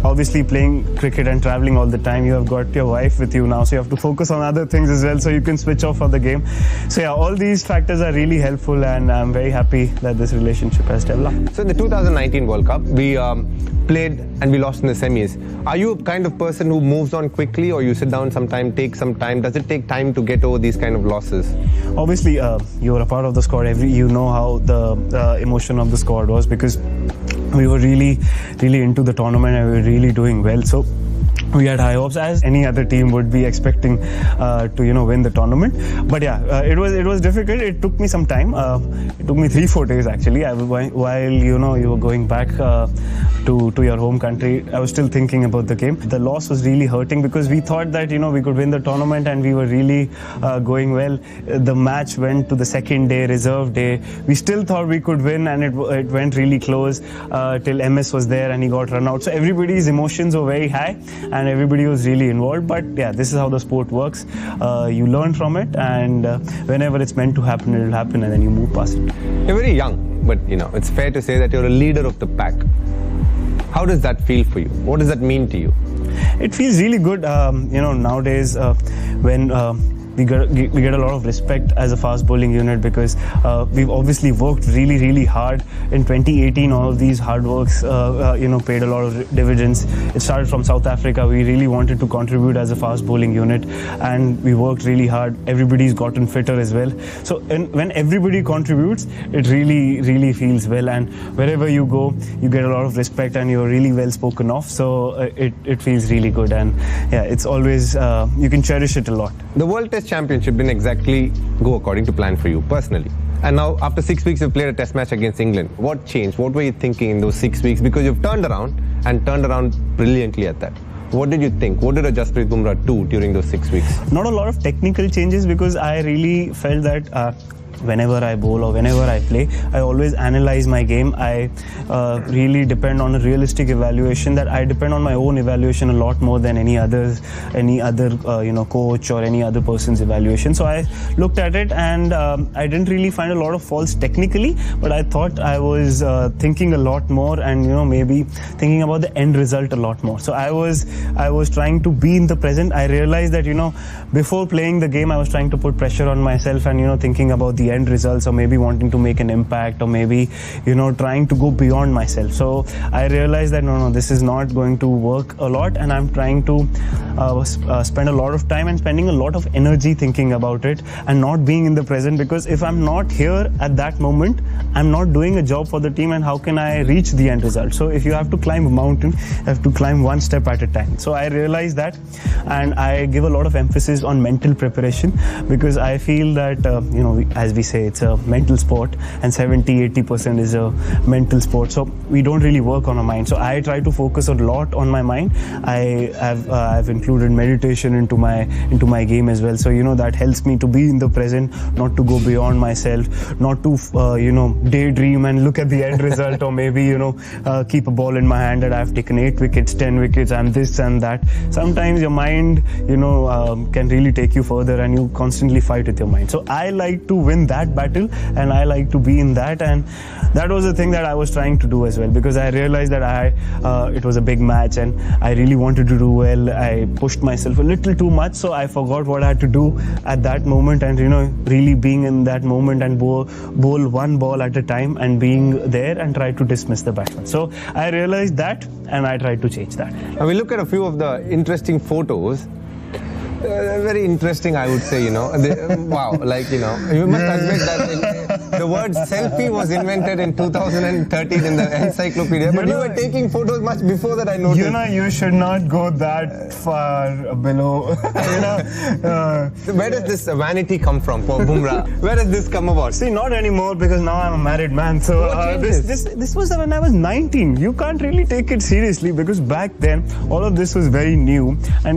obviously playing cricket and traveling all the time, you have got your wife with you now, so you have to focus on other things as well, so you can switch off for the game. So yeah, all these factors are really helpful, and I'm very happy that this relationship has developed. So in the 2019 World Cup, we played and we lost in the semis. Are you a kind of person who moves on quickly, or you sit down sometime, take some time? Does it take time to get over these kind of losses? Obviously, you're a part of the squad. You know how the emotion of the squad was, because we were really into the tournament and we were really doing well. So we had high hopes, as any other team would be expecting to win the tournament. But yeah, it was difficult. It took me some time. It took me 3-4 days actually. While you were going back to your home country, I was still thinking about the game. The loss was really hurting, because we thought that we could win the tournament, and we were really going well. The match went to the second day, reserve day. We still thought we could win, and it went really close till MS was there and he got run out. So everybody's emotions were very high, and everybody was really involved. But yeah, this is how the sport works. You learn from it, and whenever it's meant to happen, it will happen, and then you move past it. You're very young, but it's fair to say that you're a leader of the pack. How does that feel for you? What does that mean to you? It feels really good. Nowadays when we get a lot of respect as a fast bowling unit, because we've obviously worked really hard. In 2018, all of these hard works paid a lot of dividends. It started from South Africa. We really wanted to contribute as a fast bowling unit, and we worked really hard. Everybody's gotten fitter as well. So when everybody contributes, it really feels well, and wherever you go, you get a lot of respect, and you're really well spoken of. So it feels really good, and yeah, it's always you can cherish it a lot. The World Test Championship didn't exactly go according to plan for you personally. And now, after 6 weeks, you've played a test match against England. What changed? What were you thinking in those 6 weeks? Because you've turned around brilliantly at that. What did you think? What did Jasprit Bumrah do during those 6 weeks? Not a lot of technical changes, because I really felt that whenever I bowl or whenever I play, I always analyze my game. I really depend on a realistic evaluation. That I depend on my own evaluation a lot more than any other coach or any other person's evaluation. So I looked at it, and I didn't really find a lot of faults technically, but I thought I was thinking a lot more, and maybe thinking about the end result a lot more. So I was trying to be in the present. I realized that before playing the game, I was trying to put pressure on myself and thinking about the end results, or maybe wanting to make an impact, or maybe trying to go beyond myself. So I realized that no, this is not going to work a lot, and I'm trying to spend a lot of time and spending a lot of energy thinking about it and not being in the present, because if I'm not here at that moment, I'm not doing a job for the team, and how can I reach the end result? So if you have to climb a mountain, you have to climb one step at a time. So I realized that, and I give a lot of emphasis on mental preparation, because I feel that as we say, it's a mental sport, and 70-80% is a mental sport. So we don't really work on our mind. So I try to focus a lot on my mind. I've included meditation into my game as well. So that helps me to be in the present, not to go beyond myself, not to daydream and look at the end result, or maybe keep a ball in my hand that I've taken 8 wickets, 10 wickets, I'm this and that. Sometimes your mind can really take you further, and you constantly fight with your mind. So I like to win that battle, and I like to be in that, and that was the thing that I was trying to do as well, because I realized that it was a big match and I really wanted to do well. I pushed myself a little too much, so I forgot what I had to do at that moment, and really being in that moment and bowl one ball at a time and being there and try to dismiss the batsman. So I realized that, and I tried to change that. Now we look at a few of the interesting photos. Very interesting, I would say, wow, you must admit that the word selfie was invented in 2013 in the encyclopedia, but you were taking photos much before that, I noticed. You should not go that far below. Where does this vanity come from for Bumrah? Where does this come about? See, not anymore, because now I'm a married man. So this was when I was 19. You can't really take it seriously, because back then all of this was very new, and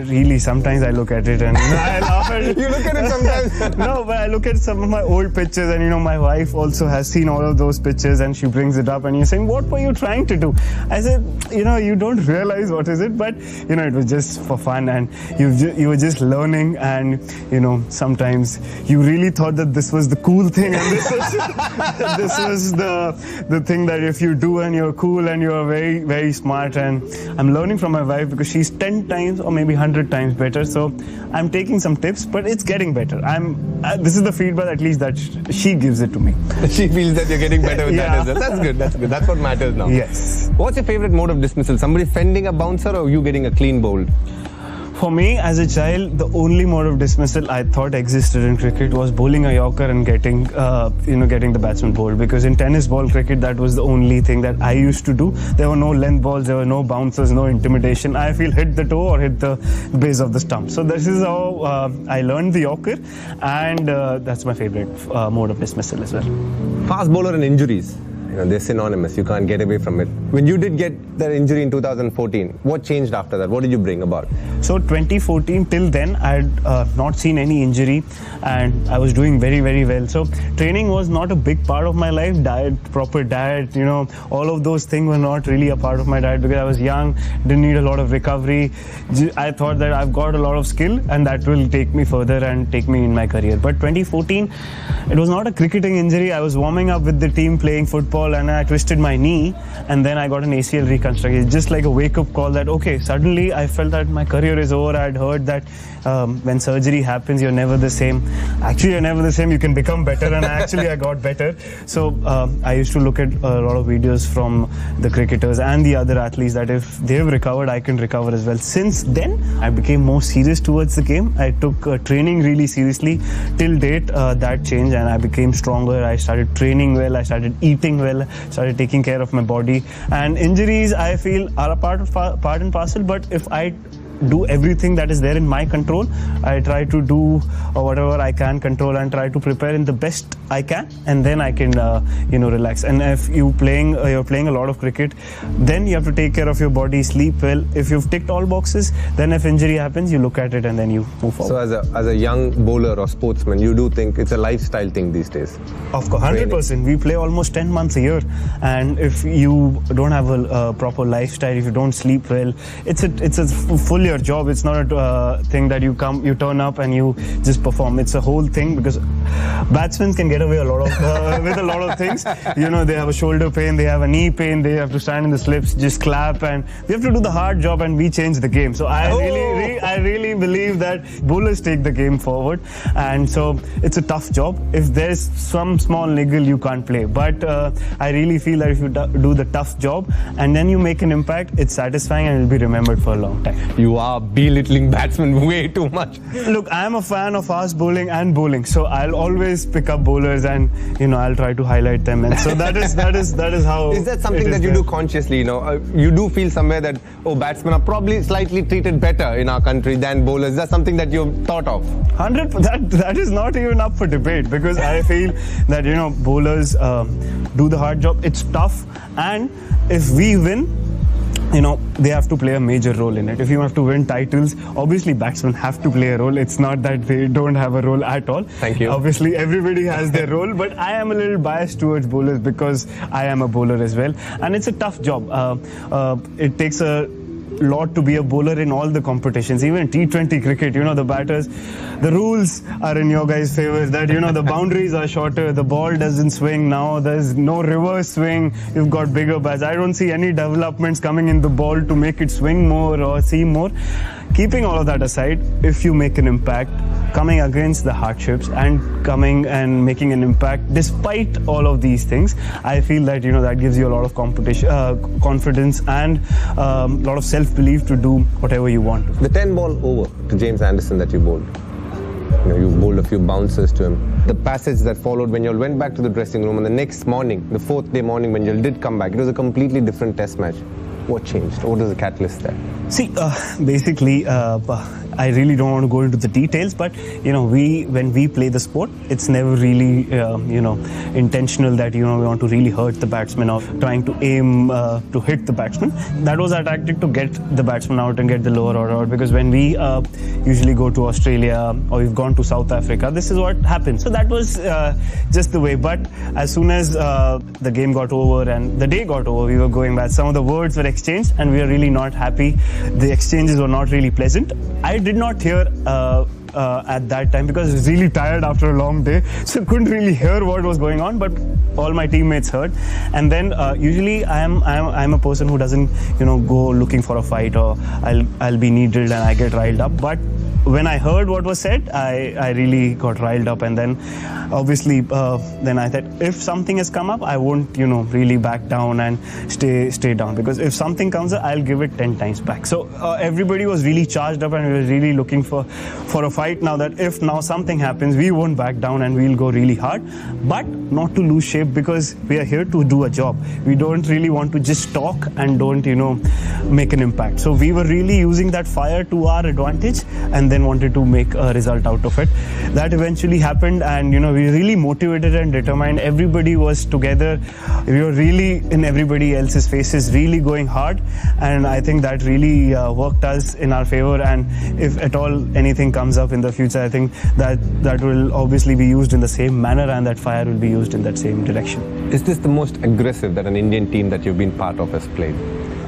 really sometimes I look at it and I laugh at it. You look at it sometimes? No, but I look at some of my old pictures, and my wife also has seen all of those pictures, and she brings it up, and you're saying, what were you trying to do? I said, you don't realize what is it, but it was just for fun, and you were just learning, and sometimes you really thought that this was the cool thing, and this was the thing that if you do and you're cool and you're very, very smart. And I'm learning from my wife, because she's 10 times or maybe 100 times better. So I'm taking some tips, but it's getting better. This is the feedback, at least, that she gives it to me. She feels that you're getting better with that as well. That's good. That's what matters now. Yes. What's your favorite mode of dismissal? Somebody fending a bouncer, or you getting a clean bowl? For me, as a child, the only mode of dismissal I thought existed in cricket was bowling a Yorker and getting the batsman bowled. Because in tennis ball cricket, that was the only thing that I used to do. There were no length balls, there were no bouncers, no intimidation. I feel hit the toe or hit the base of the stump. So this is how I learned the Yorker, and that's my favorite mode of dismissal as well. Fast bowler and injuries. They're synonymous. You can't get away from it. When you did get that injury in 2014, what changed after that? What did you bring about? So 2014, till then, I had not seen any injury, and I was doing very, very well. So training was not a big part of my life. Proper diet, all of those things were not really a part of my diet, because I was young, didn't need a lot of recovery. I thought that I've got a lot of skill, and that will take me further and take me in my career. But 2014, it was not a cricketing injury. I was warming up with the team playing football, and I twisted my knee, and then I got an ACL reconstruction. It's just like a wake-up call that, okay, suddenly I felt that my career is over. I'd heard that when surgery happens, you're never the same. Actually, you're never the same. You can become better, and I got better. So I used to look at a lot of videos from the cricketers and the other athletes, that if they've recovered, I can recover as well. Since then, I became more serious towards the game. I took training really seriously. Till date, that changed, and I became stronger. I started training well. I started eating well. Started taking care of my body. And injuries, I feel, are a part and parcel. But if I do everything that is there in my control. I try to do whatever I can control and try to prepare in the best I can, and then I can relax. And if you're playing a lot of cricket, then you have to take care of your body, sleep well. If you've ticked all boxes, then if injury happens, you look at it and then you move forward. So as a young bowler or sportsman, you do think it's a lifestyle thing these days? Of course, 100%. We play almost 10 months a year, and if you don't have a proper lifestyle, if you don't sleep well, it's a full year job. It's not a thing that you turn up and you just perform. It's a whole thing, because batsmen can get away a lot of with a lot of things. They have a shoulder pain, they have a knee pain, they have to stand in the slips, just clap, and we have to do the hard job, and we change the game. So I really believe that bowlers take the game forward, and so it's a tough job. If there's some small niggle, you can't play, but I really feel that if you do the tough job and then you make an impact, it's satisfying and it'll be remembered for a long time. You are belittling batsmen way too much. Look, I'm a fan of fast bowling and bowling, so I'll always pick up bowlers and I'll try to highlight them, and so that is how. Is that something that you do consciously? You do feel somewhere that batsmen are probably slightly treated better in our country than bowlers. Is that something that you've thought of? 100%. That is not even up for debate, because I feel that bowlers do the hard job. It's tough, and if we win, they have to play a major role in it. If you have to win titles, obviously batsmen have to play a role. It's not that they don't have a role at all. Thank you. Obviously, everybody has their role, but I am a little biased towards bowlers because I am a bowler as well. And it's a tough job. It takes a lot to be a bowler in all the competitions. Even T20 cricket, the batters, the rules are in your guys' favor, that the boundaries are shorter, the ball doesn't swing now, there's no reverse swing, you've got bigger bats. I don't see any developments coming in the ball to make it swing more or seam more. Keeping all of that aside, if you make an impact, coming against the hardships and coming and making an impact despite all of these things, I feel that that gives you a lot of confidence and a lot of self-belief to do whatever you want to. The 10 ball over to James Anderson that you bowled, you bowled a few bouncers to him. The passage that followed when you all went back to the dressing room, and the next morning, the 4th day morning when you all did come back, it was a completely different test match. What changed? What was the catalyst there? See, basically, I really don't want to go into the details, but when we play the sport, it's never really intentional that we want to really hurt the batsman or trying to aim to hit the batsman. That was our tactic, to get the batsman out and get the lower order out, because when we usually go to Australia or we've gone to South Africa, this is what happens. So that was just the way. But as soon as the game got over and the day got over, we were going back. Some of the words were exchanged and we were really not happy. The exchanges were not really pleasant. I did not hear at that time because I was really tired after a long day, so couldn't really hear what was going on, but all my teammates heard. And then usually I'm a person who doesn't go looking for a fight, or I'll be needled and I get riled up. But when I heard what was said, I really got riled up, and then obviously then I thought, if something has come up, I won't really back down and stay down, because if something comes up, I'll give it 10 times back. So everybody was really charged up and we were really looking for a fight now, that if now something happens, we won't back down and we'll go really hard, but not to lose shape, because we are here to do a job. We don't really want to just talk and don't make an impact. So we were really using that fire to our advantage and then wanted to make a result out of it. That eventually happened, and we were really motivated and determined. Everybody was together. We were really in everybody else's faces, really going hard, and I think that really worked us in our favor. And if at all anything comes up in the future, I think that will obviously be used in the same manner, and that fire will be used in that same direction. Is this the most aggressive that an Indian team that you've been part of has played?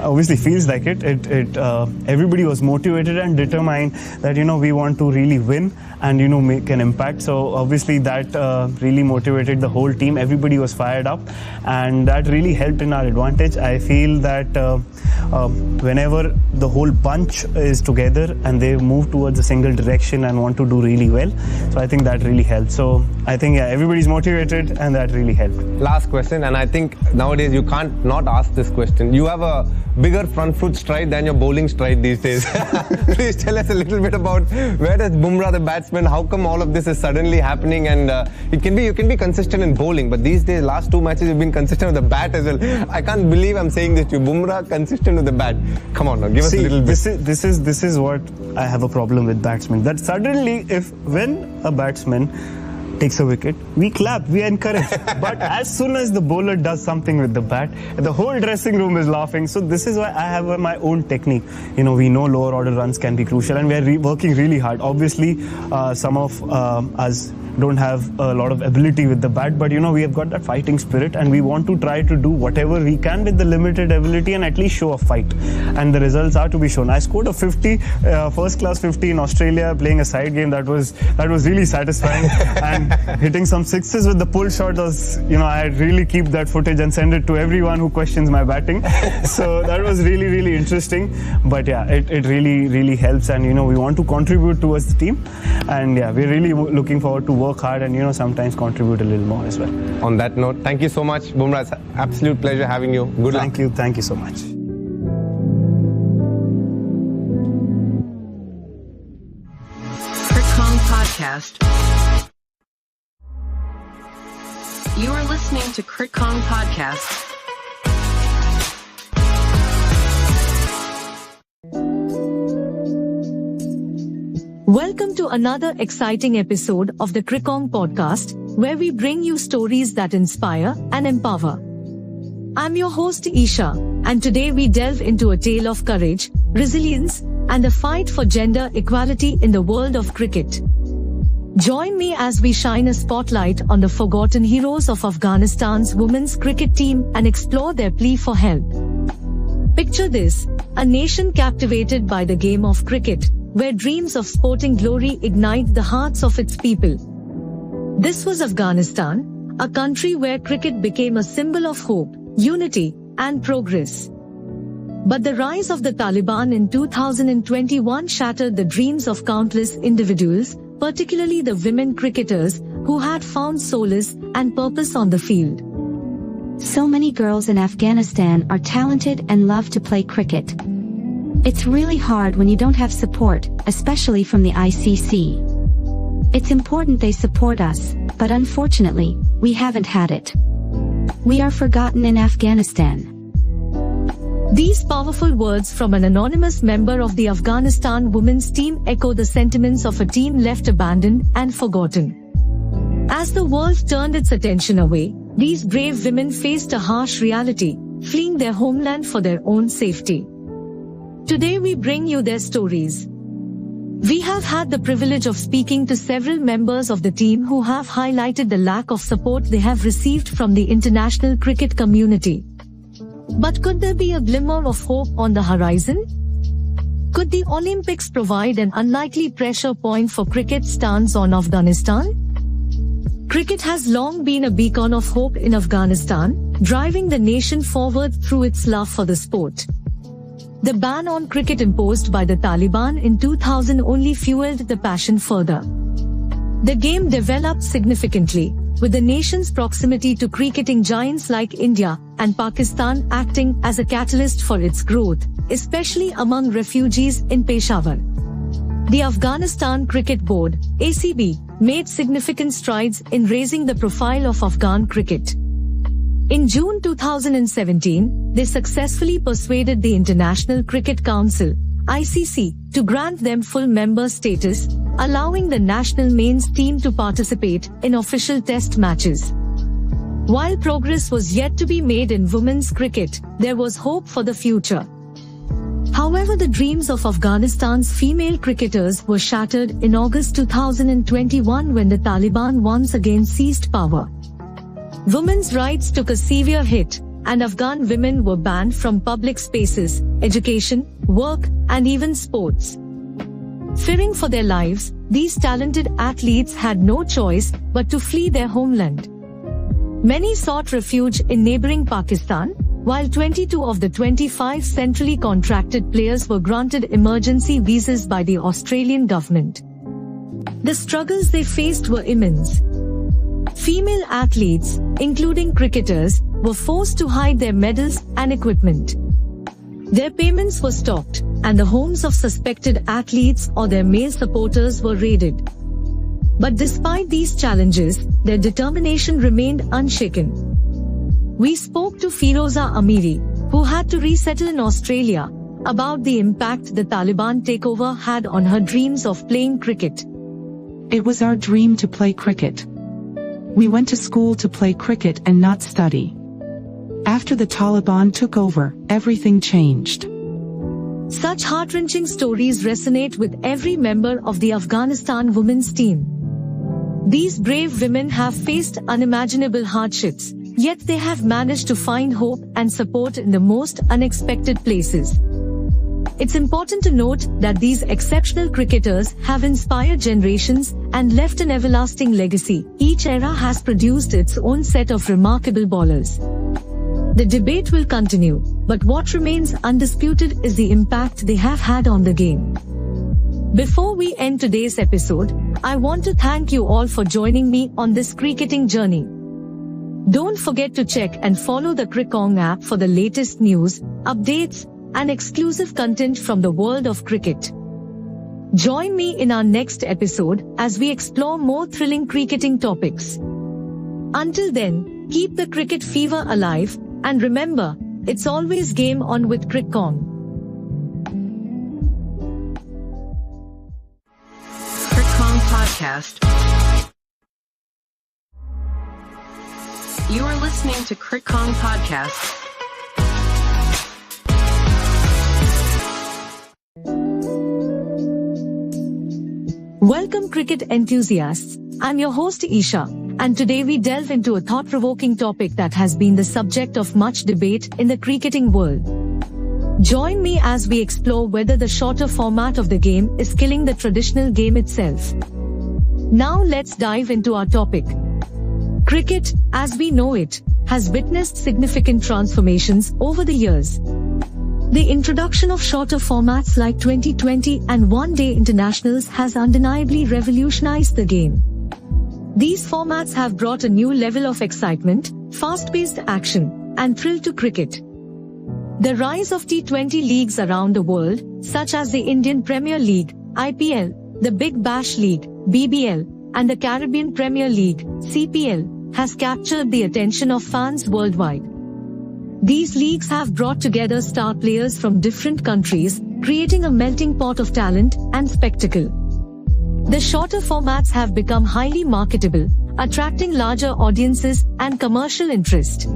Obviously feels like it. Everybody was motivated and determined that we want to really win and make an impact. So obviously that really motivated the whole team. Everybody was fired up, and that really helped in our advantage. I feel that whenever the whole bunch is together and they move towards a single direction and want to do really well, so I think that really helped. So I think everybody's motivated, and that really helped. Last question, and I think nowadays you can't not ask this question. You have a bigger front foot stride than your bowling stride these days. Please tell us a little bit about where does Bumrah, the batsman, how come all of this is suddenly happening? And you can be consistent in bowling, but these days, last 2 matches, you've been consistent with the bat as well. I can't believe I'm saying this to you. Bumrah consistent with the bat. Come on now, give us a little bit. This is what I have a problem with batsmen. That suddenly, when a batsman takes a wicket, we clap, we encourage. But as soon as the bowler does something with the bat, the whole dressing room is laughing. So this is why I have my own technique. We know lower order runs can be crucial, and we are working really hard. Obviously, some of us don't have a lot of ability with the bat, but we have got that fighting spirit, and we want to try to do whatever we can with the limited ability and at least show a fight. And the results are to be shown. I scored a 50, first class 50 in Australia, playing a side game. That was really satisfying. And hitting some sixes with the pull shot was, I really keep that footage and send it to everyone who questions my batting. So that was really, really interesting. But yeah, it really, really helps, and we want to contribute towards the team. And yeah, we're really looking forward to work hard and sometimes contribute a little more as well. On that note, thank you so much, Bumrah. It's an absolute pleasure having you. Good luck. Thank you so much. Crick Kong Podcast. You are listening to Crick Kong Podcast. Welcome to another exciting episode of the Crick Kong Podcast, where we bring you stories that inspire and empower. I'm your host Isha, and today we delve into a tale of courage, resilience, and the fight for gender equality in the world of cricket. Join me as we shine a spotlight on the forgotten heroes of Afghanistan's women's cricket team and explore their plea for help. Picture this, a nation captivated by the game of cricket, where dreams of sporting glory ignite the hearts of its people. This was Afghanistan, a country where cricket became a symbol of hope, unity, and progress. But the rise of the Taliban in 2021 shattered the dreams of countless individuals, particularly the women cricketers, who had found solace and purpose on the field. So many girls in Afghanistan are talented and love to play cricket. It's really hard when you don't have support, especially from the ICC. It's important they support us, but unfortunately, we haven't had it. We are forgotten in Afghanistan. These powerful words from an anonymous member of the Afghanistan women's team echo the sentiments of a team left abandoned and forgotten. As the world turned its attention away, these brave women faced a harsh reality, fleeing their homeland for their own safety. Today we bring you their stories. We have had the privilege of speaking to several members of the team who have highlighted the lack of support they have received from the international cricket community. But could there be a glimmer of hope on the horizon? Could the Olympics provide an unlikely pressure point for cricket's stance on Afghanistan? Cricket has long been a beacon of hope in Afghanistan, driving the nation forward through its love for the sport. The ban on cricket imposed by the Taliban in 2000 only fueled the passion further. The game developed significantly, with the nation's proximity to cricketing giants like India and Pakistan acting as a catalyst for its growth, especially among refugees in Peshawar. The Afghanistan Cricket Board, ACB, made significant strides in raising the profile of Afghan cricket. In June 2017, they successfully persuaded the International Cricket Council, ICC, to grant them full member status, allowing the national men's team to participate in official test matches. While progress was yet to be made in women's cricket, there was hope for the future. However, the dreams of Afghanistan's female cricketers were shattered in August 2021 when the Taliban once again seized power. Women's rights took a severe hit, and Afghan women were banned from public spaces, education, work, and even sports. Fearing for their lives, these talented athletes had no choice but to flee their homeland. Many sought refuge in neighboring Pakistan, while 22 of the 25 centrally contracted players were granted emergency visas by the Australian government. The struggles they faced were immense. Female athletes, including cricketers, were forced to hide their medals and equipment. Their payments were stopped, and the homes of suspected athletes or their male supporters were raided. But despite these challenges, their determination remained unshaken. We spoke to Firoza Amiri, who had to resettle in Australia, about the impact the Taliban takeover had on her dreams of playing cricket. It was our dream to play cricket. We went to school to play cricket and not study. After the Taliban took over, everything changed. Such heart-wrenching stories resonate with every member of the Afghanistan women's team. These brave women have faced unimaginable hardships, yet they have managed to find hope and support in the most unexpected places. It's important to note that these exceptional cricketers have inspired generations and left an everlasting legacy. Each era has produced its own set of remarkable bowlers. The debate will continue, but what remains undisputed is the impact they have had on the game. Before we end today's episode, I want to thank you all for joining me on this cricketing journey. Don't forget to check and follow the Crickong app for the latest news, updates, and exclusive content from the world of cricket. Join me in our next episode as we explore more thrilling cricketing topics. Until then, keep the cricket fever alive, and remember, it's always game on with Crickong. Crickong Podcast. You are listening to Crickong Podcast. Welcome cricket enthusiasts, I'm your host Isha, and today we delve into a thought-provoking topic that has been the subject of much debate in the cricketing world. Join me as we explore whether the shorter format of the game is killing the traditional game itself. Now let's dive into our topic. Cricket, as we know it, has witnessed significant transformations over the years. The introduction of shorter formats like T20 and one-day internationals has undeniably revolutionized the game. These formats have brought a new level of excitement, fast-paced action, and thrill to cricket. The rise of T20 leagues around the world, such as the Indian Premier League, IPL, the Big Bash League, BBL, and the Caribbean Premier League, CPL, has captured the attention of fans worldwide. These leagues have brought together star players from different countries, creating a melting pot of talent and spectacle. The shorter formats have become highly marketable, attracting larger audiences and commercial interest.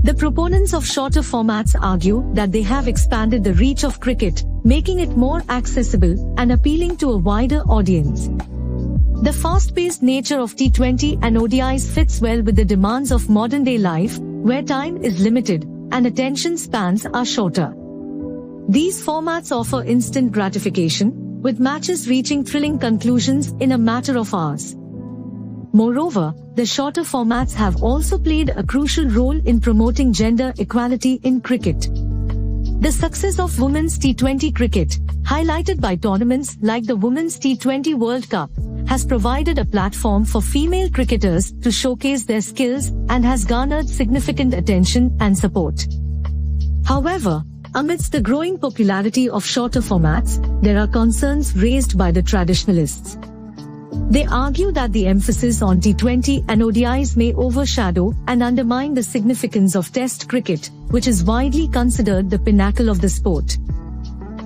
The proponents of shorter formats argue that they have expanded the reach of cricket, making it more accessible and appealing to a wider audience. The fast-paced nature of T20 and ODIs fits well with the demands of modern-day life, where time is limited and attention spans are shorter. These formats offer instant gratification, with matches reaching thrilling conclusions in a matter of hours. Moreover, the shorter formats have also played a crucial role in promoting gender equality in cricket. The success of women's T20 cricket, highlighted by tournaments like the Women's T20 World Cup, has provided a platform for female cricketers to showcase their skills and has garnered significant attention and support. However, amidst the growing popularity of shorter formats, there are concerns raised by the traditionalists. They argue that the emphasis on T20 and ODIs may overshadow and undermine the significance of Test cricket, which is widely considered the pinnacle of the sport.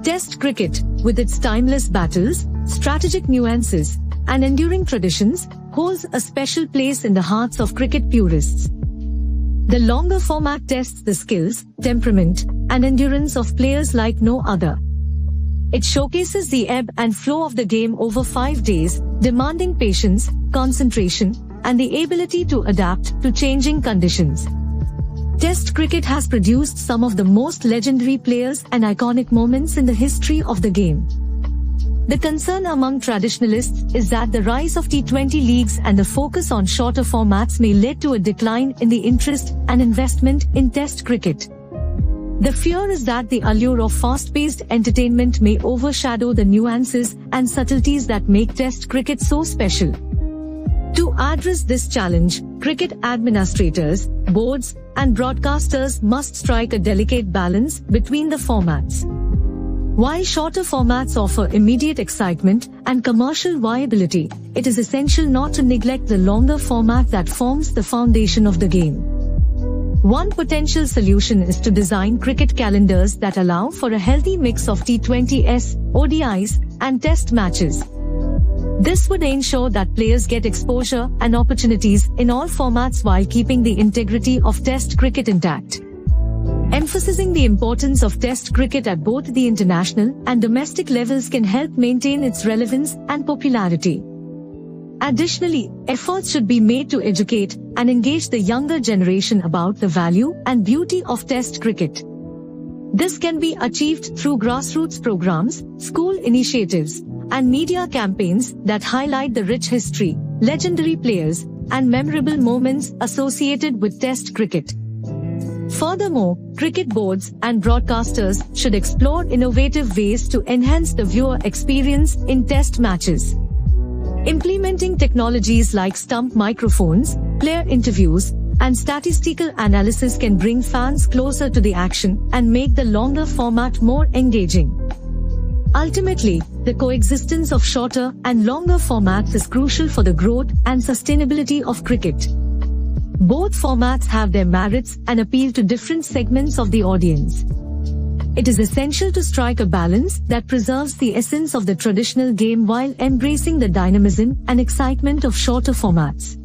Test cricket, with its timeless battles, strategic nuances, and enduring traditions, holds a special place in the hearts of cricket purists. The longer format tests the skills, temperament, and endurance of players like no other. It showcases the ebb and flow of the game over 5 days, demanding patience, concentration, and the ability to adapt to changing conditions. Test cricket has produced some of the most legendary players and iconic moments in the history of the game. The concern among traditionalists is that the rise of T20 leagues and the focus on shorter formats may lead to a decline in the interest and investment in Test cricket. The fear is that the allure of fast-paced entertainment may overshadow the nuances and subtleties that make Test cricket so special. To address this challenge, cricket administrators, boards, and broadcasters must strike a delicate balance between the formats. While shorter formats offer immediate excitement and commercial viability, it is essential not to neglect the longer format that forms the foundation of the game. One potential solution is to design cricket calendars that allow for a healthy mix of T20s, ODIs, and Test matches. This would ensure that players get exposure and opportunities in all formats while keeping the integrity of Test cricket intact. Emphasizing the importance of Test cricket at both the international and domestic levels can help maintain its relevance and popularity. Additionally, efforts should be made to educate and engage the younger generation about the value and beauty of Test cricket. This can be achieved through grassroots programs, school initiatives, and media campaigns that highlight the rich history, legendary players, and memorable moments associated with Test cricket. Furthermore, cricket boards and broadcasters should explore innovative ways to enhance the viewer experience in Test matches. Implementing technologies like stump microphones, player interviews, and statistical analysis can bring fans closer to the action and make the longer format more engaging. Ultimately, the coexistence of shorter and longer formats is crucial for the growth and sustainability of cricket. Both formats have their merits and appeal to different segments of the audience. It is essential to strike a balance that preserves the essence of the traditional game while embracing the dynamism and excitement of shorter formats.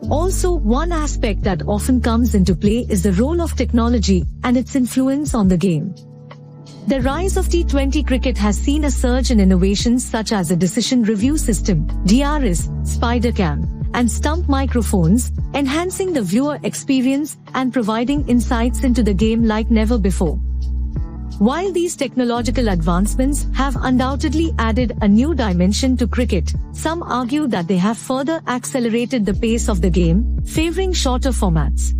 Also, one aspect that often comes into play is the role of technology and its influence on the game. The rise of T20 cricket has seen a surge in innovations such as a decision review system, DRS, spider cam, and stump microphones, enhancing the viewer experience and providing insights into the game like never before. While these technological advancements have undoubtedly added a new dimension to cricket, some argue that they have further accelerated the pace of the game, favoring shorter formats.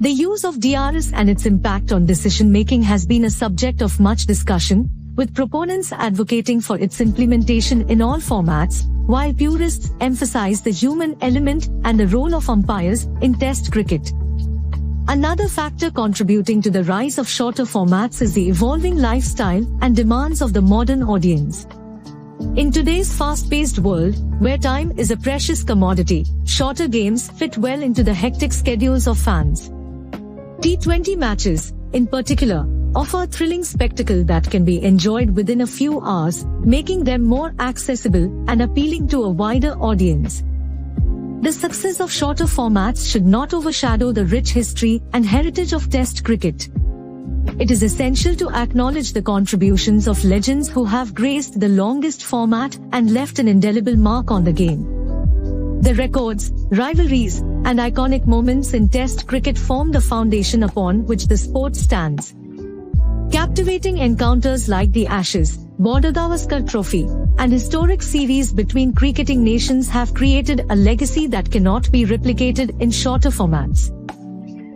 The use of DRS and its impact on decision-making has been a subject of much discussion, with proponents advocating for its implementation in all formats, while purists emphasize the human element and the role of umpires in Test cricket. Another factor contributing to the rise of shorter formats is the evolving lifestyle and demands of the modern audience. In today's fast-paced world, where time is a precious commodity, shorter games fit well into the hectic schedules of fans. T20 matches, in particular, offer a thrilling spectacle that can be enjoyed within a few hours, making them more accessible and appealing to a wider audience. The success of shorter formats should not overshadow the rich history and heritage of Test cricket. It is essential to acknowledge the contributions of legends who have graced the longest format and left an indelible mark on the game. The records, rivalries, and iconic moments in Test cricket form the foundation upon which the sport stands. Captivating encounters like the Ashes, Border Gavaskar Trophy, and historic series between cricketing nations have created a legacy that cannot be replicated in shorter formats.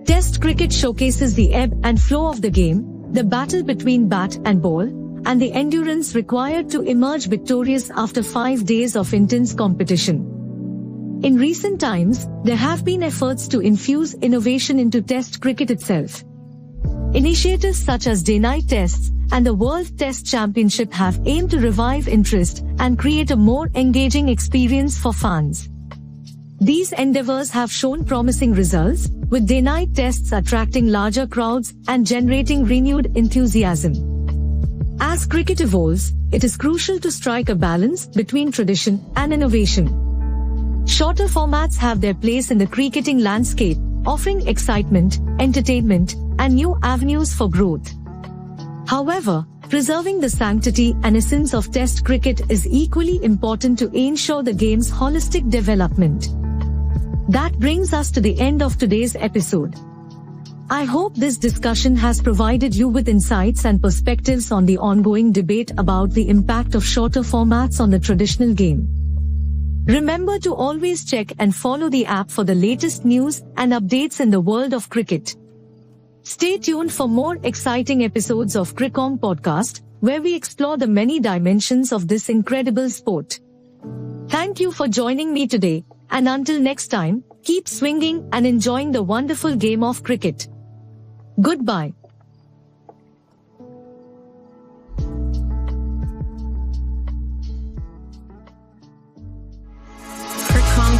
Test cricket showcases the ebb and flow of the game, the battle between bat and ball, and the endurance required to emerge victorious after 5 days of intense competition. In recent times, there have been efforts to infuse innovation into Test cricket itself. Initiatives such as day-night tests and the World Test Championship have aimed to revive interest and create a more engaging experience for fans. These endeavors have shown promising results, with day-night tests attracting larger crowds and generating renewed enthusiasm. As cricket evolves, it is crucial to strike a balance between tradition and innovation. Shorter formats have their place in the cricketing landscape, offering excitement, entertainment, and new avenues for growth. However, preserving the sanctity and essence of Test cricket is equally important to ensure the game's holistic development. That brings us to the end of today's episode. I hope this discussion has provided you with insights and perspectives on the ongoing debate about the impact of shorter formats on the traditional game. Remember to always check and follow the app for the latest news and updates in the world of cricket. Stay tuned for more exciting episodes of Crickong Podcast, where we explore the many dimensions of this incredible sport. Thank you for joining me today, and until next time, keep swinging and enjoying the wonderful game of cricket. Goodbye.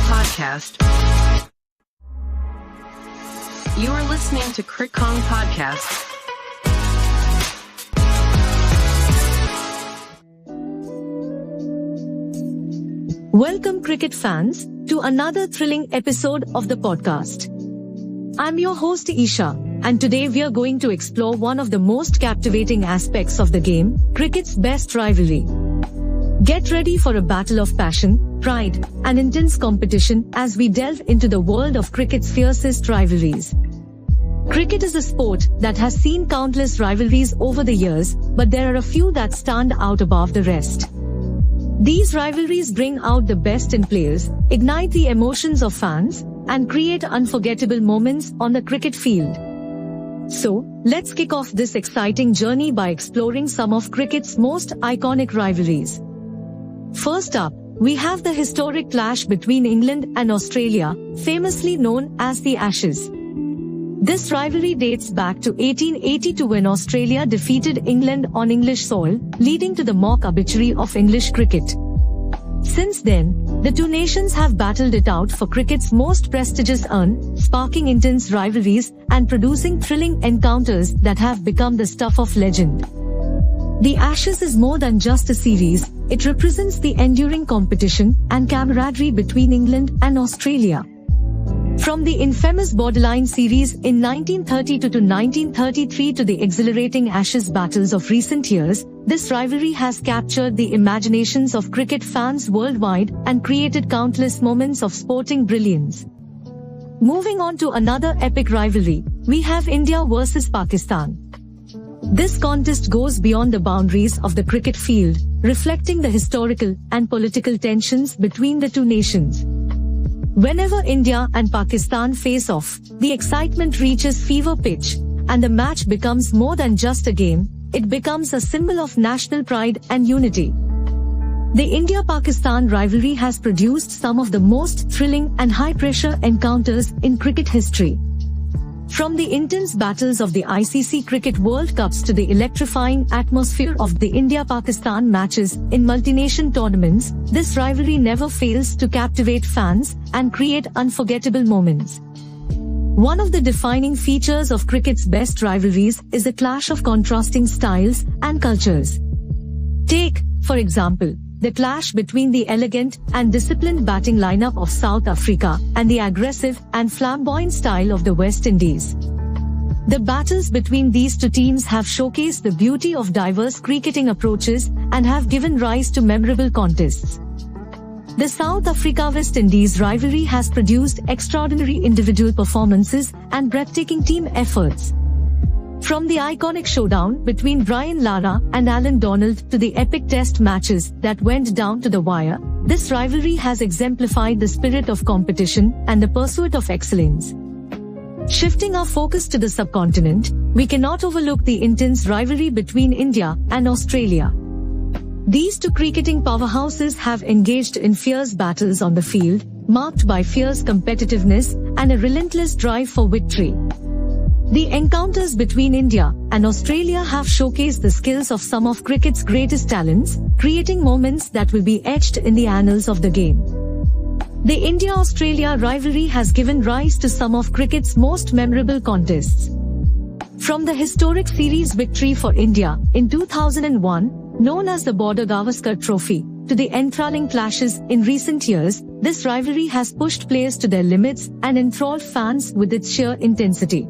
Podcast. You are listening to Crick Kong Podcast. Welcome cricket fans to another thrilling episode of the podcast. I'm your host Isha, and today we are going to explore one of the most captivating aspects of the game, cricket's best rivalry. Get ready for a battle of passion, pride, and intense competition as we delve into the world of cricket's fiercest rivalries. Cricket is a sport that has seen countless rivalries over the years, but there are a few that stand out above the rest. These rivalries bring out the best in players, ignite the emotions of fans, and create unforgettable moments on the cricket field. So, let's kick off this exciting journey by exploring some of cricket's most iconic rivalries. First up, we have the historic clash between England and Australia, famously known as the Ashes. This rivalry dates back to 1882 when Australia defeated England on English soil, leading to the mock obituary of English cricket. Since then, the two nations have battled it out for cricket's most prestigious urn, sparking intense rivalries and producing thrilling encounters that have become the stuff of legend. The Ashes is more than just a series, it represents the enduring competition and camaraderie between England and Australia. From the infamous Borderline series in 1932 to 1933 to the exhilarating Ashes battles of recent years, this rivalry has captured the imaginations of cricket fans worldwide and created countless moments of sporting brilliance. Moving on to another epic rivalry, we have India versus Pakistan. This contest goes beyond the boundaries of the cricket field, reflecting the historical and political tensions between the two nations. Whenever India and Pakistan face off, the excitement reaches fever pitch, and the match becomes more than just a game, it becomes a symbol of national pride and unity. The India-Pakistan rivalry has produced some of the most thrilling and high-pressure encounters in cricket history. From the intense battles of the ICC Cricket World Cups to the electrifying atmosphere of the India-Pakistan matches in multi-nation tournaments, this rivalry never fails to captivate fans and create unforgettable moments. One of the defining features of cricket's best rivalries is a clash of contrasting styles and cultures. Take, for example, the clash between the elegant and disciplined batting lineup of South Africa and the aggressive and flamboyant style of the West Indies. The battles between these two teams have showcased the beauty of diverse cricketing approaches and have given rise to memorable contests. The South Africa-West Indies rivalry has produced extraordinary individual performances and breathtaking team efforts. From the iconic showdown between Brian Lara and Alan Donald to the epic test matches that went down to the wire, this rivalry has exemplified the spirit of competition and the pursuit of excellence. Shifting our focus to the subcontinent, we cannot overlook the intense rivalry between India and Australia. These two cricketing powerhouses have engaged in fierce battles on the field, marked by fierce competitiveness and a relentless drive for victory. The encounters between India and Australia have showcased the skills of some of cricket's greatest talents, creating moments that will be etched in the annals of the game. The India-Australia rivalry has given rise to some of cricket's most memorable contests. From the historic series victory for India in 2001, known as the Border Gavaskar Trophy, to the enthralling clashes in recent years, this rivalry has pushed players to their limits and enthralled fans with its sheer intensity.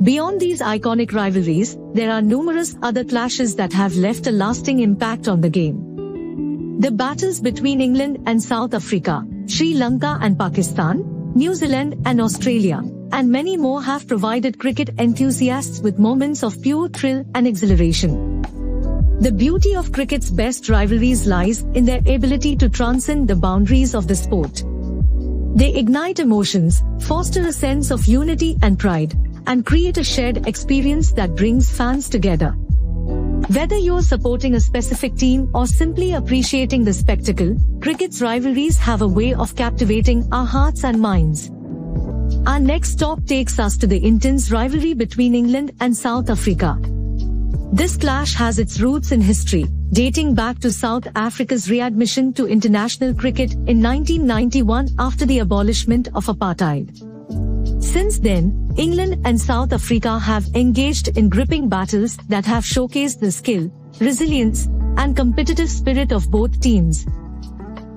Beyond these iconic rivalries, there are numerous other clashes that have left a lasting impact on the game. The battles between England and South Africa, Sri Lanka and Pakistan, New Zealand and Australia, and many more have provided cricket enthusiasts with moments of pure thrill and exhilaration. The beauty of cricket's best rivalries lies in their ability to transcend the boundaries of the sport. They ignite emotions, foster a sense of unity and pride, and create a shared experience that brings fans together. Whether you're supporting a specific team or simply appreciating the spectacle, cricket's rivalries have a way of captivating our hearts and minds. Our next stop takes us to the intense rivalry between England and South Africa. This clash has its roots in history, dating back to South Africa's readmission to international cricket in 1991 after the abolishment of apartheid. Since then, England and South Africa have engaged in gripping battles that have showcased the skill, resilience, and competitive spirit of both teams.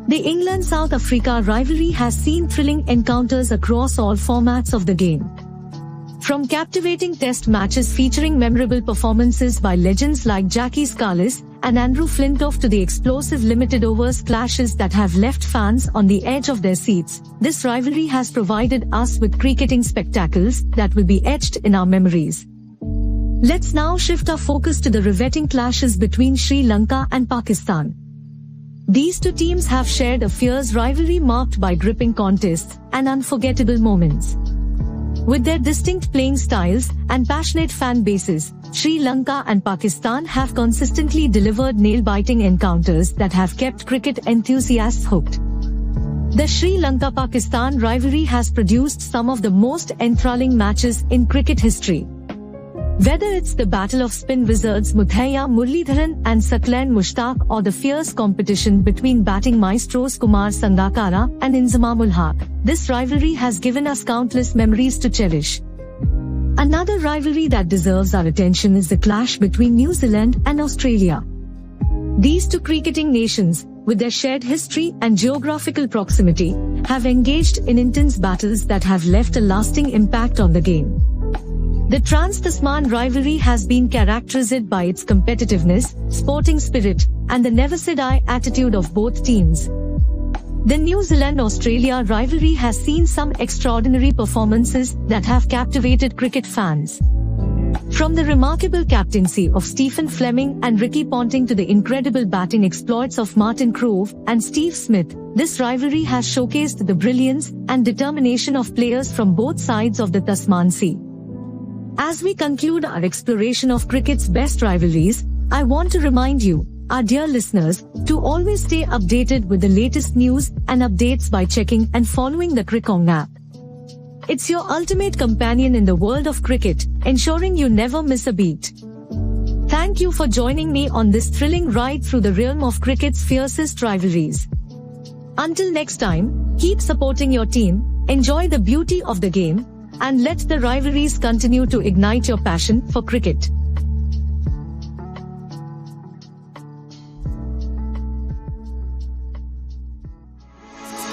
The England-South Africa rivalry has seen thrilling encounters across all formats of the game. From captivating test matches featuring memorable performances by legends like Jackie Scarlett and Andrew Flintoff to the explosive limited overs clashes that have left fans on the edge of their seats, this rivalry has provided us with cricketing spectacles that will be etched in our memories. Let's now shift our focus to the riveting clashes between Sri Lanka and Pakistan. These two teams have shared a fierce rivalry marked by gripping contests and unforgettable moments. With their distinct playing styles and passionate fan bases, Sri Lanka and Pakistan have consistently delivered nail-biting encounters that have kept cricket enthusiasts hooked. The Sri Lanka-Pakistan rivalry has produced some of the most enthralling matches in cricket history. Whether it's the battle of spin wizards Muthaiya Muralidharan and Saqlain Mushtaq or the fierce competition between batting maestros Kumar Sangakkara and Inzamamul Haq, this rivalry has given us countless memories to cherish. Another rivalry that deserves our attention is the clash between New Zealand and Australia. These two cricketing nations, with their shared history and geographical proximity, have engaged in intense battles that have left a lasting impact on the game. The Trans-Tasman rivalry has been characterized by its competitiveness, sporting spirit, and the never-say-die attitude of both teams. The New Zealand-Australia rivalry has seen some extraordinary performances that have captivated cricket fans. From the remarkable captaincy of Stephen Fleming and Ricky Ponting to the incredible batting exploits of Martin Krove and Steve Smith, this rivalry has showcased the brilliance and determination of players from both sides of the Tasman Sea. As we conclude our exploration of cricket's best rivalries, I want to remind you, our dear listeners, to always stay updated with the latest news and updates by checking and following the Crickong app. It's your ultimate companion in the world of cricket, ensuring you never miss a beat. Thank you for joining me on this thrilling ride through the realm of cricket's fiercest rivalries. Until next time, keep supporting your team, enjoy the beauty of the game, and let the rivalries continue to ignite your passion for cricket.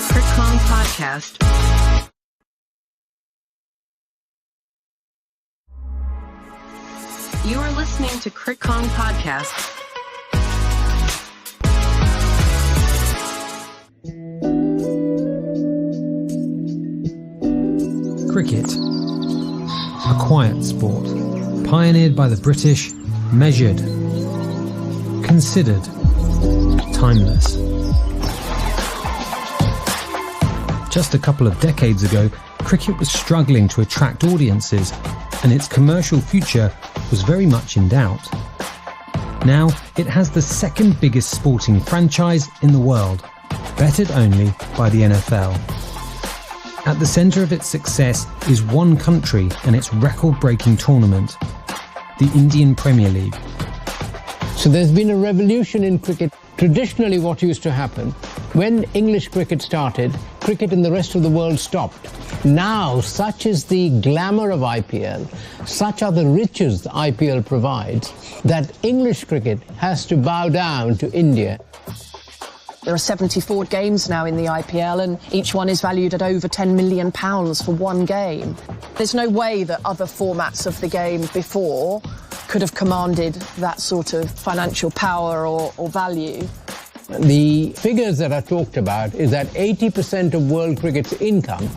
Crickong Podcast. You are listening to Crickong Podcast. Cricket, a quiet sport, pioneered by the British, measured, considered, timeless. Just a couple of decades ago, cricket was struggling to attract audiences, and its commercial future was very much in doubt. Now, it has the second biggest sporting franchise in the world, bettered only by the NFL. At the centre of its success is one country and its record-breaking tournament, the Indian Premier League. So there's been a revolution in cricket. Traditionally what used to happen, when English cricket started, cricket in the rest of the world stopped. Now, such is the glamour of IPL, such are the riches IPL provides, that English cricket has to bow down to India. There are 74 games now in the IPL, and each one is valued at over £10 million for one game. There's no way that other formats of the game before could have commanded that sort of financial power or value. The figures that are talked about is that 80% of world cricket's income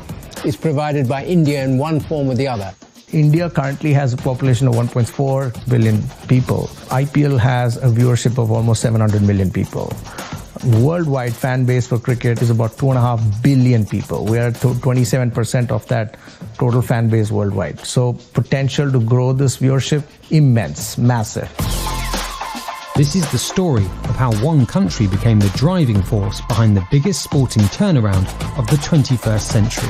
is provided by India in one form or the other. India currently has a population of 1.4 billion people. IPL has a viewership of almost 700 million people. Worldwide fan base for cricket is about 2.5 billion people. We are 27% of that total fan base worldwide. So potential to grow this viewership, immense, massive. This is the story of how one country became the driving force behind the biggest sporting turnaround of the 21st century.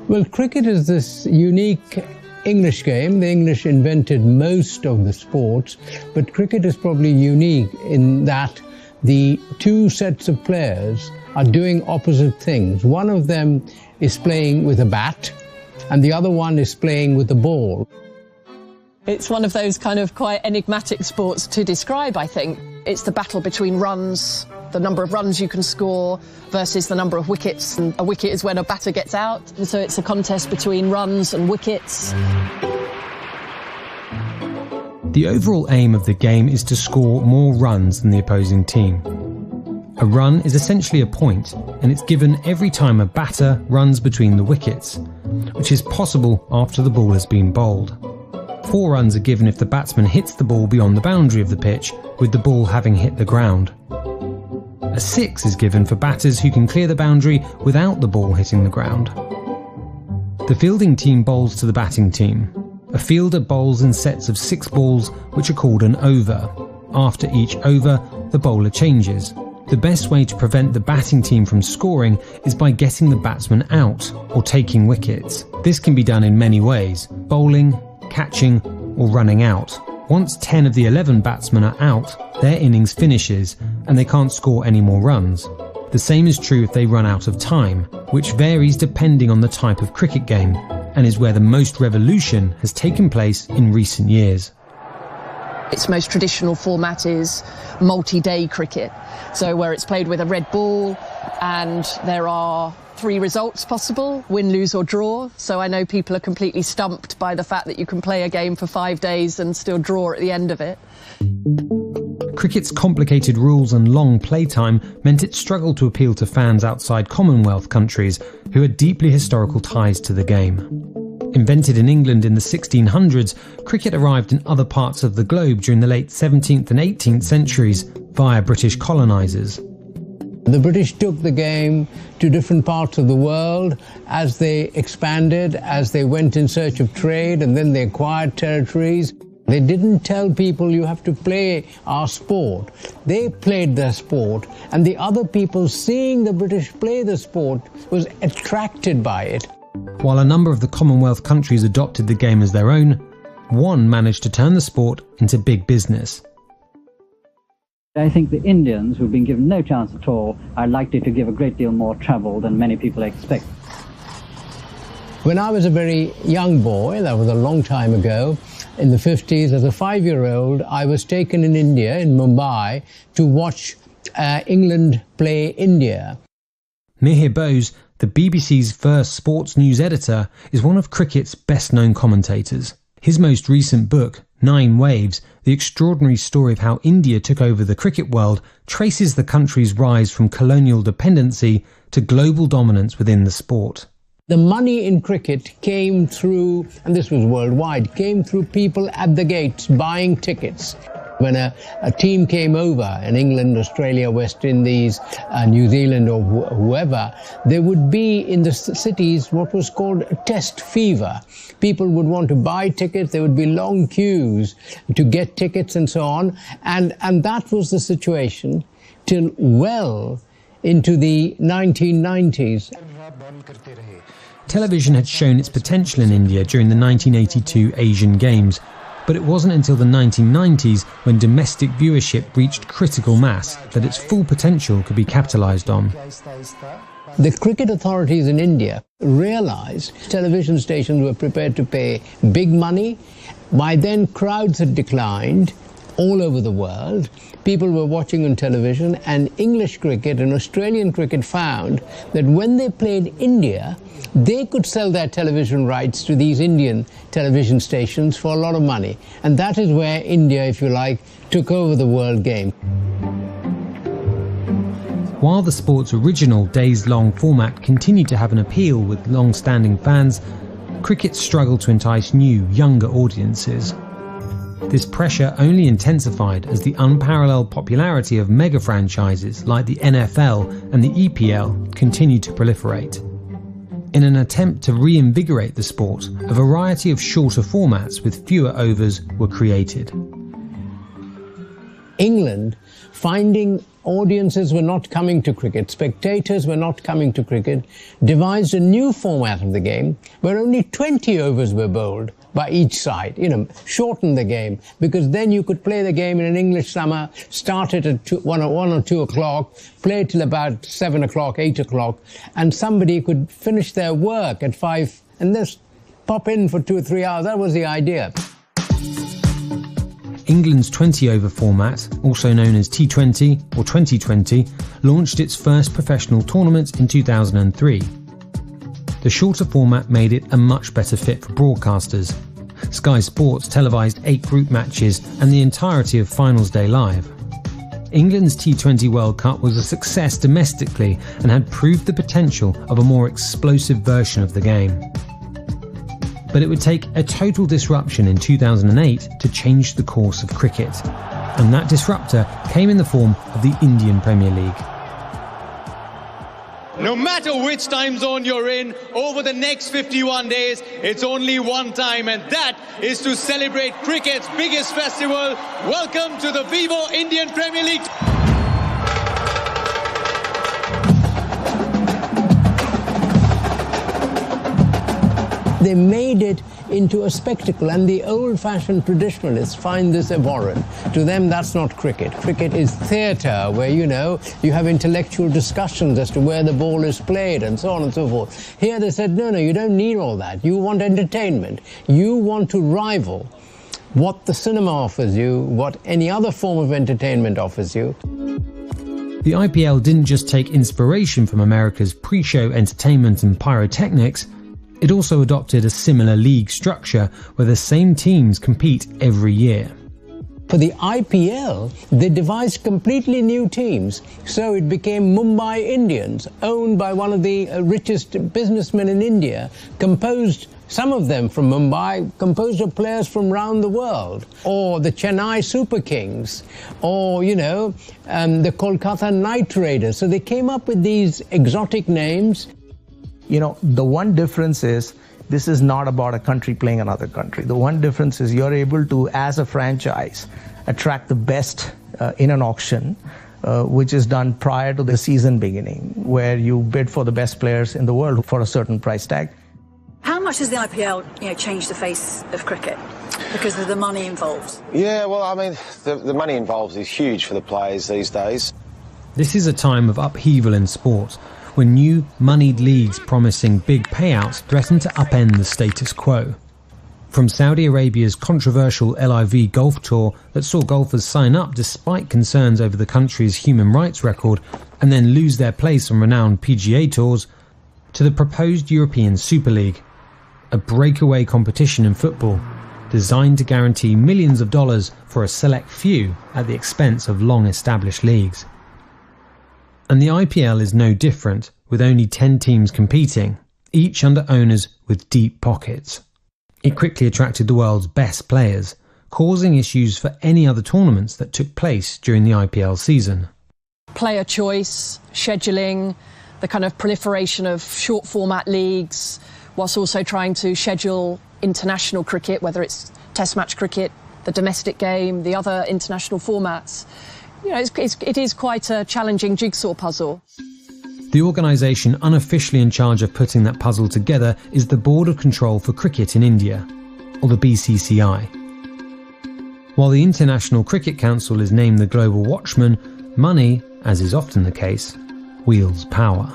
Well, cricket is this unique English game. The English invented most of the sports, but cricket is probably unique in that the two sets of players are doing opposite things. One of them is playing with a bat, and the other one is playing with a ball. It's one of those kind of quite enigmatic sports to describe, I think. It's the battle between runs, the number of runs you can score versus the number of wickets. And a wicket is when a batter gets out. And so it's a contest between runs and wickets. The overall aim of the game is to score more runs than the opposing team. A run is essentially a point, and it's given every time a batter runs between the wickets, which is possible after the ball has been bowled. 4 runs are given if the batsman hits the ball beyond the boundary of the pitch, with the ball having hit the ground. A 6 is given for batters who can clear the boundary without the ball hitting the ground. The fielding team bowls to the batting team. A fielder bowls in sets of 6 balls, which are called an over. After each over, the bowler changes. The best way to prevent the batting team from scoring is by getting the batsman out or taking wickets. This can be done in many ways: bowling, catching, or running out. Once 10 of the 11 batsmen are out, their innings finishes and they can't score any more runs. The same is true if they run out of time, which varies depending on the type of cricket game, and is where the most revolution has taken place in recent years. Its most traditional format is multi-day cricket, so where it's played with a red ball and there are 3 results possible: win, lose or draw. So I know people are completely stumped by the fact that you can play a game for 5 days and still draw at the end of it. Cricket's complicated rules and long playtime meant it struggled to appeal to fans outside Commonwealth countries who had deeply historical ties to the game. Invented in England in the 1600s, cricket arrived in other parts of the globe during the late 17th and 18th centuries via British colonisers. The British took the game to different parts of the world as they expanded, as they went in search of trade, and then they acquired territories. They didn't tell people you have to play our sport. They played their sport, and the other people seeing the British play the sport was attracted by it. While a number of the Commonwealth countries adopted the game as their own, one managed to turn the sport into big business. I think the Indians, who've been given no chance at all, are likely to give a great deal more trouble than many people expect. When I was a very young boy, that was a long time ago, in the 50s, as a 5-year-old, I was taken in India, in Mumbai, to watch England play India. Mihir Bose, the BBC's first sports news editor, is one of cricket's best-known commentators. His most recent book, 9 Waves, The Extraordinary Story of How India Took Over the Cricket World, traces the country's rise from colonial dependency to global dominance within the sport. The money in cricket came through, and this was worldwide, came through people at the gates buying tickets. When a team came over in England, Australia, West Indies, New Zealand or whoever, there would be in the cities what was called test fever. People would want to buy tickets, there would be long queues to get tickets and so on. And that was the situation till well into the 1990s. Television had shown its potential in India during the 1982 Asian Games, but it wasn't until the 1990s, when domestic viewership reached critical mass, that its full potential could be capitalised on. The cricket authorities in India realised television stations were prepared to pay big money. By then, crowds had declined all over the world. People were watching on television, and English cricket and Australian cricket found that when they played India, they could sell their television rights to these Indian television stations for a lot of money. And that is where India, if you like, took over the world game. While the sport's original days-long format continued to have an appeal with long-standing fans, cricket struggled to entice new, younger audiences. This pressure only intensified as the unparalleled popularity of mega franchises like the NFL and the EPL continued to proliferate. In an attempt to reinvigorate the sport, a variety of shorter formats with fewer overs were created. England, finding audiences were not coming to cricket, spectators were not coming to cricket, devised a new format of the game where only 20 overs were bowled by each side, shorten the game, because then you could play the game in an English summer, start it at 1 or 2 o'clock, play till about 7 o'clock, 8 o'clock, and somebody could finish their work at 5 and just pop in for 2 or 3 hours. That was the idea. England's 20-over format, also known as T20 or 2020, launched its first professional tournament in 2003. The shorter format made it a much better fit for broadcasters. Sky Sports televised 8 group matches and the entirety of Finals Day live. England's T20 World Cup was a success domestically and had proved the potential of a more explosive version of the game. But it would take a total disruption in 2008 to change the course of cricket. And that disruptor came in the form of the Indian Premier League. No matter which time zone you're in, over the next 51 days, it's only one time, and that is to celebrate cricket's biggest festival. Welcome to the Vivo Indian Premier League. They made it into a spectacle, and the old-fashioned traditionalists find this abhorrent. To them, that's not cricket. Cricket is theatre, where, you have intellectual discussions as to where the ball is played and so on and so forth. Here they said, no, you don't need all that. You want entertainment. You want to rival what the cinema offers you, what any other form of entertainment offers you. The IPL didn't just take inspiration from America's pre-show entertainment and pyrotechnics, it also adopted a similar league structure where the same teams compete every year. For the IPL, they devised completely new teams. So it became Mumbai Indians, owned by one of the richest businessmen in India, composed, some of them from Mumbai, composed of players from around the world. Or the Chennai Super Kings, or, the Kolkata Knight Raiders. So they came up with these exotic names. The one difference is this is not about a country playing another country. The one difference is you're able to, as a franchise, attract the best in an auction, which is done prior to the season beginning, where you bid for the best players in the world for a certain price tag. How much has the IPL, changed the face of cricket because of the money involved? Yeah, well, I mean, the money involved is huge for the players these days. This is a time of upheaval in sport, when new, moneyed leagues promising big payouts threaten to upend the status quo. From Saudi Arabia's controversial LIV Golf Tour that saw golfers sign up despite concerns over the country's human rights record and then lose their place on renowned PGA tours, to the proposed European Super League, a breakaway competition in football designed to guarantee millions of dollars for a select few at the expense of long-established leagues. And the IPL is no different, with only 10 teams competing, each under owners with deep pockets. It quickly attracted the world's best players, causing issues for any other tournaments that took place during the IPL season. Player choice, scheduling, the kind of proliferation of short format leagues, whilst also trying to schedule international cricket, whether it's test match cricket, the domestic game, the other international formats. It is quite a challenging jigsaw puzzle. The organisation unofficially in charge of putting that puzzle together is the Board of Control for Cricket in India, or the BCCI. While the International Cricket Council is named the global watchman, money, as is often the case, wields power.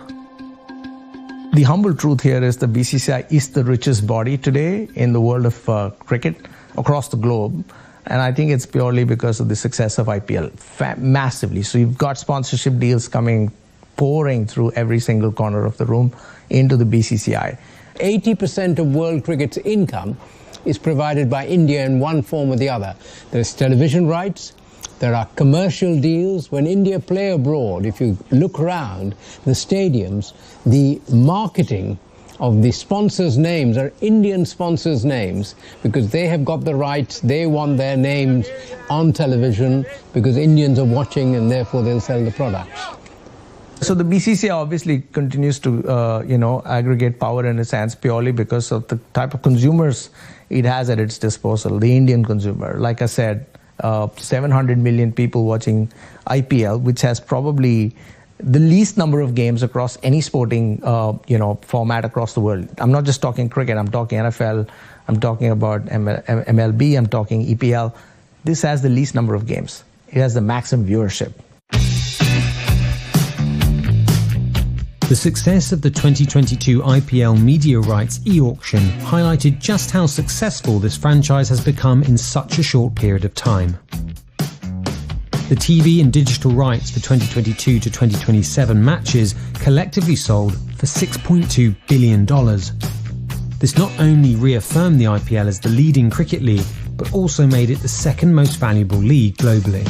The humble truth here is the BCCI is the richest body today in the world of cricket across the globe. And I think it's purely because of the success of IPL, massively. So you've got sponsorship deals pouring through every single corner of the room into the BCCI. 80% of world cricket's income is provided by India in one form or the other. There's television rights, there are commercial deals. When India play abroad, if you look around the stadiums, the marketing of the sponsors' names are Indian sponsors' names because they have got the rights, they want their names on television because Indians are watching and therefore they'll sell the products. So the BCCI obviously continues to, aggregate power in its hands purely because of the type of consumers it has at its disposal, the Indian consumer. Like I said, 700 million people watching IPL, which has probably the least number of games across any sporting, format across the world. I'm not just talking cricket, I'm talking NFL, I'm talking about MLB, I'm talking EPL. This has the least number of games. It has the maximum viewership. The success of the 2022 IPL media rights e-auction highlighted just how successful this franchise has become in such a short period of time. The TV and digital rights for 2022 to 2027 matches collectively sold for $6.2 billion. This not only reaffirmed the IPL as the leading cricket league, but also made it the second most valuable league globally.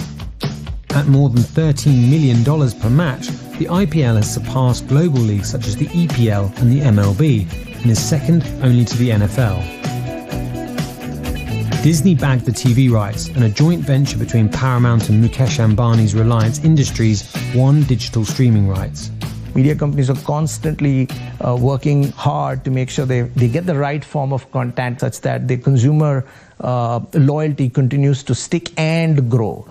At more than $13 million per match, the IPL has surpassed global leagues such as the EPL and the MLB, and is second only to the NFL. Disney bagged the TV rights, and a joint venture between Paramount and Mukesh Ambani's Reliance Industries won digital streaming rights. Media companies are constantly working hard to make sure they get the right form of content such that the consumer loyalty continues to stick and grow.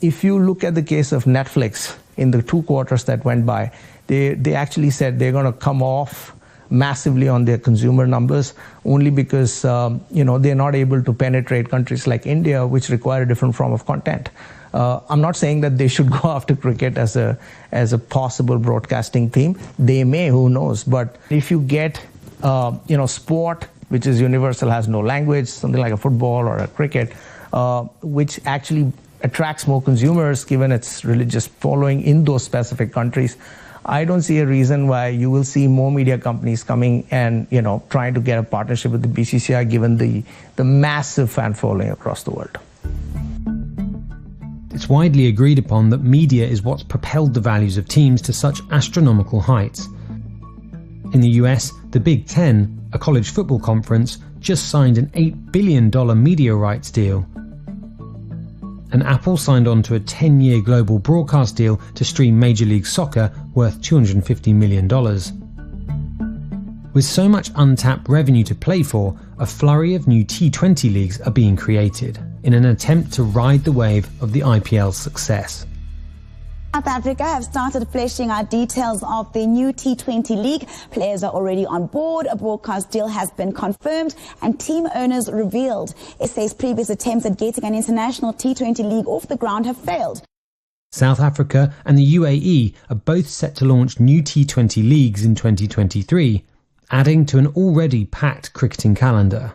If you look at the case of Netflix in the 2 quarters that went by, they actually said they're going to come off massively on their consumer numbers only because they're not able to penetrate countries like India, which require a different form of content. I'm not saying that they should go after cricket as a possible broadcasting theme. They may, who knows? But if you get sport, which is universal, has no language, something like a football or a cricket, which actually attracts more consumers given its religious following in those specific countries, I don't see a reason why you will see more media companies coming and trying to get a partnership with the BCCI given the massive fan following across the world. It's widely agreed upon that media is what's propelled the values of teams to such astronomical heights. In the US, the Big Ten, a college football conference, just signed an $8 billion media rights deal. And Apple signed on to a 10-year global broadcast deal to stream Major League Soccer worth $250 million. With so much untapped revenue to play for, a flurry of new T20 leagues are being created in an attempt to ride the wave of the IPL's success. South Africa have started fleshing out details of the new T20 league. Players are already on board, a broadcast deal has been confirmed, and team owners revealed. SA's previous attempts at getting an international T20 league off the ground have failed. South Africa and the UAE are both set to launch new T20 leagues in 2023, adding to an already packed cricketing calendar.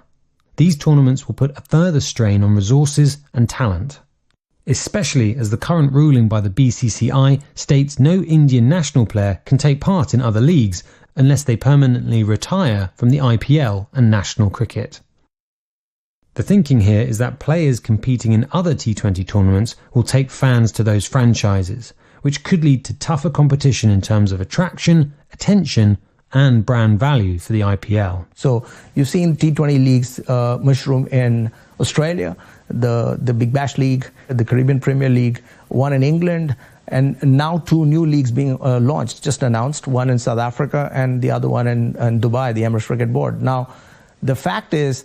These tournaments will put a further strain on resources and talent, especially as the current ruling by the BCCI states no Indian national player can take part in other leagues unless they permanently retire from the IPL and national cricket. The thinking here is that players competing in other T20 tournaments will take fans to those franchises, which could lead to tougher competition in terms of attraction, attention, and brand value for the IPL. So you've seen T20 leagues mushroom in Australia, the Big Bash League, the Caribbean Premier League, one in England, and now 2 new leagues being launched, just announced, one in South Africa and the other one in Dubai, the Emirates Cricket Board. Now, the fact is,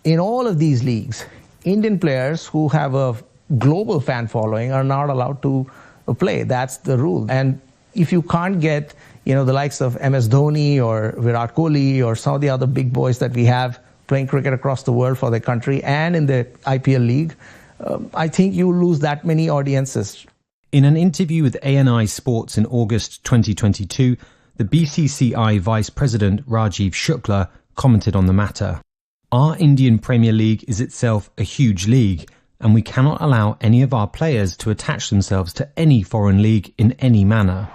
in all of these leagues, Indian players who have a global fan following are not allowed to play. That's the rule. And if you can't get the likes of MS Dhoni or Virat Kohli or some of the other big boys that we have playing cricket across the world for their country and in the IPL league, I think you lose that many audiences. In an interview with ANI Sports in August 2022, the BCCI Vice President Rajiv Shukla commented on the matter. Our Indian Premier League is itself a huge league, and we cannot allow any of our players to attach themselves to any foreign league in any manner.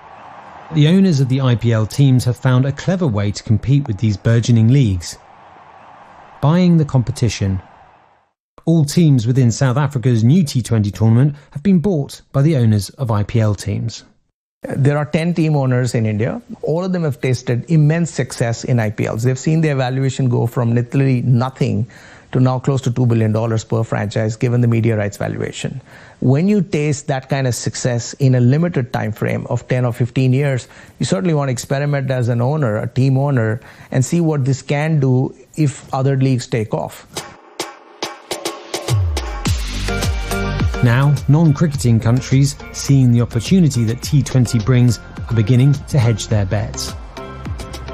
The owners of the IPL teams have found a clever way to compete with these burgeoning leagues: buying the competition. All teams within South Africa's new T20 tournament have been bought by the owners of IPL teams. There are 10 team owners in India. All of them have tasted immense success in IPLs. They've seen their valuation go from literally nothing to now close to $2 billion per franchise, given the media rights valuation. When you taste that kind of success in a limited time frame of 10 or 15 years, you certainly want to experiment as an owner, a team owner, and see what this can do if other leagues take off. Now, non-cricketing countries, seeing the opportunity that T20 brings, are beginning to hedge their bets.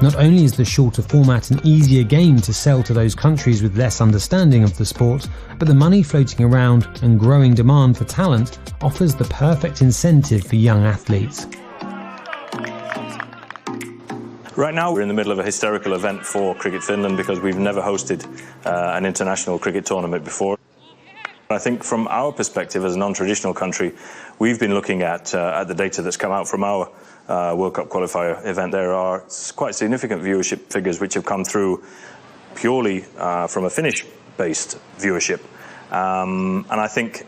Not only is the shorter format an easier game to sell to those countries with less understanding of the sport, but the money floating around and growing demand for talent offers the perfect incentive for young athletes. Right now we're in the middle of a hysterical event for Cricket Finland because we've never hosted an international cricket tournament before. I think from our perspective as a non-traditional country, we've been looking at the data that's come out from our World Cup qualifier event. There are quite significant viewership figures which have come through purely from a Finnish-based viewership. And I think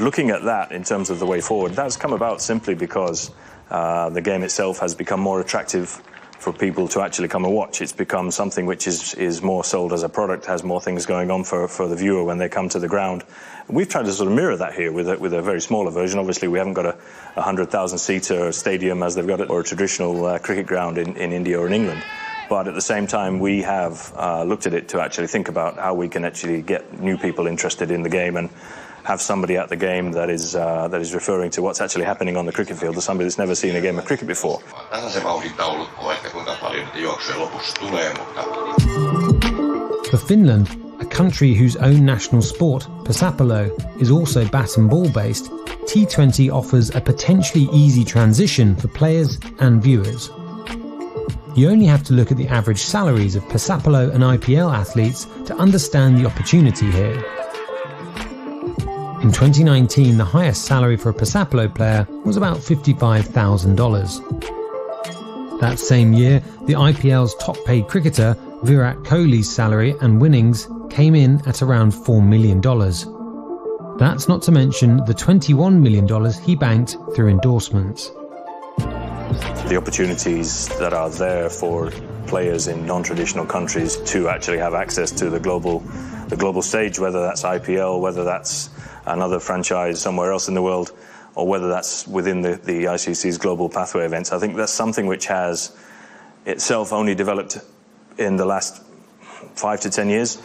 looking at that in terms of the way forward, that's come about simply because the game itself has become more attractive for people to actually come and watch. It's become something which is more sold as a product, has more things going on for the viewer when they come to the ground. We've tried to sort of mirror that here with a very smaller version. Obviously, we haven't got a 100,000-seater stadium as they've got it, or a traditional cricket ground in India or in England. But at the same time, we have looked at it to actually think about how we can actually get new people interested in the game and have somebody at the game that is referring to what's actually happening on the cricket field to somebody that's never seen a game of cricket before. For Finland, a country whose own national sport, Pesäpallo, is also bat and ball based, T20 offers a potentially easy transition for players and viewers. You only have to look at the average salaries of Pesäpallo and IPL athletes to understand the opportunity here. In 2019, the highest salary for a Pesäpallo player was about $55,000. That same year, the IPL's top-paid cricketer, Virat Kohli's salary and winnings came in at around $4 million. That's not to mention the $21 million he banked through endorsements. The opportunities that are there for players in non-traditional countries to actually have access to the global stage, whether that's IPL, whether that's another franchise somewhere else in the world, or whether that's within the ICC's global pathway events. I think that's something which has itself only developed in the last 5 to 10 years.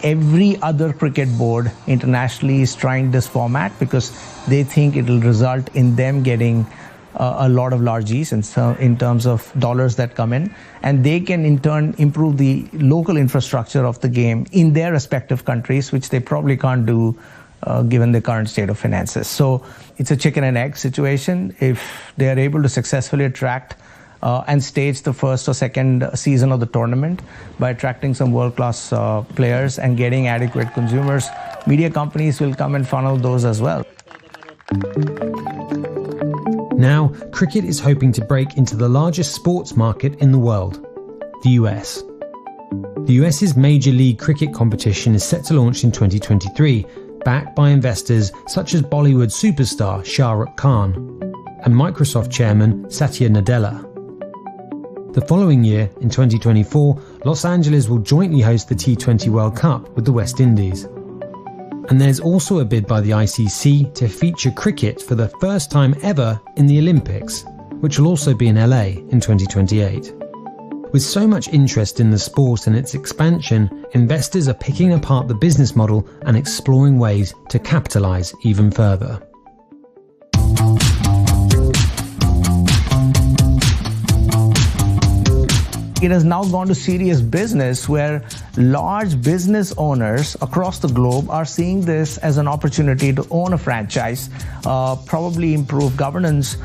Every other cricket board internationally is trying this format because they think it will result in them getting a lot of largesse in terms of dollars that come in, and they can in turn improve the local infrastructure of the game in their respective countries, which they probably can't do given the current state of finances. So it's a chicken and egg situation. If they are able to successfully attract and stage the first or second season of the tournament by attracting some world-class players and getting adequate consumers, media companies will come and funnel those as well. Now, cricket is hoping to break into the largest sports market in the world, the US. The US's Major League Cricket competition is set to launch in 2023, backed by investors such as Bollywood superstar Shah Rukh Khan and Microsoft chairman Satya Nadella. The following year, in 2024, Los Angeles will jointly host the T20 World Cup with the West Indies. And there's also a bid by the ICC to feature cricket for the first time ever in the Olympics, which will also be in LA in 2028. With so much interest in the sport and its expansion, investors are picking apart the business model and exploring ways to capitalize even further. It has now gone to serious business where large business owners across the globe are seeing this as an opportunity to own a franchise, probably improve governance,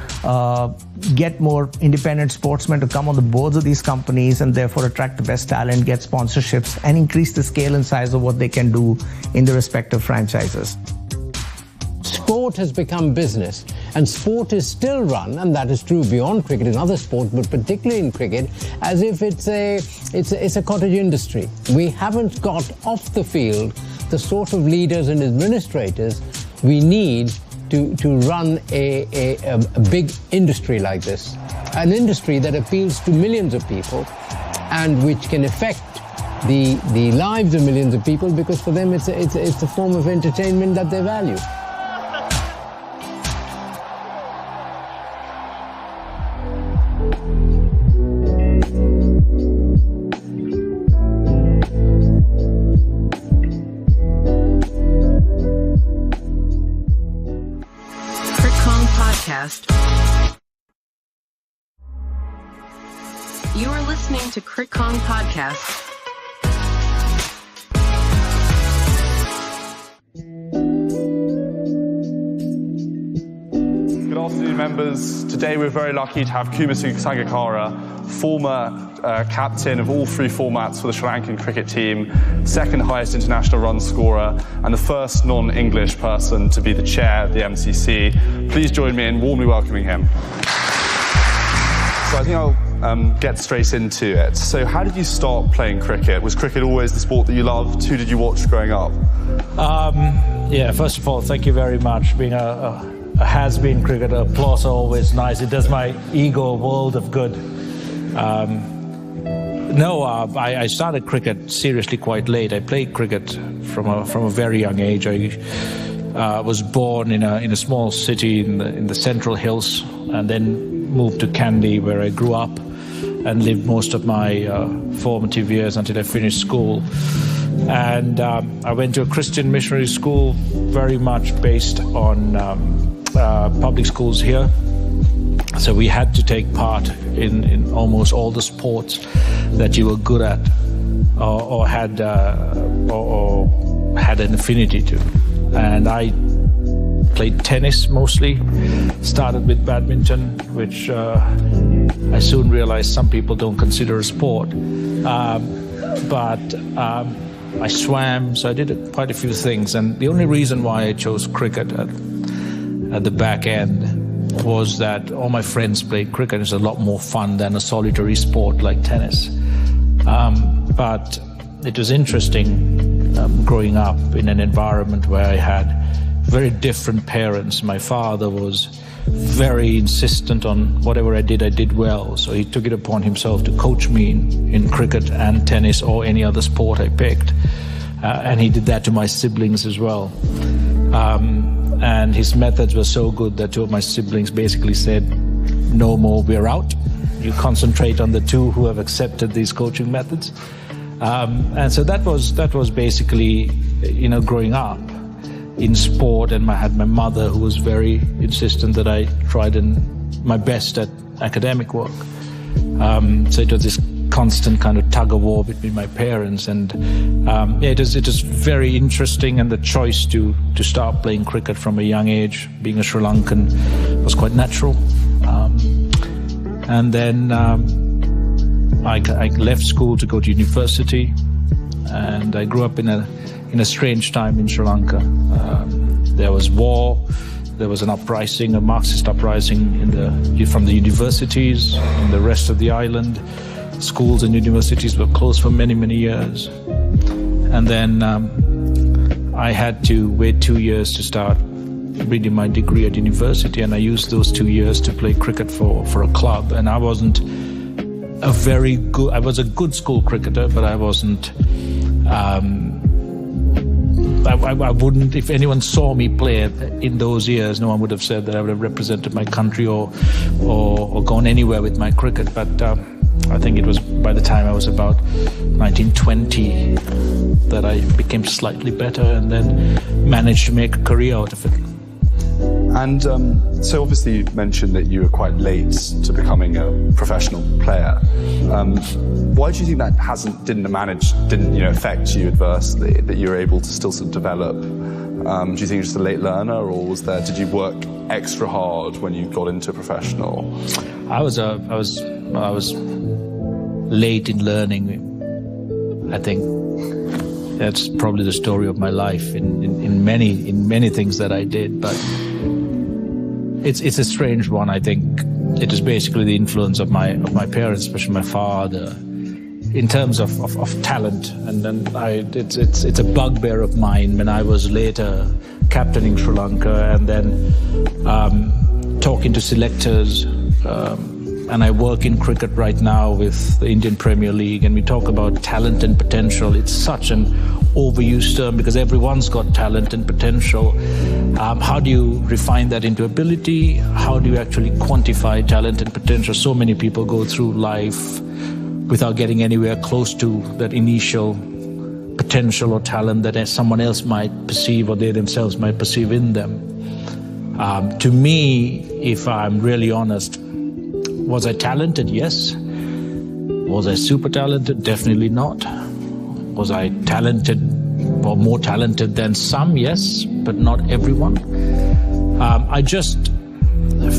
get more independent sportsmen to come on the boards of these companies and therefore attract the best talent, get sponsorships, and increase the scale and size of what they can do in the respective franchises. Sport has become business, and sport is still run, and that is true beyond cricket in other sports, but particularly in cricket, as if it's a cottage industry. We haven't got off the field the sort of leaders and administrators we need to run a big industry like this, an industry that appeals to millions of people and which can affect the lives of millions of people, because for them it's a form of entertainment that they value. You are listening to Crit Kong Podcast. Good afternoon, members. Today we're very lucky to have Kumasu Sangakkara, former captain of all three formats for the Sri Lankan cricket team, second highest international run scorer, and the first non-English person to be the chair of the MCC. Please join me in warmly welcoming him. So I think I'll get straight into it. So how did you start playing cricket? Was cricket always the sport that you loved? Who did you watch growing up? Yeah, first of all, thank you very much. Being a has-been cricketer, applause are always nice. It does my ego a world of good. I started cricket seriously quite late. I played cricket from a very young age. I was born in a small city in the Central Hills, and then moved to Kandy, where I grew up and lived most of my formative years until I finished school. And I went to a Christian missionary school, very much based on public schools here. So we had to take part in almost all the sports that you were good at or had an affinity to. And I played tennis mostly, started with badminton, which I soon realized some people don't consider a sport. But I swam, so I did quite a few things. And the only reason why I chose cricket at the back end was that all my friends played cricket. It's a lot more fun than a solitary sport like tennis. But it was interesting growing up in an environment where I had very different parents. My father was very insistent on whatever I did well. So he took it upon himself to coach me in cricket and tennis or any other sport I picked. And he did that to my siblings as well. And his methods were so good that two of my siblings basically said, no more, we're out. You concentrate on the two who have accepted these coaching methods. And so that was basically, growing up in sport. And I had my mother, who was very insistent that I tried my best at academic work. So it was this constant kind of tug of war between my parents, and it was very interesting. And the choice to start playing cricket from a young age, being a Sri Lankan, was quite natural. And then I left school to go to university, and I grew up in a strange time in Sri Lanka. There was war. There was an uprising, a Marxist uprising from the universities in the rest of the island. Schools and universities were closed for many, many years. And then I had to wait 2 years to start reading my degree at university, and I used those 2 years to play cricket for a club. And I wasn't I was a good school cricketer, but I wasn't, I wouldn't, if anyone saw me play in those years, no one would have said that I would have represented my country or gone anywhere with my cricket. But I think it was by the time I was about 1920 that I became slightly better, and then managed to make a career out of it. And so obviously you mentioned that you were quite late to becoming a professional player. Why do you think that didn't affect you adversely, that you were able to still sort of develop? Do you think you're just a late learner, or did you work extra hard when you got into professional? I was late in learning. I think that's probably the story of my life in many things that I did, but it's a strange one. I think it is basically the influence of my parents, especially my father, in terms of talent. And then it's a bugbear of mine when I was later captaining Sri Lanka, and then talking to selectors and I work in cricket right now with the Indian Premier League, and we talk about talent and potential. It's such an overused term because everyone's got talent and potential. How do you refine that into ability? How do you actually quantify talent and potential? So many people go through life without getting anywhere close to that initial potential or talent that someone else might perceive or they themselves might perceive in them. To me, if I'm really honest, was I talented? Yes. Was I super talented? Definitely not. Was I talented or more talented than some? Yes, but not everyone. I just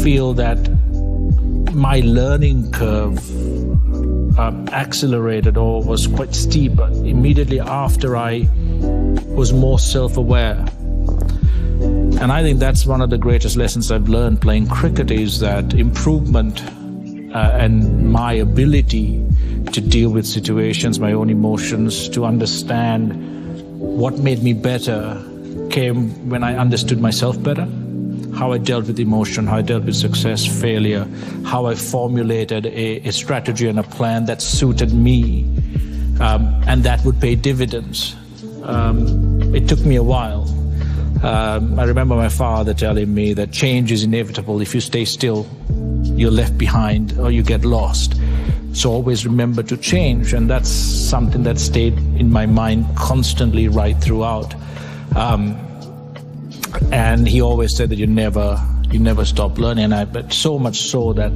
feel that my learning curve accelerated or was quite steep immediately after I was more self-aware. And I think that's one of the greatest lessons I've learned playing cricket, is that improvement and my ability to deal with situations, my own emotions, to understand what made me better came when I understood myself better, how I dealt with emotion, how I dealt with success, failure, how I formulated a strategy and a plan that suited me and that would pay dividends. It took me a while. I remember my father telling me that change is inevitable. If you stay still, you're left behind or you get lost. So always remember to change, and that's something that stayed in my mind constantly right throughout. And he always said that you never stop learning. But so much so that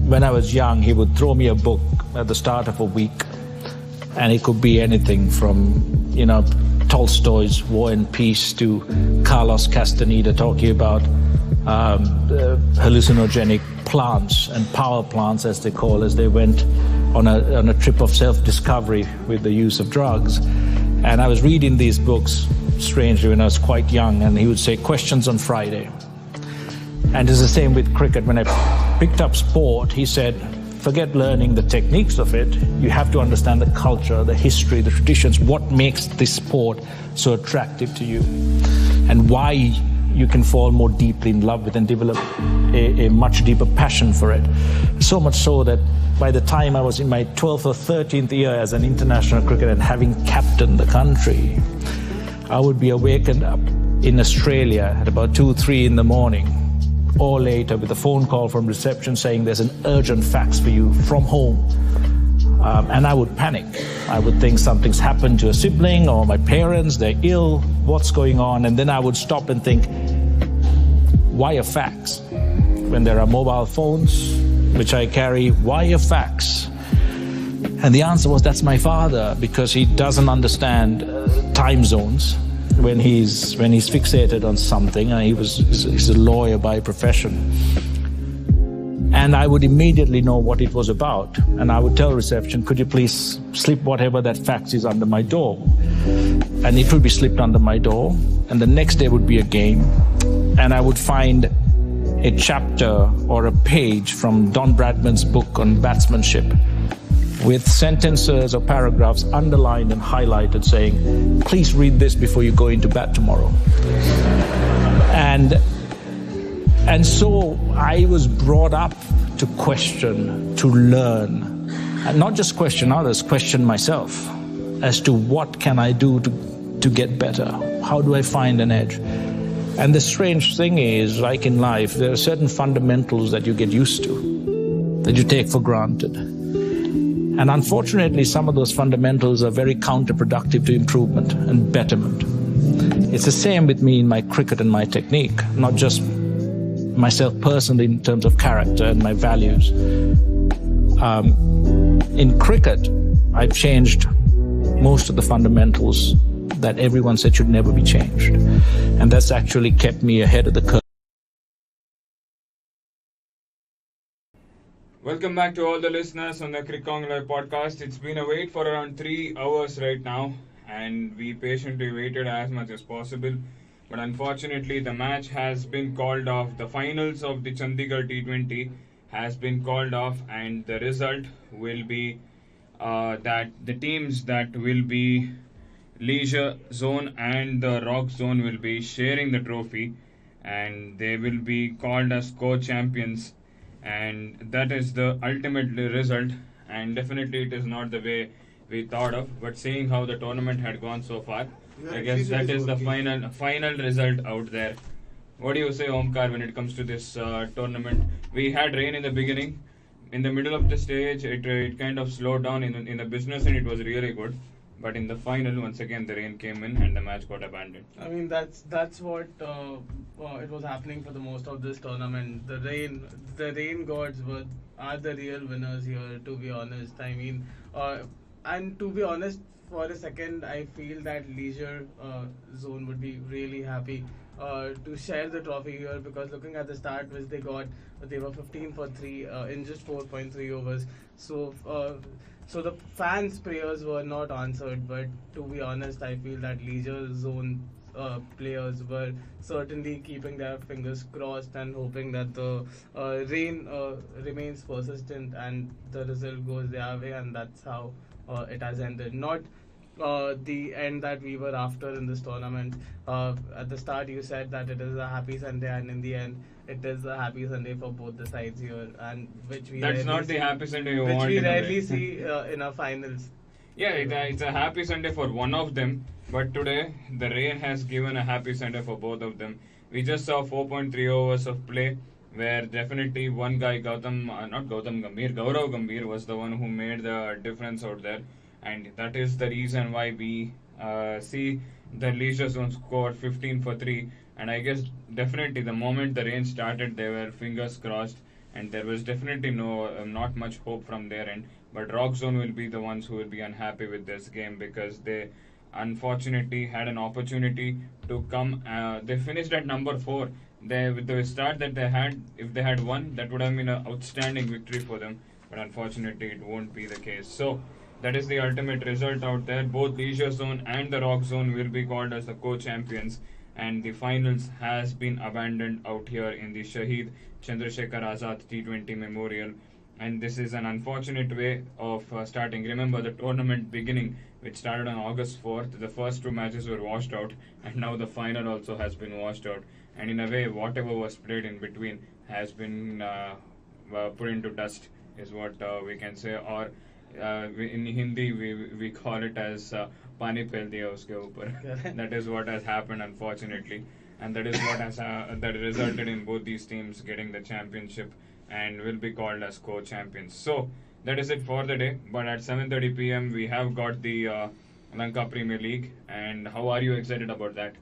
when I was young, he would throw me a book at the start of a week, and it could be anything from, Tolstoy's War and Peace to Carlos Castaneda talking about hallucinogenic plants and power plants, as they call, as they went on a trip of self-discovery with the use of drugs. And I was reading these books, strangely, when I was quite young, and he would say, questions on Friday. And it's the same with cricket. When I picked up sport, he said, forget learning the techniques of it. You have to understand the culture, the history, the traditions, what makes this sport so attractive to you, and why you can fall more deeply in love with and develop a much deeper passion for it. So much so that by the time I was in my 12th or 13th year as an international cricketer and having captained the country, I would be awakened up in Australia at about 2, 3 in the morning, or later, with a phone call from reception saying there's an urgent fax for you from home. And I would panic. I would think something's happened to a sibling or my parents, they're ill, what's going on? And then I would stop and think, why a fax? When there are mobile phones, which I carry, why a fax? And the answer was, that's my father, because he doesn't understand time zones. When he's fixated on something, and he's a lawyer by profession. And I would immediately know what it was about. And I would tell reception, could you please slip whatever that fax is under my door? And it would be slipped under my door. And the next day would be a game. And I would find a chapter or a page from Don Bradman's book on batsmanship, with sentences or paragraphs underlined and highlighted saying, please read this before you go into bat tomorrow. And so I was brought up to question, to learn, and not just question others, question myself as to what can I do to get better? How do I find an edge? And the strange thing is, like in life, there are certain fundamentals that you get used to, that you take for granted. And unfortunately, some of those fundamentals are very counterproductive to improvement and betterment. It's the same with me in my cricket and my technique, not just myself personally in terms of character and my values. In cricket, I've changed most of the fundamentals that everyone said should never be changed. And that's actually kept me ahead of the curve. Welcome back to all the listeners on the Cricket Live podcast. It's been a wait for around 3 hours right now, and we patiently waited as much as possible. But unfortunately, the match has been called off. The finals of the Chandigarh T20 has been called off, and the result will be that the teams that will be Leisure Zone and the Rock Zone will be sharing the trophy, and they will be called as co-champions. and that is the ultimate result. And definitely it is not the way we thought of, but seeing how the tournament had gone so far, I guess that is the final result out there. What do you say, Omkar, when it comes to this tournament? We had rain in the beginning. In the middle of the stage, it kind of slowed down in the business, and it was really good. But in the final, once again, the rain came in and the match got abandoned. I mean, that's what it was happening for the most of this tournament. The rain gods are the real winners here, to be honest. I mean, and to be honest, for a second, I feel that Leisure Zone would be really happy to share the trophy here, because looking at the start which they got, they were 15 for 3 in just 4.3 overs. So the fans' prayers were not answered, but to be honest, I feel that Leisure Zone players were certainly keeping their fingers crossed and hoping that the rain remains persistent and the result goes their way, and that's how it has ended. Not the end that we were after in this tournament. At the start you said that it is a happy Sunday, and in the end it is a happy Sunday for both the sides here, and which we That's not the happy Sunday you want. Which we rarely see in our finals. Yeah, it's a happy Sunday for one of them, but today the rain has given a happy Sunday for both of them. We just saw 4.3 overs of play, where definitely one guy, Gaurav Gambhir was the one who made the difference out there, and that is the reason why we see the Leisure Zone score 15 for 3. And I guess definitely the moment the rain started, they were fingers crossed, and there was definitely not much hope from their end. But Rock Zone will be the ones who will be unhappy with this game, because they unfortunately had an opportunity to come. They finished at number 4. With the start that they had, if they had won, that would have been an outstanding victory for them. But unfortunately, it won't be the case. So that is the ultimate result out there. Both Leisure Zone and the Rock Zone will be called as the co-champions, and the finals has been abandoned out here in the Shaheed Chandrasekhar Azad T20 Memorial. And this is an unfortunate way of starting. Remember, the tournament beginning, which started on August 4th, the first 2 matches were washed out, and now the final also has been washed out. And in a way, whatever was played in between has been put into dust, is what we can say. Or in Hindi, we call it as pani phel diya uske upar. That is what has happened, unfortunately. And that is what has that resulted in both these teams getting the championship and will be called as co-champions. So that is it for the day. But at 7:30 p.m. we have got the Lanka Premier League. And how are you excited about that?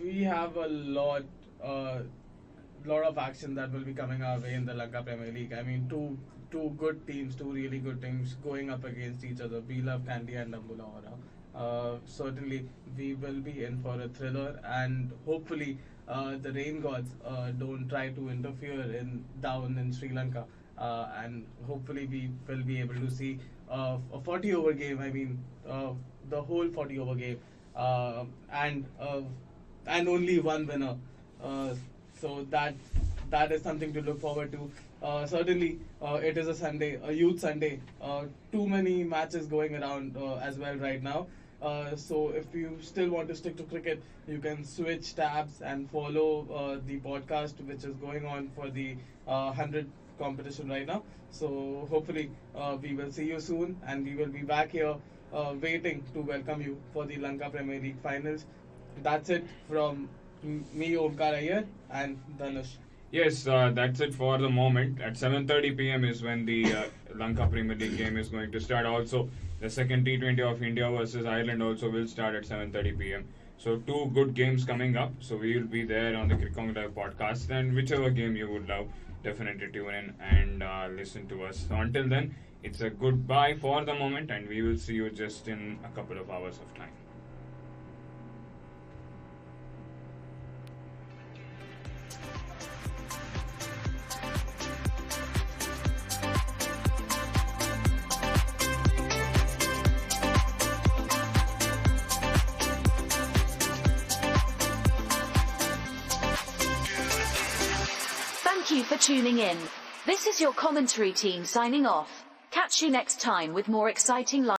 We have a lot of action that will be coming our way in the Lanka Premier League. I mean, two good teams, 2 really good teams going up against each other. We love Kandy and Dambulla. Certainly we will be in for a thriller, and hopefully the rain gods don't try to interfere down in Sri Lanka, and hopefully we will be able to see a 40 over game. I mean, the whole 40 over game, and only one winner. So that is something to look forward to. Certainly, it is a Sunday, a youth Sunday. Too many matches going around as well right now. So if you still want to stick to cricket, you can switch tabs and follow the podcast which is going on for the 100 competition right now. So hopefully we will see you soon, and we will be back here waiting to welcome you for the Lanka Premier League finals. That's it from me, Omkar Iyer, and Dhanush. Yes, that's it for the moment. At 7:30 p.m. is when the Lanka Premier League game is going to start. Also, the second T20 of India versus Ireland also will start at 7:30 p.m. So 2 good games coming up. So we will be there on the Cricket Live podcast, and whichever game you would love, definitely tune in and listen to us. So until then, it's a goodbye for the moment, and we will see you just in a couple of hours of time. Thank you for tuning in. This is your commentary team signing off. Catch you next time with more exciting live